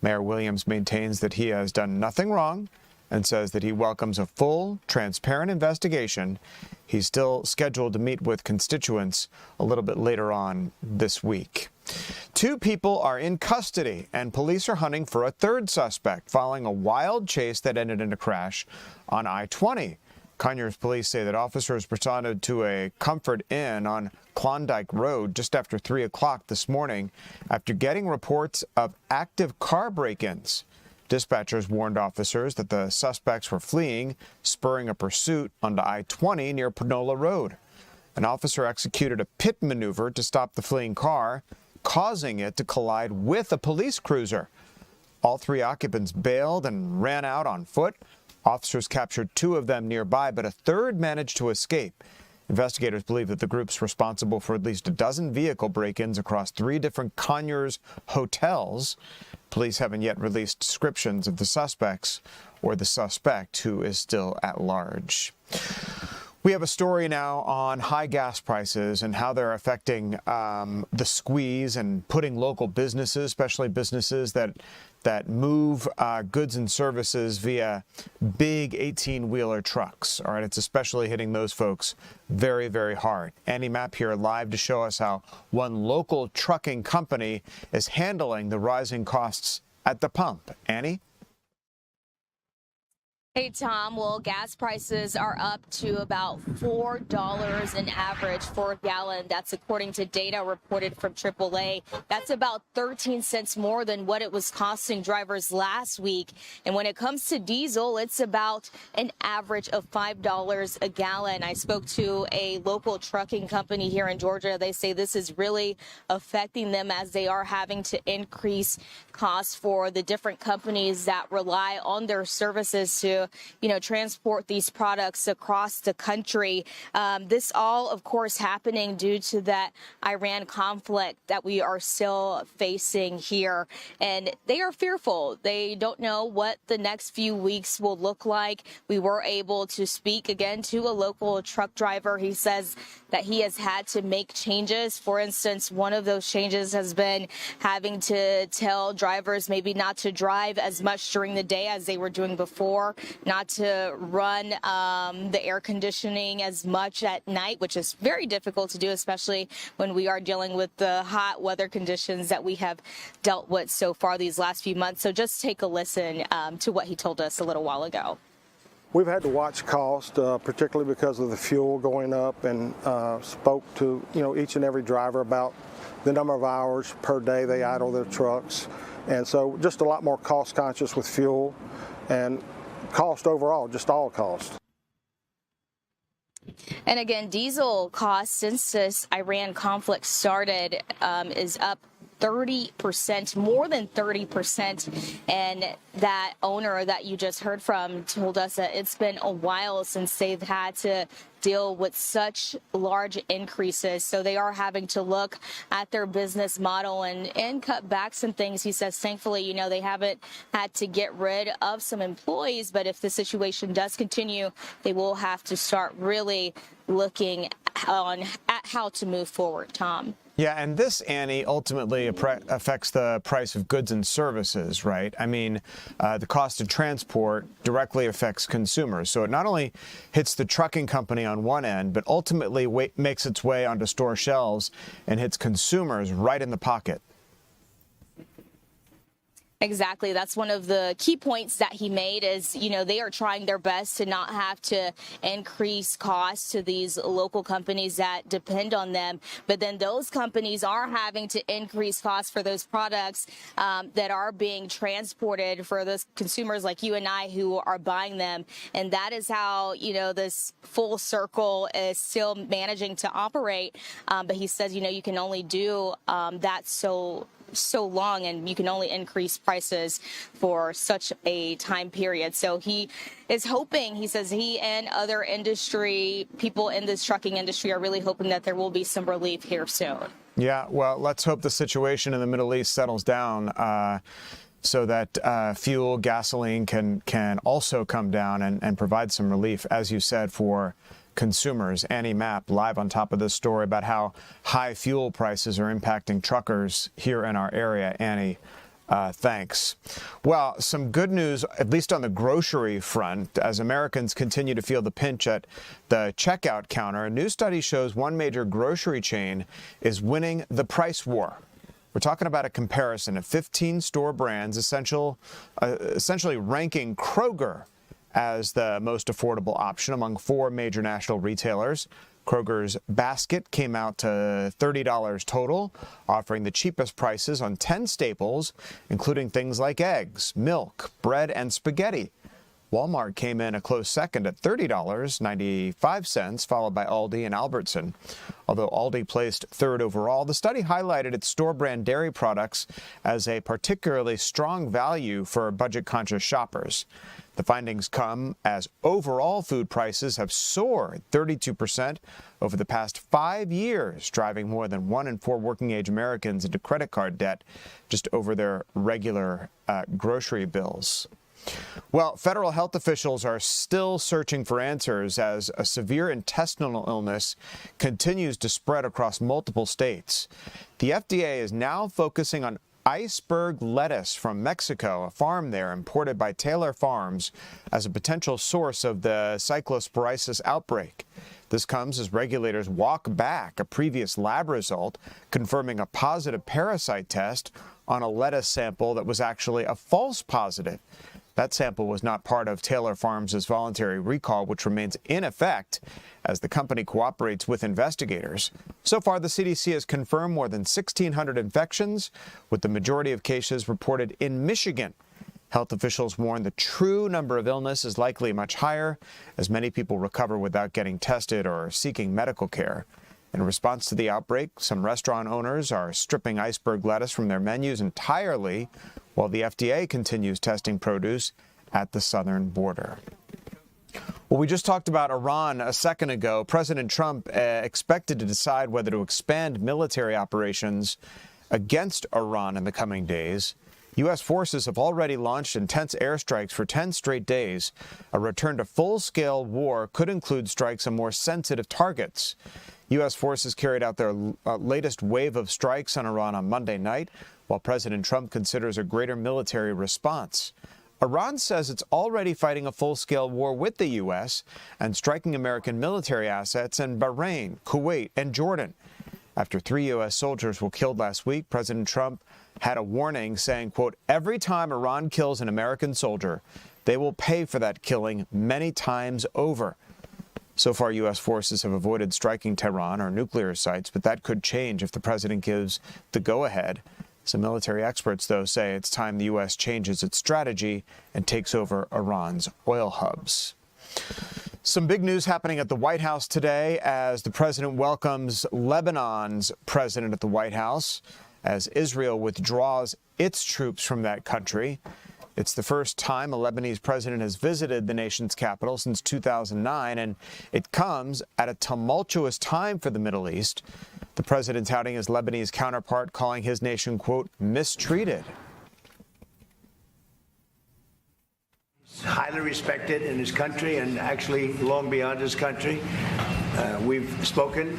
Mayor Williams maintains that he has done nothing wrong and says that he welcomes a full, transparent investigation. He's still scheduled to meet with constituents a little bit later on this week. 2 people are in custody, and police are hunting for a third suspect following a wild chase that ended in a crash on I-20. Conyers police say that officers responded to a Comfort Inn on Klondike Road just after 3 o'clock this morning after getting reports of active car break-ins. Dispatchers warned officers that the suspects were fleeing, spurring a pursuit onto I-20 near Panola Road. An officer executed a pit maneuver to stop the fleeing car, causing it to collide with a police cruiser. All 3 occupants bailed and ran out on foot. Officers captured 2 of them nearby, but a third managed to escape. Investigators believe that the group's responsible for at least a dozen vehicle break-ins across 3 different Conyers hotels. Police haven't yet released descriptions of the suspects or the suspect, who is still at large. We have a story now on high gas prices and how they're affecting the squeeze and putting local businesses, especially businesses that move goods and services via big 18-wheeler trucks. All right, it's especially hitting those folks very, very hard. Annie Mapp here live to show us how one local trucking company is handling the rising costs at the pump. Annie? Hey, Tom. Well, gas prices are up to about $4 an average for a gallon. That's according to data reported from AAA. That's about 13 cents more than what it was costing drivers last week. And when it comes to diesel, it's about an average of $5 a gallon. I spoke to a local trucking company here in Georgia. They say this is really affecting them as they are having to increase costs for the different companies that rely on their services to transport these products across the country. This all, of course, happening due to that Iran conflict that we are still facing here. And they are fearful. They don't know what the next few weeks will look like. We were able to speak again to a local truck driver. He says that he has had to make changes. For instance, one of those changes has been having to tell drivers maybe not to drive as much during the day as they were doing before, not to run the air conditioning as much at night, which is very difficult to do, especially when we are dealing with the hot weather conditions that we have dealt with so far these last few months. So just take a listen to what he told us a little while ago. We've had to watch cost, particularly because of the fuel going up, and spoke to each and every driver about the number of hours per day they idle their trucks, and so just a lot more cost conscious with fuel and cost overall, just all cost. And again, diesel costs since this Iran conflict started is up 30%, more than 30%. And that owner that you just heard from told us that it's been a while since they've had to deal with such large increases. So they are having to look at their business model and cut back some things. He says, thankfully, they haven't had to get rid of some employees. But if the situation does continue, they will have to start really looking at how to move forward, Tom. Yeah, and this, Annie, ultimately affects the price of goods and services, right? I mean, the cost of transport directly affects consumers. So it not only hits the trucking company on one end, but ultimately makes its way onto store shelves and hits consumers right in the pocket. Exactly. That's one of the key points that he made is, they are trying their best to not have to increase costs to these local companies that depend on them. But then those companies are having to increase costs for those products that are being transported for those consumers like you and I who are buying them. And that is how, this full circle is still managing to operate. But he says, you can only do that so long, and you can only increase prices for such a time period. So he is hoping, he says he and other industry people in this trucking industry are really hoping that there will be some relief here soon. Yeah, well, let's hope the situation in the Middle East settles down so that fuel, gasoline can also come down and provide some relief, as you said, for consumers. Annie Mapp live on top of this story about how high fuel prices are impacting truckers here in our area. Annie, thanks. Well, some good news, at least on the grocery front, as Americans continue to feel the pinch at the checkout counter. A new study shows one major grocery chain is winning the price war. We're talking about a comparison of 15 store brands, essentially ranking Kroger as the most affordable option among 4 major national retailers. Kroger's basket came out to $30 total, offering the cheapest prices on 10 staples, including things like eggs, milk, bread, and spaghetti. Walmart came in a close second at $30.95, followed by Aldi and Albertson. Although Aldi placed third overall, the study highlighted its store-brand dairy products as a particularly strong value for budget-conscious shoppers. The findings come as overall food prices have soared 32% over the past 5 years, driving more than 1 in 4 working-age Americans into credit card debt just over their regular grocery bills. Well, federal health officials are still searching for answers as a severe intestinal illness continues to spread across multiple states. The FDA is now focusing on iceberg lettuce from Mexico, a farm there imported by Taylor Farms, as a potential source of the cyclosporiasis outbreak. This comes as regulators walk back a previous lab result confirming a positive parasite test on a lettuce sample that was actually a false positive. That sample was not part of Taylor Farms' voluntary recall, which remains in effect as the company cooperates with investigators. So far, the CDC has confirmed more than 1,600 infections, with the majority of cases reported in Michigan. Health officials warn the true number of illness is likely much higher, as many people recover without getting tested or seeking medical care. In response to the outbreak, some restaurant owners are stripping iceberg lettuce from their menus entirely, while the FDA continues testing produce at the southern border. Well, we just talked about Iran a second ago. President Trump expected to decide whether to expand military operations against Iran in the coming days. U.S. forces have already launched intense airstrikes for 10 straight days. A return to full-scale war could include strikes on more sensitive targets. U.S. forces carried out their latest wave of strikes on Iran on Monday night, while President Trump considers a greater military response. Iran says it's already fighting a full-scale war with the U.S. and striking American military assets in Bahrain, Kuwait, and Jordan. After 3 U.S. soldiers were killed last week, President Trump had a warning saying, quote, "Every time Iran kills an American soldier, they will pay for that killing many times over." So far, U.S. forces have avoided striking Tehran or nuclear sites, but that could change if the president gives the go-ahead. Some military experts, though, say it's time the U.S. changes its strategy and takes over Iran's oil hubs. Some big news happening at the White House today as the president welcomes Lebanon's president at the White House as Israel withdraws its troops from that country. It's the first time a Lebanese president has visited the nation's capital since 2009, and it comes at a tumultuous time for the Middle East. The president touting his Lebanese counterpart, calling his nation, quote, mistreated. He's highly respected in his country and actually long beyond his country. We've spoken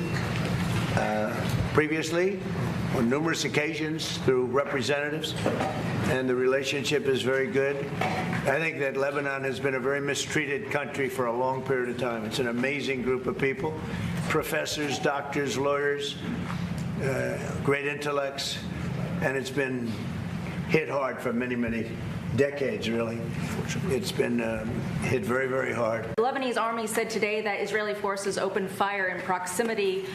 previously on numerous occasions through representatives, and the relationship is very good. I think that Lebanon has been a very mistreated country for a long period of time. It's an amazing group of people, professors, doctors, lawyers, great intellects, and it's been hit hard for many, many decades, really. It's been hit very, very hard. The Lebanese army said today that Israeli forces opened fire in proximity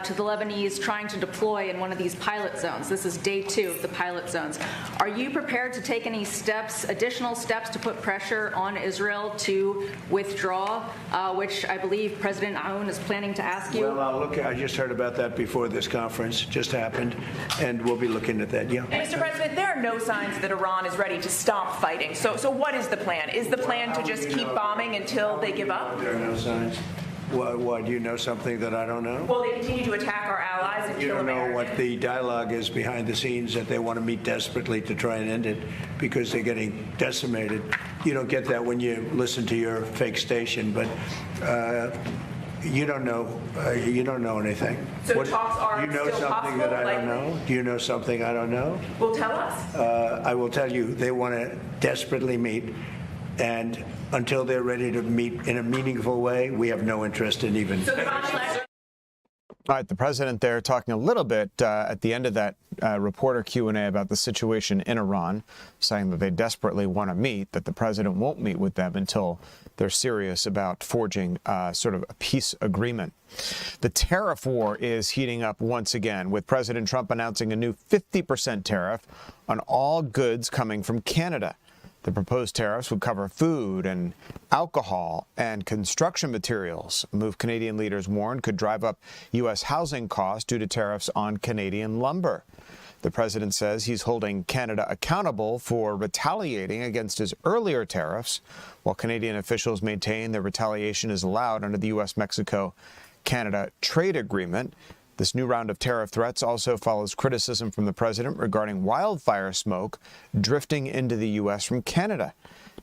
to the Lebanese trying to deploy in one of these pilot zones. This is day 2 of the pilot zones. Are you prepared to take any steps, additional steps, to put pressure on Israel to withdraw, which I believe President Aoun is planning to ask you? Well, I just heard about that before this conference just happened, and we'll be looking at that, yeah. Mr. President, there are no signs that Iran is ready to stop fighting. So what is the plan? Is the plan to just keep bombing until they give up? There are no signs. Why, do you know something that I don't know? Well, they continue to attack our allies and You kill don't know Americans. what the dialogue is behind the scenes, that they want to meet desperately to try and end it because they're getting decimated. You don't get that when you listen to your fake station, but you don't know. You don't know anything. So talks are you know still something possible, that I don't likely? know? Do you know something I don't know? Well, tell us. I will tell you, they want to desperately meet, and until they're ready to meet in a meaningful way, we have no interest in even. So the bombing last All right, the president there talking a little bit at the end of that reporter Q&A about the situation in Iran, saying that they desperately want to meet, that the president won't meet with them until they're serious about forging sort of a peace agreement. The tariff war is heating up once again, with President Trump announcing a new 50% tariff on all goods coming from Canada. The proposed tariffs would cover food and alcohol and construction materials, a move Canadian leaders warned could drive up U.S. housing costs due to tariffs on Canadian lumber. The president says he's holding Canada accountable for retaliating against his earlier tariffs, while Canadian officials maintain that retaliation is allowed under the U.S.-Mexico-Canada trade agreement. This new round of tariff threats also follows criticism from the president regarding wildfire smoke drifting into the U.S. from Canada.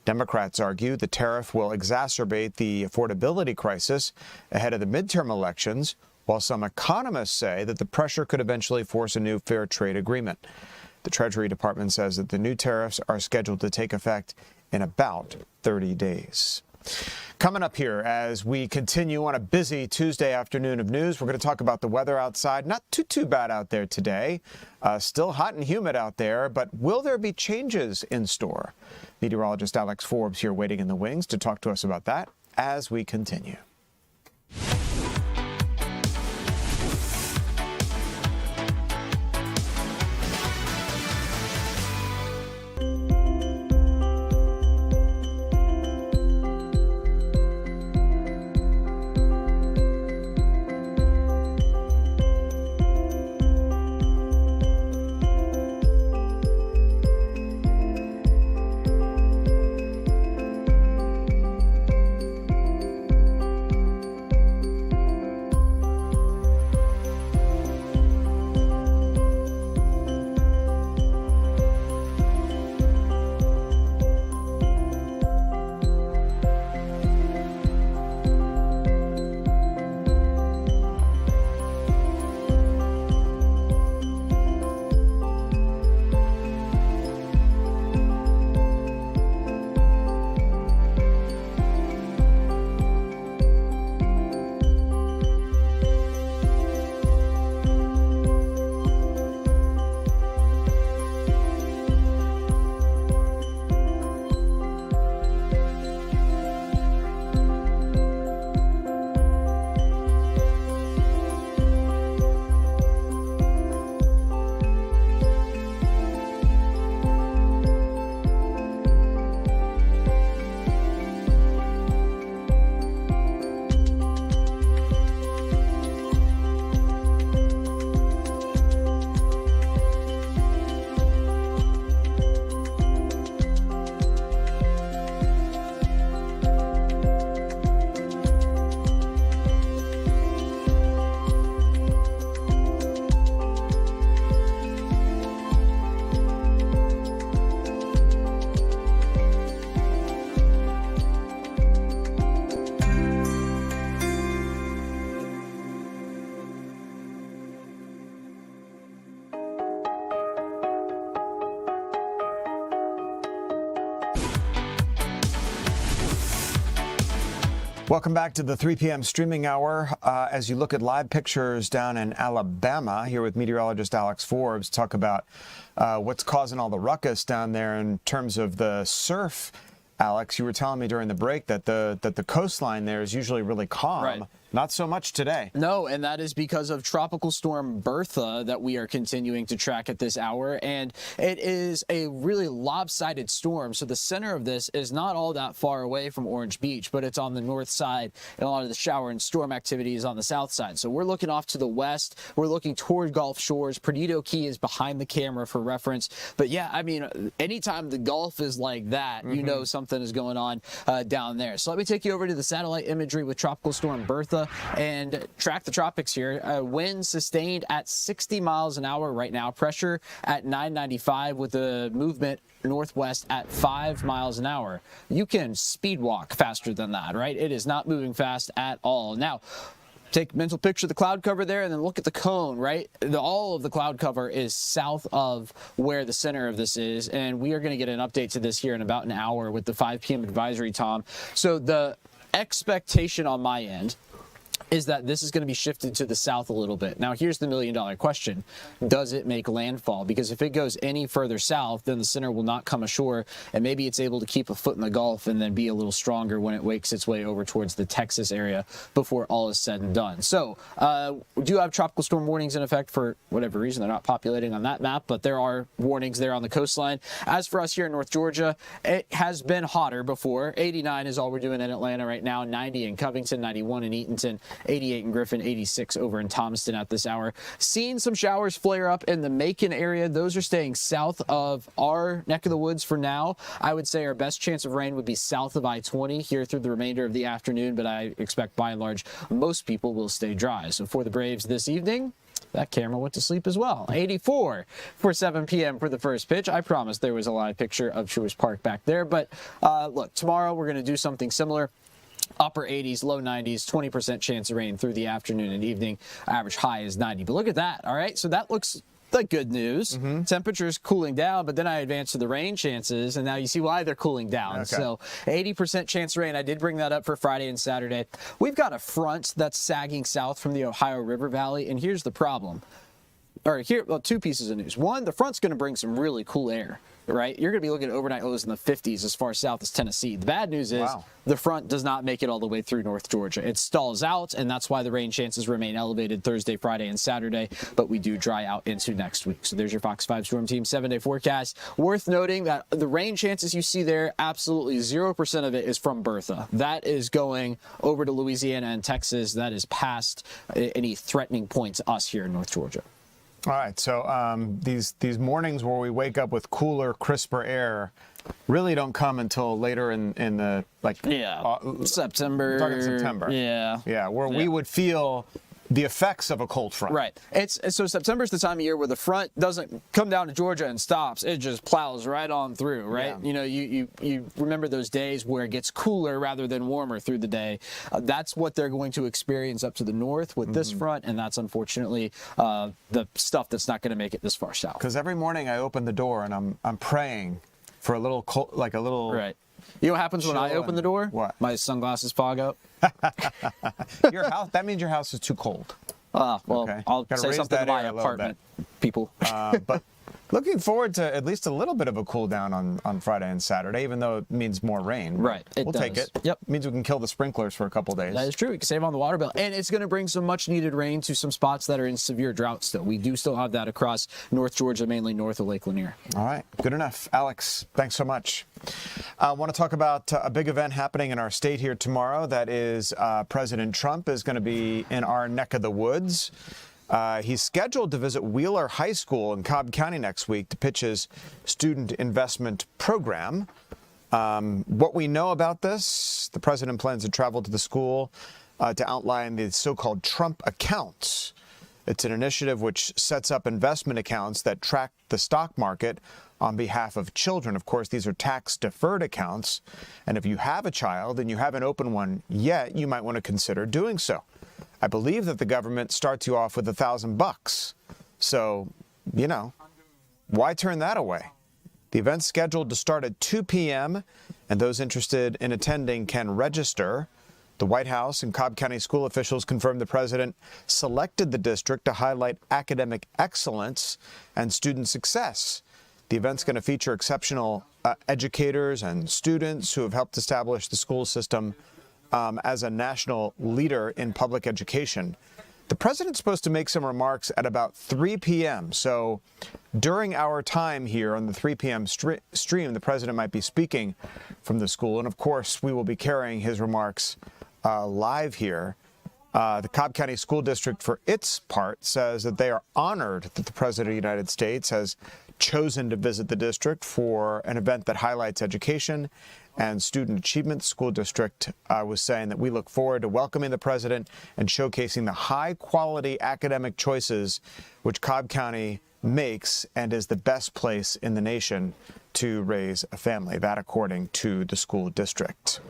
Democrats argue the tariff will exacerbate the affordability crisis ahead of the midterm elections, while some economists say that the pressure could eventually force a new fair trade agreement. The Treasury Department says that the new tariffs are scheduled to take effect in about 30 days. Coming up here as we continue on a busy Tuesday afternoon of news, we're going to talk about the weather outside. Not too bad out there today. Still hot and humid out there, but will there be changes in store? Meteorologist Alex Forbes here waiting in the wings to talk to us about that as we continue. Welcome back to the 3 p.m. streaming hour. As you look at live pictures down in Alabama, here with meteorologist Alex Forbes, talk about what's causing all the ruckus down there in terms of the surf. Alex, you were telling me during the break that the coastline there is usually really calm. Right. Not so much today. No, and that is because of Tropical Storm Bertha that we are continuing to track at this hour. And it is a really lopsided storm. So the center of this is not all that far away from Orange Beach, but it's on the north side. And a lot of the shower and storm activity is on the south side. So we're looking off to the west. We're looking toward Gulf Shores. Perdido Key is behind the camera for reference. But yeah, I mean, anytime the Gulf is like that, you know something is going on down there. So let me take you over to the satellite imagery with Tropical Storm Bertha and track the tropics here. Wind sustained at 60 miles an hour right now. Pressure at 995 with the movement northwest at 5 miles an hour. You can speed walk faster than that, right? It is not moving fast at all. Now, take a mental picture of the cloud cover there and then look at the cone, right? All of the cloud cover is south of where the center of this is, and we are going to get an update to this here in about an hour with the 5 p.m. advisory, Tom. So the expectation on my end is that this is going to be shifted to the south a little bit. Now, here's the million-dollar question. Does it make landfall? Because if it goes any further south, then the center will not come ashore, and maybe it's able to keep a foot in the Gulf and then be a little stronger when it wakes its way over towards the Texas area before all is said and done. So we do have tropical storm warnings in effect for whatever reason. They're not populating on that map, but there are warnings there on the coastline. As for us here in North Georgia, it has been hotter before. 89 is all we're doing in Atlanta right now, 90 in Covington, 91 in Eatonton, 88 in Griffin, 86 over in Thomaston at this hour. Seeing some showers flare up in the Macon area. Those are staying south of our neck of the woods for now. I would say our best chance of rain would be south of I-20 here through the remainder of the afternoon, but I expect by and large most people will stay dry. So for the Braves this evening, that camera went to sleep as well. 84 for 7 p.m. for the first pitch. I promised there was a live picture of Truist Park back there, but look, tomorrow we're going to do something similar. Upper 80s, low 90s, 20% chance of rain through the afternoon and evening. Average high is 90. But look at that, all right? So that looks the good news. Temperatures cooling down, but then I advanced to the rain chances, and now you see why they're cooling down. Okay. So 80% chance of rain. I did bring that up for Friday and Saturday. We've got a front that's sagging south from the Ohio River Valley, and here's the problem. Well, two pieces of news. One, the front's going to bring some really cool air, right? You're going to be looking at overnight lows in the 50s as far south as Tennessee. The bad news is the front does not make it all the way through North Georgia. It stalls out, and that's why the rain chances remain elevated Thursday, Friday, and Saturday, but we do dry out into next week. So there's your Fox 5 Storm Team 7-day forecast. Worth noting that the rain chances you see there, absolutely 0% of it is from Bertha. That is going over to Louisiana and Texas. That is past any threatening point to us here in North Georgia. All right, so these mornings where we wake up with cooler, crisper air really don't come until later in the September. We're talking September. Yeah, where we would feel the effects of a cold front. Right. So September's the time of year where the front doesn't come down to Georgia and stops. It just plows right on through, right? Yeah. You remember those days where it gets cooler rather than warmer through the day. That's what they're going to experience up to the north with this front, and that's unfortunately the stuff that's not going to make it this far south. Because every morning I open the door and I'm praying for a little cold, like a little. Right. You know what happens when I open the door? What? My sunglasses fog up. Your house. That means your house is too cold. Well, Okay. I'll Gotta say raise something that to my air a little apartment people. But looking forward to at least a little bit of a cool down on Friday and Saturday, even though it means more rain. Right. We'll take it. Yep. Means we can kill the sprinklers for a couple days. That is true. We can save on the water bill. And it's going to bring some much needed rain to some spots that are in severe drought still. We do still have that across North Georgia, mainly north of Lake Lanier. All right. Good enough. Alex, thanks so much. I want to talk about a big event happening in our state here tomorrow. That is President Trump is going to be in our neck of the woods. He's scheduled to visit Wheeler High School in DeKalb County next week to pitch his student investment program. What we know about this, the president plans to travel to the school to outline the so-called Trump accounts. It's an initiative which sets up investment accounts that track the stock market on behalf of children. Of course, these are tax-deferred accounts, and if you have a child and you haven't opened one yet, you might want to consider doing so. I believe that the government starts you off with $1,000. So, why turn that away? The event's scheduled to start at 2 p.m., and those interested in attending can register. The White House and Cobb County school officials confirmed the president selected the district to highlight academic excellence and student success. The event's going to feature exceptional educators and students who have helped establish the school system as a national leader in public education. The president's supposed to make some remarks at about 3 p.m. So during our time here on the 3 p.m. stream, the president might be speaking from the school. And of course, we will be carrying his remarks live here. The Cobb County School District, for its part, says that they are honored that the President of the United States has chosen to visit the district for an event that highlights education and student achievement. The school district was saying that we look forward to welcoming the president and showcasing the high-quality academic choices which Cobb County makes and is the best place in the nation to raise a family. That according to the school district.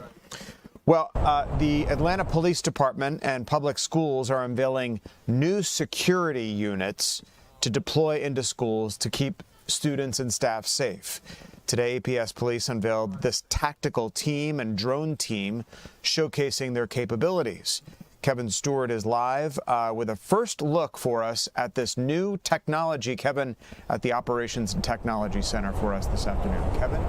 Well, the Atlanta Police Department and public schools are unveiling new security units to deploy into schools to keep students and staff safe. Today, APS Police unveiled this tactical team and drone team showcasing their capabilities. Kevin Stewart is live with a first look for us at this new technology. Kevin at the Operations and Technology Center for us this afternoon. Kevin?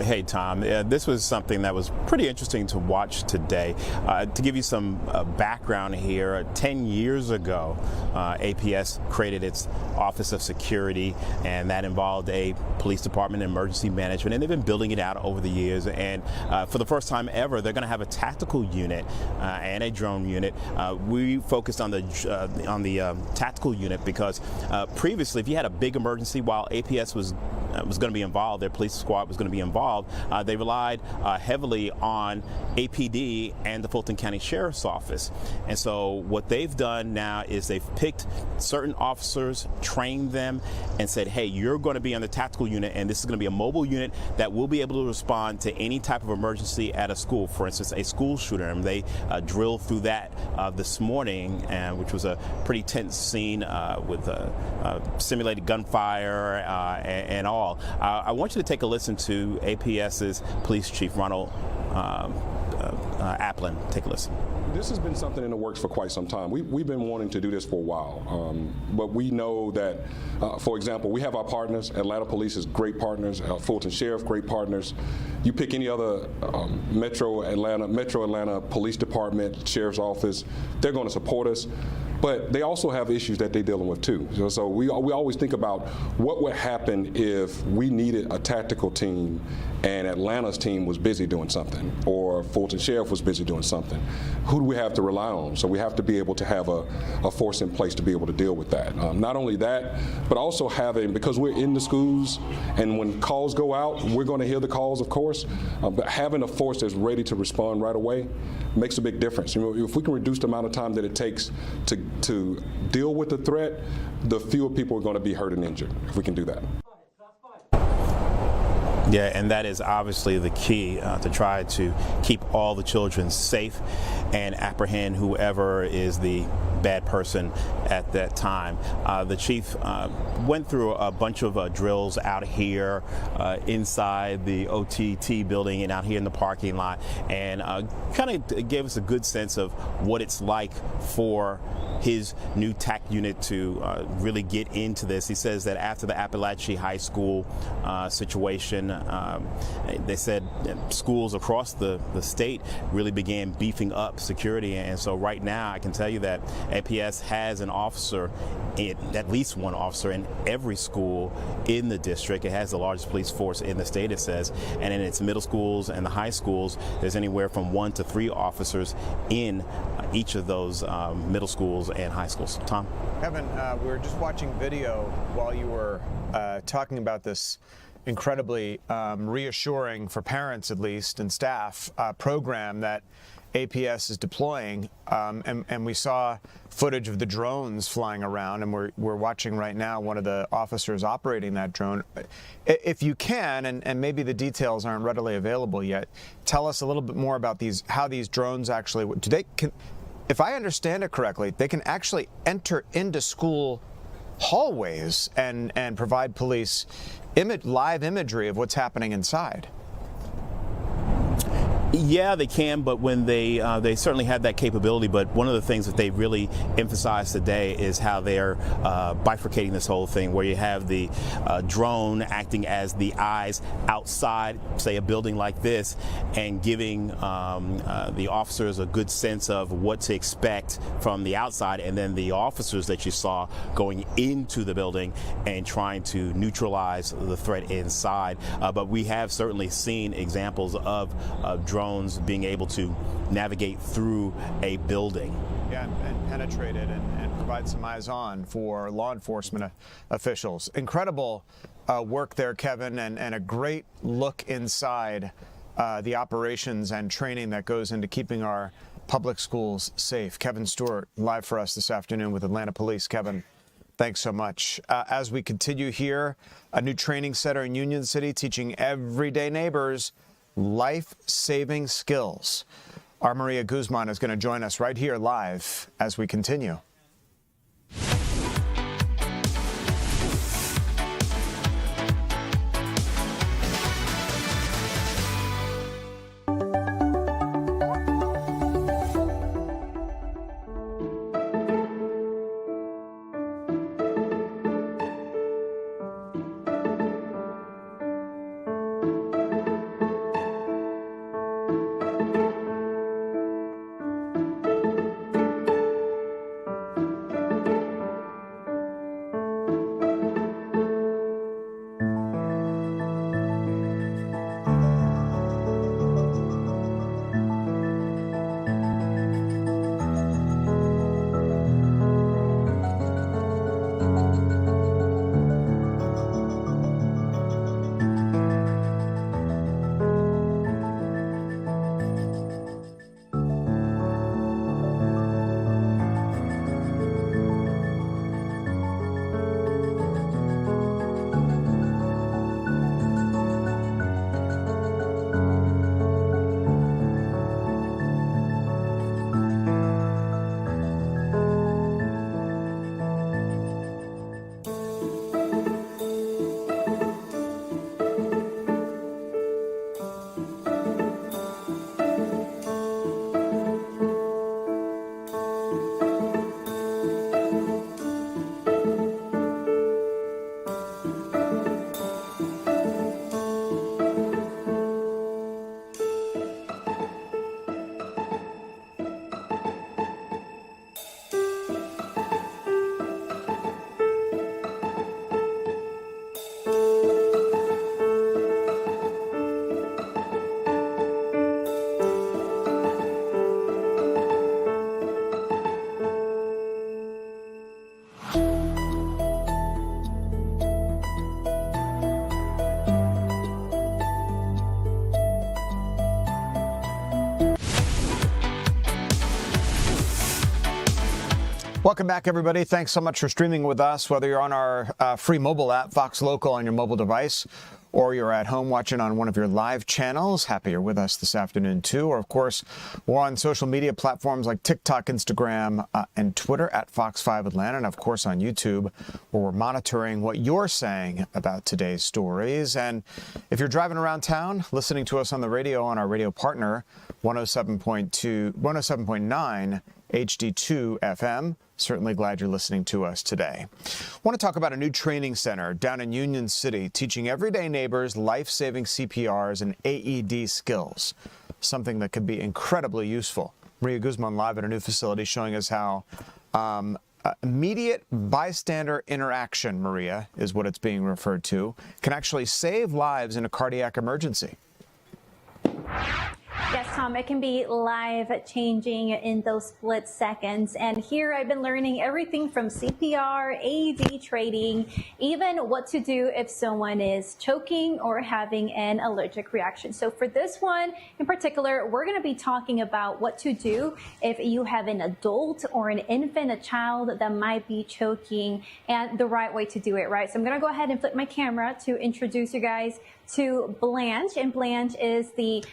Hey, Tom. This was something that was pretty interesting to watch today. To give you some background here, 10 years ago, APS created its Office of Security, and that involved a police department and emergency management, and they've been building it out over the years. And for the first time ever, they're going to have a tactical unit and a drone unit. We focused on the tactical unit because previously, if you had a big emergency while APS was was going to be involved, their police squad was going to be involved, they relied heavily on APD and the Fulton County Sheriff's Office. And so what they've done now is they've picked certain officers, trained them, and said, hey, you're going to be on the tactical unit, and this is going to be a mobile unit that will be able to respond to any type of emergency at a school, for instance, a school shooter. And they drilled through that this morning, which was a pretty tense scene with simulated gunfire and all. I want you to take a listen to APS's Police Chief Ronald Applin. Take a listen. This has been something in the works for quite some time. We've been wanting to do this for a while, but we know that, for example, we have our partners. Atlanta Police is great partners. Fulton Sheriff, great partners. You pick any other Metro Atlanta Police Department, Sheriff's Office, they're going to support us. But they also have issues that they're dealing with too. So we always think about what would happen if we needed a tactical team and Atlanta's team was busy doing something, or Fulton Sheriff was busy doing something. Who do we have to rely on? So we have to be able to have a force in place to be able to deal with that. Not only that, but also having, because we're in the schools, and when calls go out, we're going to hear the calls, of course, but having a force that's ready to respond right away makes a big difference. You know, if we can reduce the amount of time that it takes to deal with the threat, the fewer people are going to be hurt and injured, if we can do that. Yeah, and that is obviously the key, to try to keep all the children safe and apprehend whoever is the bad person at that time. The chief went through a bunch of drills out here inside the OTT building and out here in the parking lot, and kind of gave us a good sense of what it's like for his new TAC unit to really get into this. He says that after the Appalachia High School situation, they said schools across the state really began beefing up security. And so right now I can tell you that APS has an officer, at least one officer in every school in the district. It has the largest police force in the state, it says. And in its middle schools and the high schools, there's anywhere from 1 to 3 officers in each of those middle schools and high schools. Tom? Kevin, we were just watching video while you were talking about this incredibly reassuring, for parents at least, and staff, program that APS is deploying, and we saw footage of the drones flying around, and we're watching right now one of the officers operating that drone. If you can, and maybe the details aren't readily available yet, tell us a little bit more about how these drones actually, if I understand it correctly, they can actually enter into school hallways and provide police live imagery of what's happening inside. Yeah, they can, but when they certainly have that capability. But one of the things that they really emphasized today is how they're bifurcating this whole thing, where you have the drone acting as the eyes outside, say, a building like this, and giving the officers a good sense of what to expect from the outside, and then the officers that you saw going into the building and trying to neutralize the threat inside. But we have certainly seen examples of drones being able to navigate through a building. Yeah, and penetrate it and provide some eyes on for law enforcement officials. Incredible work there, Kevin, and a great look inside the operations and training that goes into keeping our public schools safe. Kevin Stewart, live for us this afternoon with Atlanta Police. Kevin, thanks so much. As we continue here, a new training center in Union City teaching everyday neighbors life-saving skills. Our Maria Guzman is going to join us right here live as we continue. Welcome back, everybody. Thanks so much for streaming with us, whether you're on our free mobile app, Fox Local, on your mobile device, or you're at home watching on one of your live channels. Happy you're with us this afternoon, too. Or, of course, we're on social media platforms like TikTok, Instagram, and Twitter at Fox 5 Atlanta, and, of course, on YouTube, where we're monitoring what you're saying about today's stories. And if you're driving around town, listening to us on the radio on our radio partner, 107.9 HD2 FM, certainly glad you're listening to us today. I want to talk about a new training center down in Union City, teaching everyday neighbors life-saving CPRs and AED skills, something that could be incredibly useful. Maria Guzman live at a new facility showing us how immediate bystander interaction, Maria, is what it's being referred to, can actually save lives in a cardiac emergency. Yes, Tom, it can be life-changing in those split seconds. And here I've been learning everything from CPR, AED training, even what to do if someone is choking or having an allergic reaction. So for this one in particular, we're going to be talking about what to do if you have an adult or an infant, a child that might be choking, and the right way to do it, right? So I'm going to go ahead and flip my camera to introduce you guys to Blanche. And Blanche is the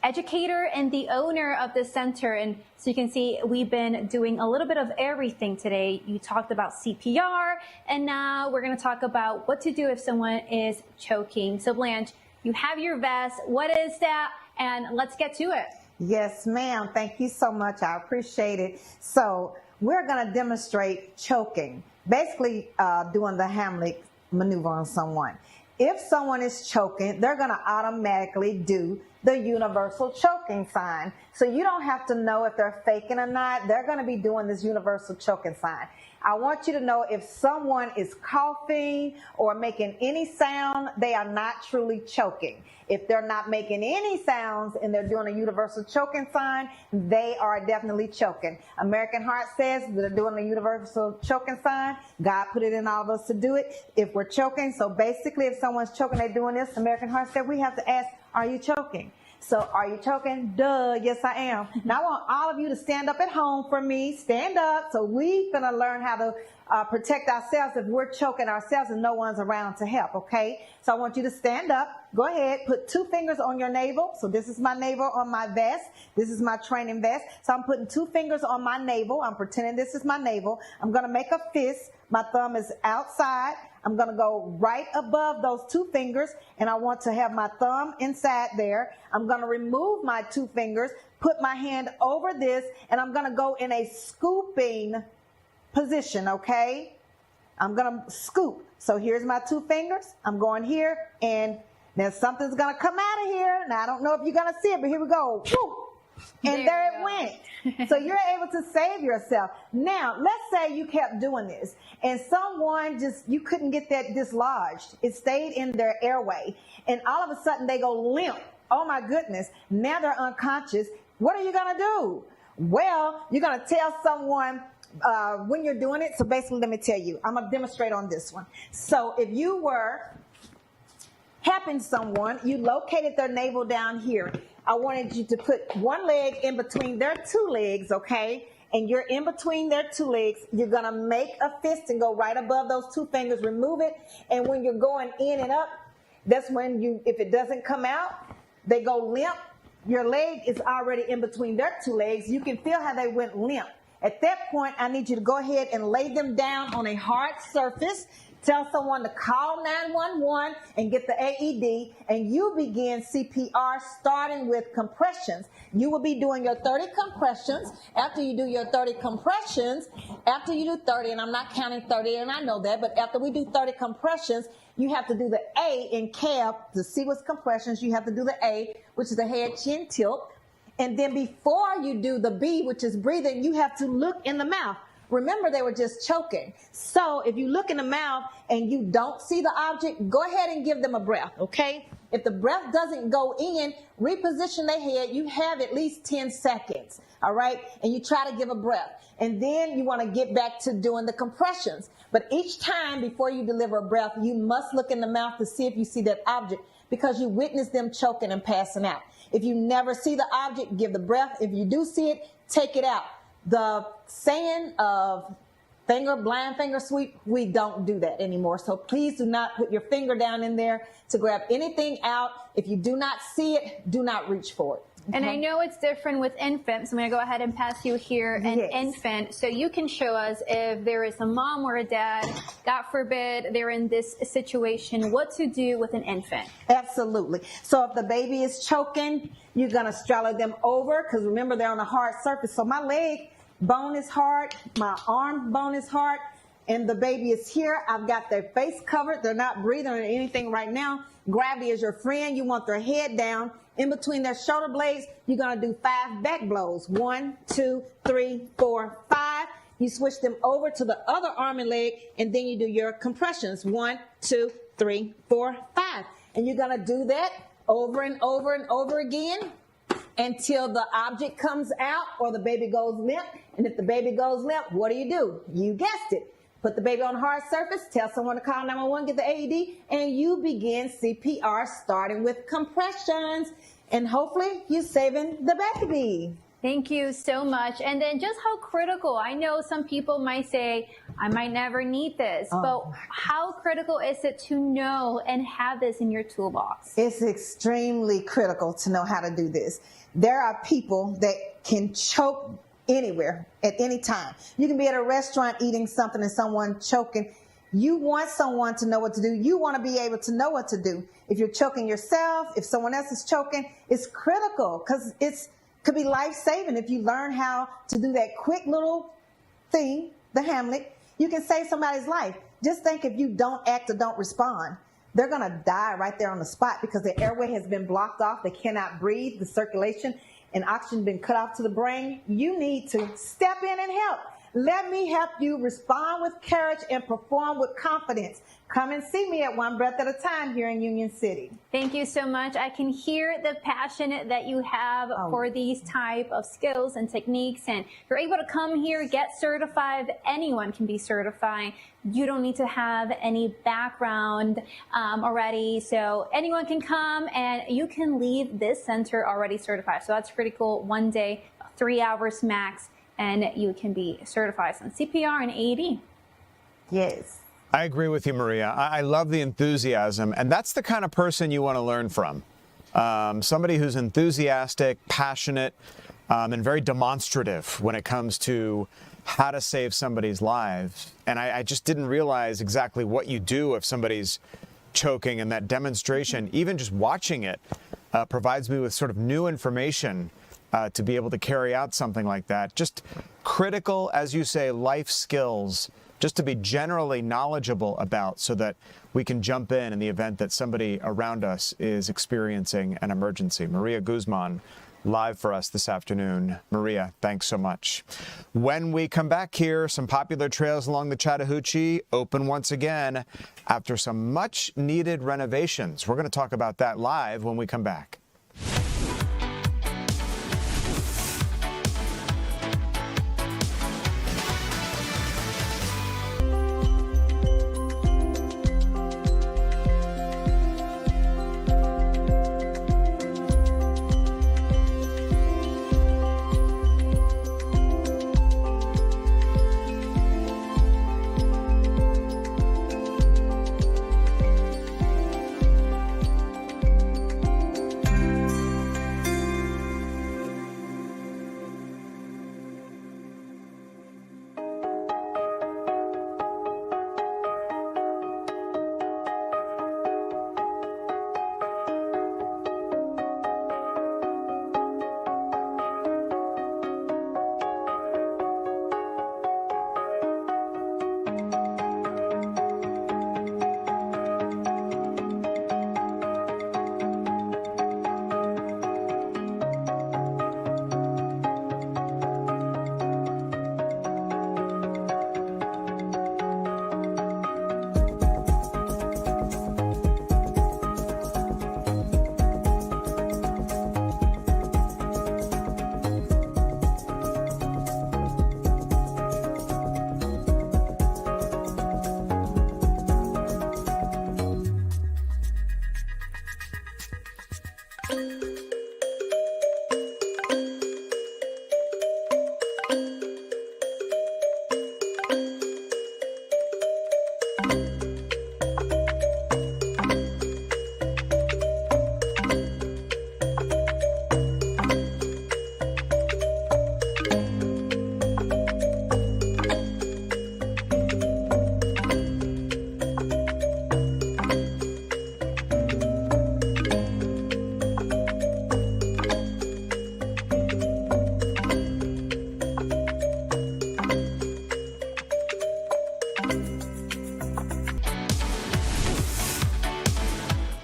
educator and the owner of the center. And so you can see we've been doing a little bit of everything today. You talked about CPR, and now we're going to talk about what to do if someone is choking. So Blanche, you have your vest. What is that? And let's get to it. Yes, ma'am. Thank you so much. I appreciate it. So we're going to demonstrate choking, basically doing the Heimlich maneuver on someone. If someone is choking, they're going to automatically do the universal choking sign. So you don't have to know if they're faking or not. They're going to be doing this universal choking sign. I want you to know if someone is coughing or making any sound, they are not truly choking. If they're not making any sounds and they're doing a universal choking sign, they are definitely choking. American Heart says they're doing a universal choking sign. God put it in all of us to do it if we're choking. So basically, if someone's choking, they're doing this. American Heart said we have to ask, are you choking? So are you choking? Duh, yes I am. Now I want all of you to stand up at home for me. Stand up. So we're going to learn how to protect ourselves if we're choking ourselves and no one's around to help, okay? So I want you to stand up. Go ahead, put 2 fingers on your navel. So this is my navel on my vest. This is my training vest. So I'm putting 2 fingers on my navel. I'm pretending this is my navel. I'm going to make a fist. My thumb is outside. I'm going to go right above those 2 fingers, and I want to have my thumb inside there. I'm going to remove my 2 fingers, put my hand over this, and I'm going to go in a scooping position, okay? I'm going to scoop. So here's my 2 fingers. I'm going here, and then something's going to come out of here. Now, I don't know if you're going to see it, but here we go. Woo! And there it went. So you're able to save yourself. Now, let's say you kept doing this and someone you couldn't get that dislodged. It stayed in their airway. And all of a sudden they go limp. Oh my goodness. Now they're unconscious. What are you going to do? Well, you're going to tell someone when you're doing it. So basically, let me tell you, I'm going to demonstrate on this one. So if you were helping someone, you located their navel down here. I wanted you to put one leg in between their 2 legs, okay? And you're in between their 2 legs. You're going to make a fist and go right above those 2 fingers, remove it. And when you're going in and up, that's when if it doesn't come out, they go limp. Your leg is already in between their 2 legs. You can feel how they went limp. At that point, I need you to go ahead and lay them down on a hard surface. tell someone to call 911 and get the AED, and you begin CPR starting with compressions. You will be doing your 30 compressions. After you do your 30 compressions, after you do 30, and I'm not counting 30, and I know that, but after we do 30 compressions, you have to do the A in CAB. To see what's compressions, you have to do the A, which is the head chin tilt. And then before you do the B, which is breathing, you have to look in the mouth. Remember, they were just choking. So if you look in the mouth and you don't see the object, go ahead and give them a breath, okay? If the breath doesn't go in, reposition their head. You have at least 10 seconds, all right? And you try to give a breath. And then you want to get back to doing the compressions. But each time before you deliver a breath, you must look in the mouth to see if you see that object, because you witnessed them choking and passing out. If you never see the object, give the breath. If you do see it, take it out. The saying of blind finger sweep, we don't do that anymore. So please do not put your finger down in there to grab anything out. If you do not see it, do not reach for it. And I know it's different with infants. I'm going to go ahead and pass you here an infant. So you can show us if there is a mom or a dad, God forbid, they're in this situation, what to do with an infant. Absolutely. So if the baby is choking, you're going to straddle them over, because remember, they're on a hard surface. So my leg bone is hard, my arm bone is hard, and the baby is here. I've got their face covered. They're not breathing or anything right now. Gravity is your friend. You want their head down. In between their shoulder blades, you're going to do 5 back blows. 1, 2, 3, 4, 5. You switch them over to the other arm and leg, and then you do your compressions. 1, 2, 3, 4, 5. And you're going to do that over and over and over again until the object comes out or the baby goes limp. And if the baby goes limp, what do? You guessed it. Put the baby on a hard surface, tell someone to call 911, get the AED, and you begin CPR starting with compressions. And hopefully you're saving the baby. Thank you so much. And then just how critical, I know some people might say, I might never need this, but how critical is it to know and have this in your toolbox? It's extremely critical to know how to do this. There are people that can choke anywhere at any time. You can be at a restaurant eating something and someone choking. You want someone to know what to do. You want to be able to know what to do. If you're choking yourself, if someone else is choking, it's critical, because could be life-saving. If you learn how to do that quick little thing, the Hamlet, you can save somebody's life. Just think, if you don't act or don't respond, they're going to die right there on the spot, because their airway has been blocked off. They cannot breathe. The circulation and oxygen been cut off to the brain. You need to step in and help. Let me help you respond with courage and perform with confidence. Come and see me at One Breath at a Time here in Union City. Thank you so much. I can hear the passion that you have for these type of skills and techniques, and you're able to come here, get certified. Anyone can be certified. You don't need to have any background already, so anyone can come and you can leave this center already certified. So that's pretty cool. 1 day, 3 hours max, and you can be certified on CPR and AED. Yes. I agree with you, Maria. I love the enthusiasm, and that's the kind of person you want to learn from. Somebody who's enthusiastic, passionate, and very demonstrative when it comes to how to save somebody's lives. And I just didn't realize exactly what you do if somebody's choking, and that demonstration, even just watching it, provides me with sort of new information to be able to carry out something like that. Just critical, as you say, life skills, just to be generally knowledgeable about, so that we can jump in the event that somebody around us is experiencing an emergency. Maria Guzman, live for us this afternoon. Maria, thanks so much. When we come back here, some popular trails along the Chattahoochee open once again after some much needed renovations. We're going to talk about that live when we come back.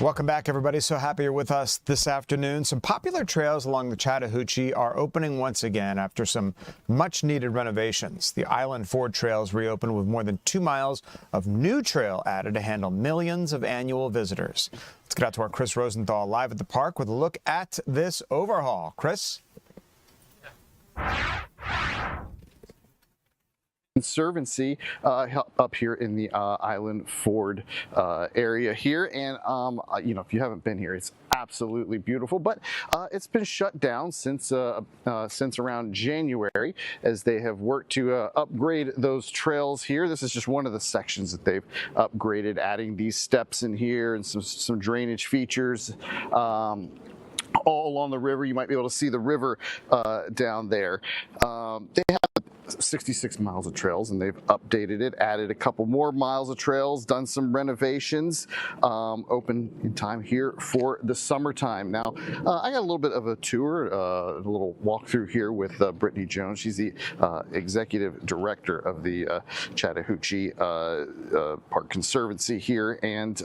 Welcome back, everybody. So happy you're with us this afternoon. Some popular trails along the Chattahoochee are opening once again after some much-needed renovations. The Island Ford trails reopened with more than 2 miles of new trail added to handle millions of annual visitors. Let's get out to our Chris Rosenthal live at the park with a look at this overhaul. Chris? Conservancy up here in the Island Ford area here, and you know, if you haven't been here, it's absolutely beautiful, but it's been shut down since around January as they have worked to upgrade those trails here. This is just one of the sections that they've upgraded, adding these steps in here and some drainage features all along the river. You might be able to see the river down there. They have 66 miles of trails, and they've updated it, added a couple more miles of trails, done some renovations, open in time here for the summertime. Now, I got a little bit of a tour, a little walkthrough here with Brittany Jones. She's the executive director of the Chattahoochee Park Conservancy here, and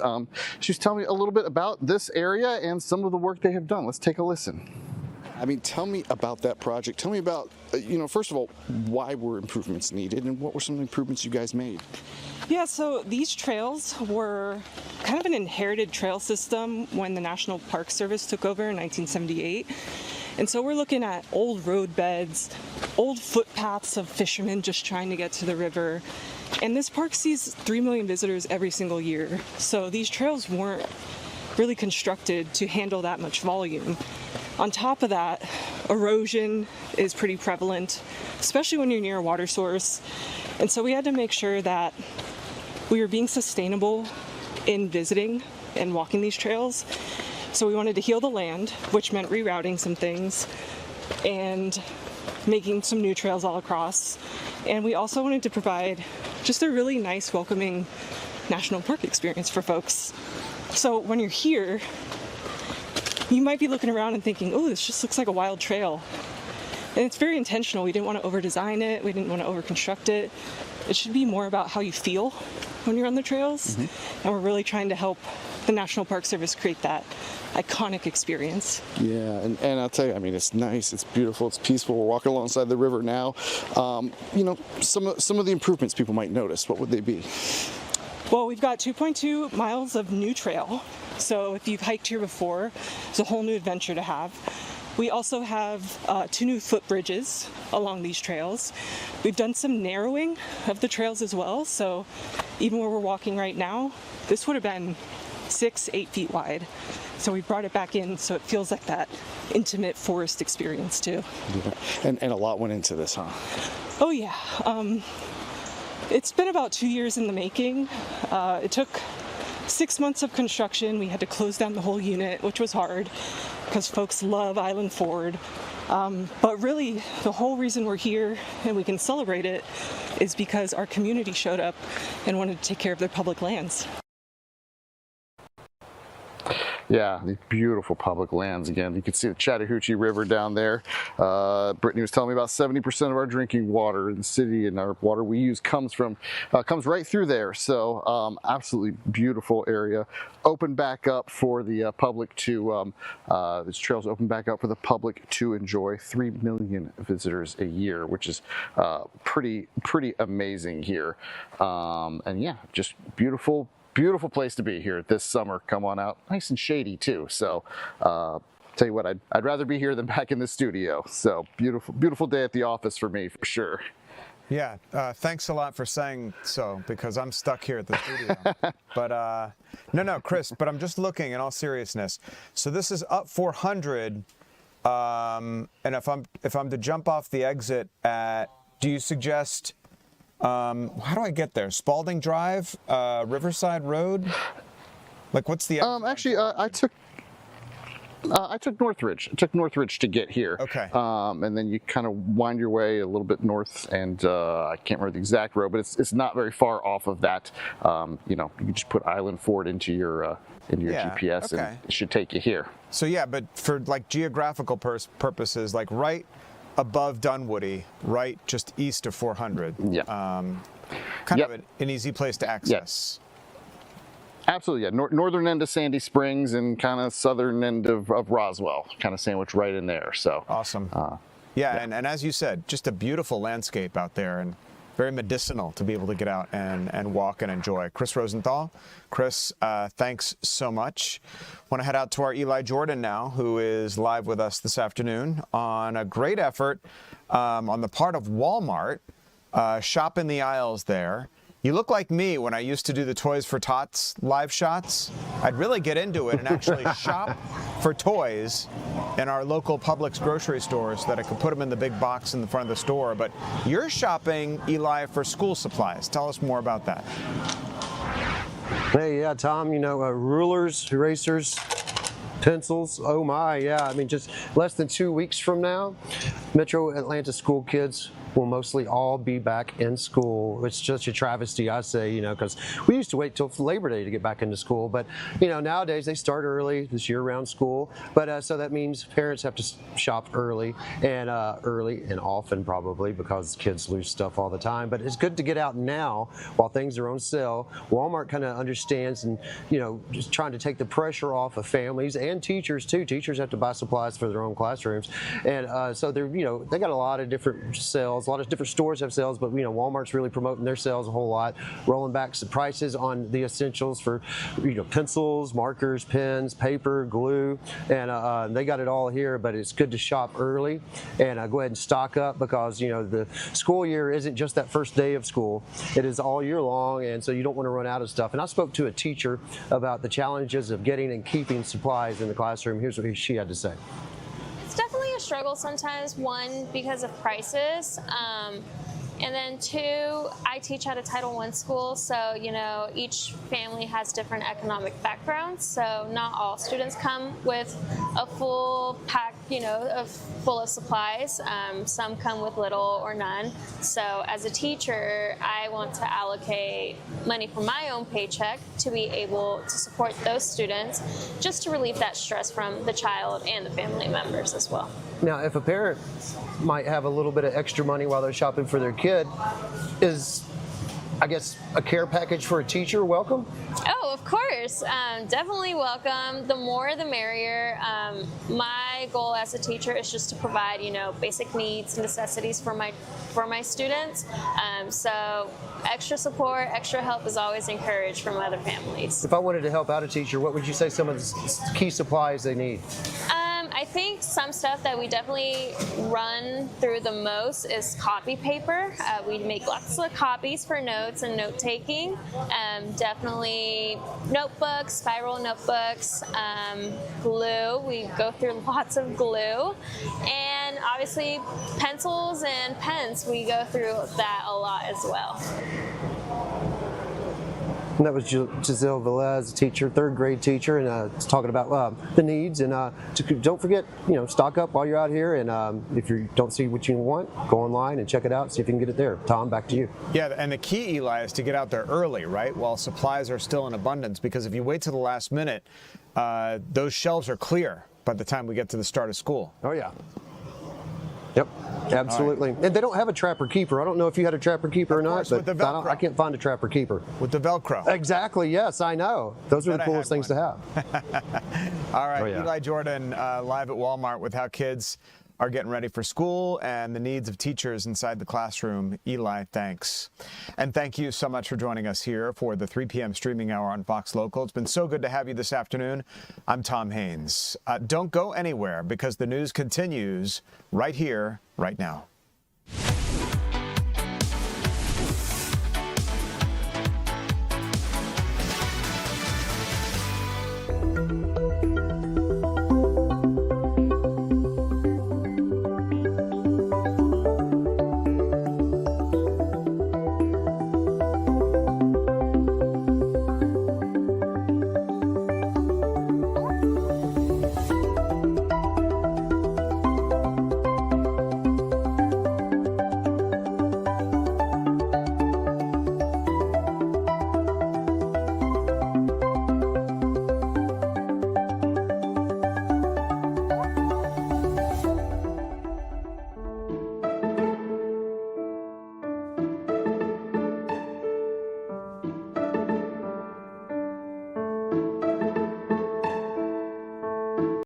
she's telling me a little bit about this area and some of the work they have done. Let's take a listen. I mean, tell me about that project. Tell me about, you know, first of all, why were improvements needed and what were some of the improvements you guys made? Yeah, so these trails were kind of an inherited trail system when the National Park Service took over in 1978. And so we're looking at old road beds, old footpaths of fishermen just trying to get to the river. And this park sees 3 million visitors every single year. So these trails weren't really constructed to handle that much volume. On top of that, erosion is pretty prevalent, especially when you're near a water source. And so we had to make sure that we were being sustainable in visiting and walking these trails. So we wanted to heal the land, which meant rerouting some things and making some new trails all across. And we also wanted to provide just a really nice, welcoming national park experience for folks. So when you're here, you might be looking around and thinking, oh, this just looks like a wild trail. And it's very intentional. We didn't want to over-design it. We didn't want to over-construct it. It should be more about how you feel when you're on the trails. Mm-hmm. And we're really trying to help the National Park Service create that iconic experience. Yeah, and I'll tell you, I mean, it's nice, it's beautiful, it's peaceful. We're walking alongside the river now. You know, some of the improvements people might notice, what would they be? Well, we've got 2.2 miles of new trail. So if you've hiked here before, it's a whole new adventure to have. We also have 2 new footbridges along these trails. We've done some narrowing of the trails as well. So even where we're walking right now, this would have been 6-8 feet wide. So we brought it back in so it feels like that intimate forest experience too. Yeah. And a lot went into this, huh? Oh yeah. It's been about 2 years in the making. It took 6 months of construction. We had to close down the whole unit, which was hard because folks love Island Ford. But really, the whole reason we're here and we can celebrate it is because our community showed up and wanted to take care of their public lands. Yeah, these beautiful public lands. Again, you can see the Chattahoochee River down there. Brittany was telling me about 70% of our drinking water in the city and our water we use comes right through there. So absolutely beautiful area. Open back up for the public to, this trail's open back up for the public to enjoy. 3 million visitors a year, which is pretty amazing here. And yeah, just beautiful place to be here this summer. Come on out, nice and shady too. So tell you what, I'd rather be here than back in the studio. So beautiful day at the office for me, for sure. Yeah, thanks a lot for saying so, because I'm stuck here at the studio. But no, Chris, but I'm just looking in all seriousness. So this is up 400, and if I'm to jump off the exit at, do you suggest, how do I get there? Spalding Drive, Riverside Road? Like, what's the? Actually, I took Northridge. I took Northridge to get here. Okay. And then you kind of wind your way a little bit north, and I can't remember the exact road, but it's not very far off of that. You know, you can just put Island Ford into your GPS, okay, and it should take you here. So yeah, but for like geographical purposes, like right above Dunwoody, right just east of 400. Yeah. Kind of an easy place to access. Absolutely, yeah. Northern end of Sandy Springs and kind of southern end of Roswell, kind of sandwiched right in there. So awesome. Yeah, and as you said, just a beautiful landscape out there, and very medicinal to be able to get out and walk and enjoy. Chris Rosenthal. Chris, thanks so much. Want to head out to our Eli Jordan now, who is live with us this afternoon on a great effort on the part of Walmart. Shop in the aisles there. You look like me when I used to do the Toys for Tots live shots. I'd really get into it and actually shop for toys in our local Publix grocery stores so that I could put them in the big box in the front of the store. But you're shopping, Eli, for school supplies. Tell us more about that. Hey, yeah, Tom, you know, rulers, erasers, pencils, oh my, yeah. I mean, just less than 2 weeks from now, Metro Atlanta school kids will mostly all be back in school. It's just a travesty, I say, you know, because we used to wait till Labor Day to get back into school. But, you know, nowadays they start early, this year-round school. But so that means parents have to shop early and often probably because kids lose stuff all the time. But it's good to get out now while things are on sale. Walmart kind of understands and, you know, just trying to take the pressure off of families and teachers too. Teachers have to buy supplies for their own classrooms. And so they're, you know, they got a lot of different sales. A lot of different stores have sales, but you know, Walmart's really promoting their sales a whole lot, rolling back some prices on the essentials for, you know, pencils, markers, pens, paper, glue, and they got it all here. But it's good to shop early and go ahead and stock up because you know the school year isn't just that first day of school; it is all year long, and so you don't want to run out of stuff. And I spoke to a teacher about the challenges of getting and keeping supplies in the classroom. Here's what she had to say. It's definitely a struggle sometimes, one, because of prices, and then two, I teach at a Title I school, so, you know, each family has different economic backgrounds, so not all students come with a full pack, you know, full of supplies. Some come with little or none. So as a teacher, I want to allocate money from my own paycheck to be able to support those students, just to relieve that stress from the child and the family members as well. Now, if a parent might have a little bit of extra money while they're shopping for their kid, is, I guess, a care package for a teacher welcome? Oh, of course. Definitely welcome. The more the merrier. My goal as a teacher is just to provide, you know, basic needs, necessities for my students. So extra support, extra help is always encouraged from other families. If I wanted to help out a teacher, what would you say some of the key supplies they need? I think some stuff that we definitely run through the most is copy paper. We make lots of copies for notes and note taking. Definitely notebooks, spiral notebooks, glue. We go through lots of glue. And obviously pencils and pens, we go through that a lot as well. And that was Giselle Velez, teacher, third grade teacher, and talking about the needs. And don't forget, you know, stock up while you're out here. And if you don't see what you want, go online and check it out, see if you can get it there. Tom, back to you. Yeah, and the key, Eli, is to get out there early, right, while supplies are still in abundance. Because if you wait till the last minute, those shelves are clear by the time we get to the start of school. Oh, yeah. Yep, absolutely. Right. And they don't have a trapper keeper. I don't know if you had a trapper keeper or not, but I can't find a trapper keeper. With the Velcro. Exactly, yes, I know. Those are the coolest things to have. All right, oh, yeah. Eli Jordan live at Walmart with how kids are getting ready for school and the needs of teachers inside the classroom. Eli, thanks. And thank you so much for joining us here for the 3 p.m. streaming hour on Fox Local. It's been so good to have you this afternoon. I'm Tom Haynes. Don't go anywhere because the news continues right here, right now.